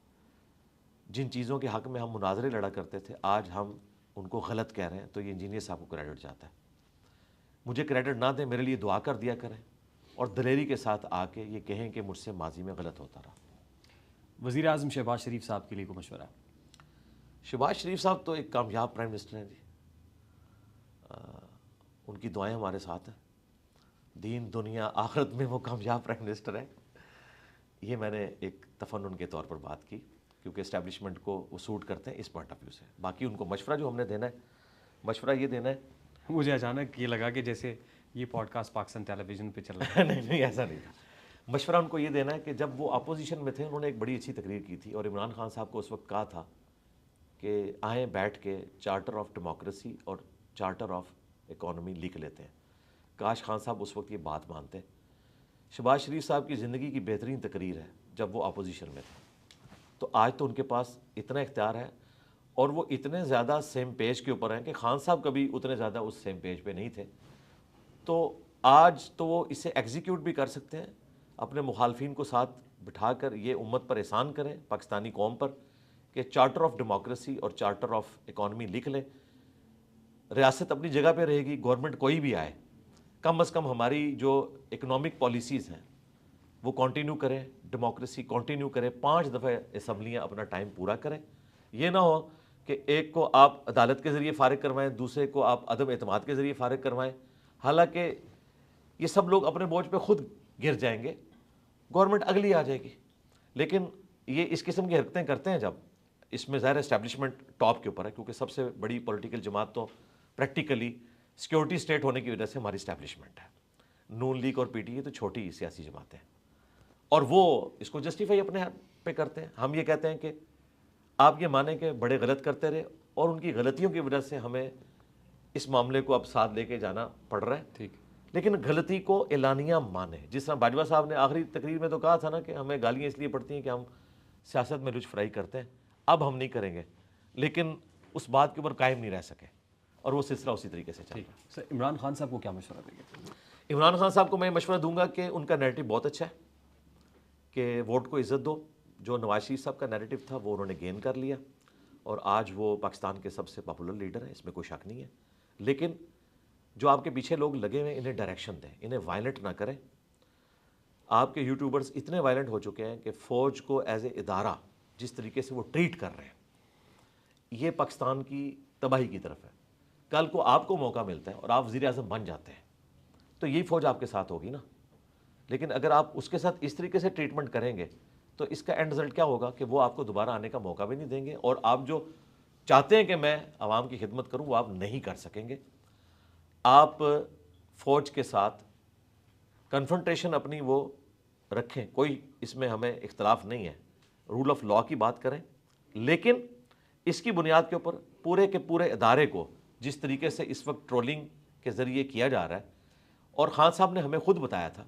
جن چیزوں کے حق میں ہم مناظرے لڑا کرتے تھے آج ہم ان کو غلط کہہ رہے ہیں، تو یہ انجینئر صاحب کو کریڈٹ جاتا ہے۔ مجھے کریڈٹ نہ دیں، میرے لیے دعا کر دیا کریں اور دلیری کے ساتھ آ کے یہ کہیں کہ مجھ سے ماضی میں غلط ہوتا رہا۔ وزیر اعظم شہباز شریف صاحب کے لیے کوئی مشورہ؟ شہباز شریف صاحب تو ایک کامیاب پرائم منسٹر ہیں جی، ان کی دعائیں ہمارے ساتھ ہیں، دین دنیا آخرت میں وہ کامیاب پرائم منسٹر ہیں۔ یہ میں نے ایک تفنن کے طور پر بات کی کیونکہ اسٹیبلشمنٹ کو وہ سوٹ کرتے ہیں اس پوائنٹ آف ویو سے۔ باقی ان کو مشورہ جو ہم نے دینا ہے، مشورہ یہ دینا ہے، مجھے اچانک یہ لگا کہ جیسے یہ پوڈ کاسٹ پاکستان ٹیلی ویژن پہ چل رہا ہے۔ نہیں ایسا نہیں تھا۔ مشورہ ان کو یہ دینا ہے کہ جب وہ اپوزیشن میں تھے انہوں نے ایک بڑی اچھی تقریر کی تھی اور عمران خان صاحب کو اس وقت کہا تھا کہ آئیں بیٹھ کے چارٹر آف ڈیموکریسی اور چارٹر آف اکانومی لکھ لیتے ہیں۔ کاش خان صاحب اس وقت یہ بات مانتے۔ شہباز شریف صاحب کی زندگی کی بہترین تقریر ہے جب وہ اپوزیشن میں تھے، تو آج تو ان کے پاس اتنا اختیار ہے اور وہ اتنے زیادہ سیم پیج کے اوپر ہیں کہ خان صاحب کبھی اتنے زیادہ اس سیم پیج پہ نہیں تھے، تو آج تو وہ اسے ایگزیکیوٹ بھی کر سکتے ہیں، اپنے مخالفین کو ساتھ بٹھا کر یہ امت پر احسان کریں، پاکستانی قوم پر، کہ چارٹر آف ڈیموکریسی اور چارٹر آف اکانومی لکھ لیں۔ ریاست اپنی جگہ پہ رہے گی، گورنمنٹ کوئی بھی آئے، کم از کم ہماری جو اکنامک پالیسیز ہیں وہ کنٹینیو کریں، ڈیموکریسی کنٹینیو کریں، 5 دفعہ اسمبلیاں اپنا ٹائم پورا کریں۔ یہ نہ ہو کہ ایک کو آپ عدالت کے ذریعے فارغ کروائیں، دوسرے کو آپ عدم اعتماد کے ذریعے فارغ کروائیں، حالانکہ یہ سب لوگ اپنے بوجھ پہ خود گر جائیں گے، گورنمنٹ اگلی آ جائے گی۔ لیکن یہ اس قسم کی حرکتیں کرتے ہیں جب، اس میں ظاہر اسٹیبلشمنٹ ٹاپ کے اوپر ہے کیونکہ سب سے بڑی پولیٹیکل جماعت تو پریکٹیکلی سیکیورٹی اسٹیٹ ہونے کی وجہ سے ہماری اسٹیبلشمنٹ ہے، نون لیگ اور پی ٹی اے تو چھوٹی سیاسی جماعتیں ہیں، اور وہ اس کو جسٹیفائی اپنے پہ کرتے ہیں۔ ہم یہ کہتے ہیں کہ آپ یہ مانیں کہ بڑے غلط کرتے رہے اور ان کی غلطیوں کی وجہ سے ہمیں اس معاملے کو اب ساتھ لے کے جانا پڑ رہا ہے، ٹھیک، لیکن غلطی کو اعلانیہ مانیں۔ جس طرح باجوہ صاحب نے آخری تقریر میں تو کہا تھا نا کہ ہمیں گالیاں اس لیے پڑتی ہیں کہ ہم سیاست میں لچ فرائی کرتے ہیں، اب ہم نہیں کریں گے، لیکن اس بات کے اوپر قائم نہیں رہ سکے اور وہ سلسلہ اسی طریقے سے چل رہا ہے۔ سر عمران خان صاحب کو کیا مشورہ دیں گے؟ عمران خان صاحب کو میں مشورہ دوں گا کہ ان کا نیریٹو بہت اچھا ہے، کہ ووٹ کو عزت دو۔ جو نواز شریف صاحب کا نیریٹو تھا وہ انہوں نے گین کر لیا اور آج وہ پاکستان کے سب سے پاپولر لیڈر ہیں، اس میں کوئی شک نہیں ہے، لیکن جو آپ کے پیچھے لوگ لگے ہوئے ہیں انہیں ڈائریکشن دیں، انہیں وائلنٹ نہ کریں۔ آپ کے یوٹیوبرز اتنے وائلنٹ ہو چکے ہیں کہ فوج کو ایز اے ادارہ جس طریقے سے وہ ٹریٹ کر رہے ہیں، یہ پاکستان کی تباہی کی طرف ہے۔ کل کو آپ کو موقع ملتا ہے اور آپ وزیر اعظم بن جاتے ہیں تو یہی فوج آپ کے ساتھ ہوگی نا، لیکن اگر آپ اس کے ساتھ اس طریقے سے ٹریٹمنٹ کریں گے تو اس کا اینڈ رزلٹ کیا ہوگا کہ وہ آپ کو دوبارہ آنے کا موقع بھی نہیں دیں گے، اور آپ جو چاہتے ہیں کہ میں عوام کی خدمت کروں وہ آپ نہیں کر سکیں گے۔ آپ فوج کے ساتھ کنفرنٹریشن اپنی وہ رکھیں، کوئی اس میں ہمیں اختلاف نہیں ہے، رول آف لاء کی بات کریں، لیکن اس کی بنیاد کے اوپر پورے کے پورے ادارے کو جس طریقے سے اس وقت ٹرولنگ کے ذریعے کیا جا رہا ہے، اور خان صاحب نے ہمیں خود بتایا تھا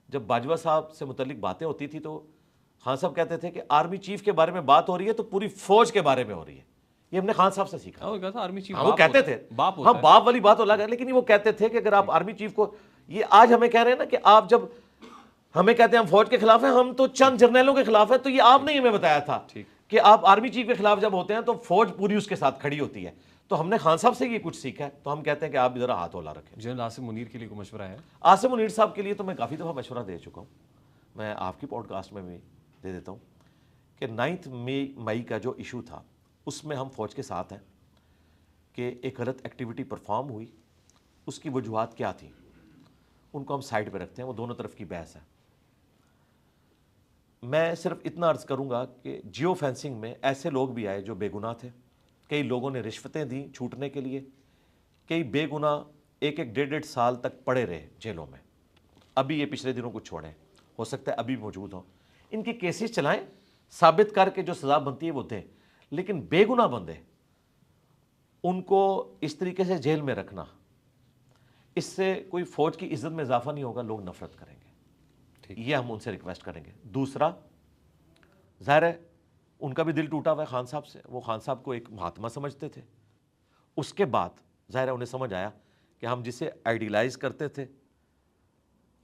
جب باجوہ صاحب سے متعلق باتیں ہوتی تھی تو خان صاحب کہتے تھے کہ آرمی چیف کے بارے میں بات ہو رہی ہے تو پوری فوج کے بارے میں ہو رہی ہے. یہ ہم نے خان صاحب سے سیکھا. آرمی چیف وہ کہتے تھے ہاں باپ والی بات الگ ہے, لیکن وہ کہتے تھے کہ اگر آپ آرمی چیف کو, یہ آج ہمیں کہہ رہے ہیں نا کہ آپ جب ہمیں کہتے ہیں ہم فوج کے خلاف ہیں, ہم تو چند جرنیلوں کے خلاف ہیں, تو یہ آپ نے ہمیں بتایا تھا کہ آپ آرمی چیف کے خلاف جب ہوتے ہیں تو فوج پوری اس کے ساتھ کھڑی ہوتی ہے. تو ہم نے خان صاحب سے یہ کچھ سیکھا ہے, تو ہم کہتے ہیں کہ آپ ذرا ہاتھ اولا رکھیں. جنرل عاصم منیر کے لیے کوئی مشورہ ہے؟ عاصم منیر صاحب کے لیے تو میں کافی دفعہ مشورہ دے چکا ہوں, میں آپ کی پوڈ کاسٹ میں بھی دے دیتا ہوں کہ 9 مئی کا جو ایشو تھا اس میں ہم فوج کے ساتھ ہیں کہ ایک غلط ایکٹیویٹی پرفارم ہوئی, اس کی وجوہات کیا تھیں ان کو ہم سائڈ پہ رکھتے ہیں, وہ دونوں طرف کی بحث ہے. میں صرف اتنا عرض کروں گا کہ جیو فینسنگ میں ایسے لوگ بھی آئے جو بے گناہ تھے, کئی لوگوں نے رشوتیں دیں چھوٹنے کے لیے, کئی بے گناہ 1-1.5 سال تک پڑے رہے جیلوں میں. ابھی یہ پچھلے دنوں کو چھوڑیں, ہو سکتا ہے ابھی موجود ہوں, ان کی کیسز چلائیں, ثابت کر کے جو سزا بنتی ہے وہ دیں. لیکن بے گناہ بندے ان کو اس طریقے سے جیل میں رکھنا, اس سے کوئی فوج کی عزت میں اضافہ نہیں ہوگا, لوگ نفرت کریں گے. یہ ہم ان سے ریکویسٹ کریں گے. دوسرا, ظاہر ہے ان کا بھی دل ٹوٹا ہوا ہے خان صاحب سے, وہ خان صاحب کو ایک مہاتما سمجھتے تھے. اس کے بعد ظاہر ہے انہیں سمجھ آیا کہ ہم جسے آئیڈیلائز کرتے تھے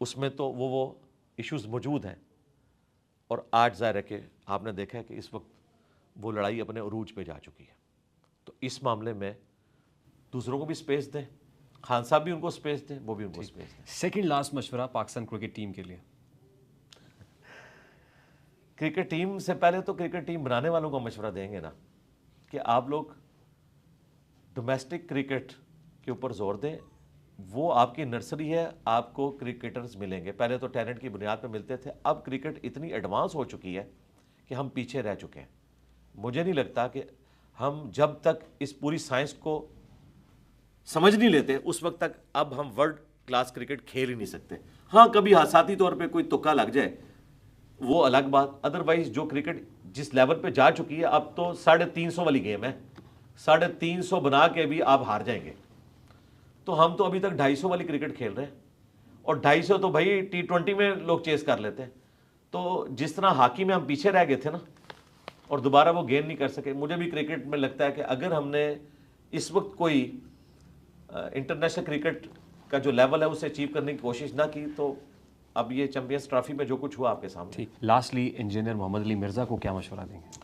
اس میں تو وہ ایشوز موجود ہیں, اور آج ظاہر ہے کہ آپ نے دیکھا ہے کہ اس وقت وہ لڑائی اپنے عروج پہ جا چکی ہے. تو اس معاملے میں دوسروں کو بھی سپیس دیں, خان صاحب بھی ان کو سپیس دیں, وہ بھی ان کو سپیس دیں. سیکنڈ لاسٹ مشورہ پاکستان کرکٹ ٹیم کے لیے. کرکٹ ٹیم سے پہلے تو کرکٹ ٹیم بنانے والوں کو مشورہ دیں گے نا کہ آپ لوگ ڈومیسٹک کرکٹ کے اوپر زور دیں. وہ آپ کی نرسری ہے, آپ کو کرکٹرز ملیں گے. پہلے تو ٹیلنٹ کی بنیاد پہ ملتے تھے, اب کرکٹ اتنی ایڈوانس ہو چکی ہے کہ ہم پیچھے رہ چکے ہیں. مجھے نہیں لگتا کہ ہم جب تک اس پوری سائنس کو سمجھ نہیں لیتے اس وقت تک اب ہم ورلڈ کلاس کرکٹ کھیل ہی نہیں سکتے. ہاں کبھی حادثاتی طور پہ کوئی تکا لگ جائے وہ الگ بات, ادروائز جو کرکٹ جس لیول پہ جا چکی ہے اب تو 350 والی گیم ہے, 350 بنا کے بھی آپ ہار جائیں گے. تو ہم تو ابھی تک 250 والی کرکٹ کھیل رہے ہیں, اور 250 تو بھائی T20 میں لوگ چیز کر لیتے ہیں. تو جس طرح ہاکی میں ہم پیچھے رہ گئے تھے نا اور دوبارہ وہ گین نہیں کر سکے, مجھے بھی کرکٹ میں لگتا ہے کہ اگر ہم نے اس وقت کوئی انٹرنیشنل کرکٹ کا جو لیول ہے اسے اچیو کرنے کی کوشش نہ کی تو اب یہ چیمپئنز ٹرافی میں جو کچھ ہوا آپ کے سامنے. لاسٹلی انجینئر محمد علی مرزا کو کیا مشورہ دیں گے؟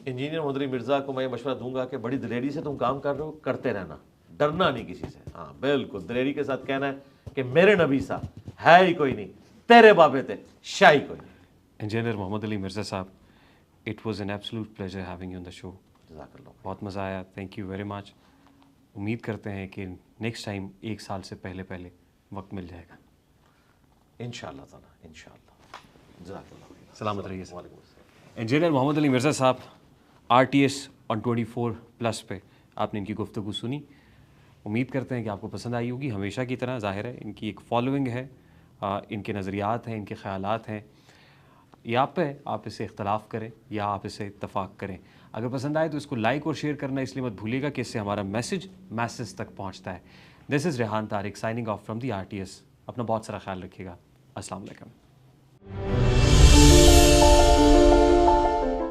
انجینئر محمد علی مرزا کو میں یہ مشورہ دوں گا کہ بڑی دلیری سے تم کام کر رہے ہو, کرتے رہنا, ڈرنا نہیں کسی سے. ہاں بالکل دلیری کے ساتھ کہنا ہے کہ میرے نبی سا ہے ہی کوئی نہیں, تیرے بابے تھے شاہی کوئی نہیں. Engineer Muhammad Ali Mirza Sahab, it was an absolute pleasure having you on the show. جزاک اللہ, بہت مزہ آیا, تھینک یو ویری مچ. امید کرتے ہیں کہ نیکسٹ ٹائم 1 سال سے پہلے وقت مل جائے گا انشاءاللہ تعالیٰ, انشاءاللہ. جزاک اللہ, سلامت رہیے. وعلیکم السلام. انجینئر محمد علی مرزا صاحب, RTS on 24+ پہ آپ نے ان کی گفتگو سنی. امید کرتے ہیں کہ آپ کو پسند آئی ہوگی. ہمیشہ کی طرح ظاہر ہے ان کی ایک فالوئنگ ہے, ان کے نظریات ہیں, ان کے خیالات ہیں, یہ آپ پہ, آپ اسے اختلاف کریں یا آپ اسے اتفاق کریں. اگر پسند آئے تو اس کو لائک اور شیئر کرنا اس لیے مت بھولیے گا کہ اس سے ہمارا میسج تک پہنچتا ہے. This is Rehan Tariq signing off from the RTS. اپنا بہت سارا خیال رکھیے گا. السلام علیکم.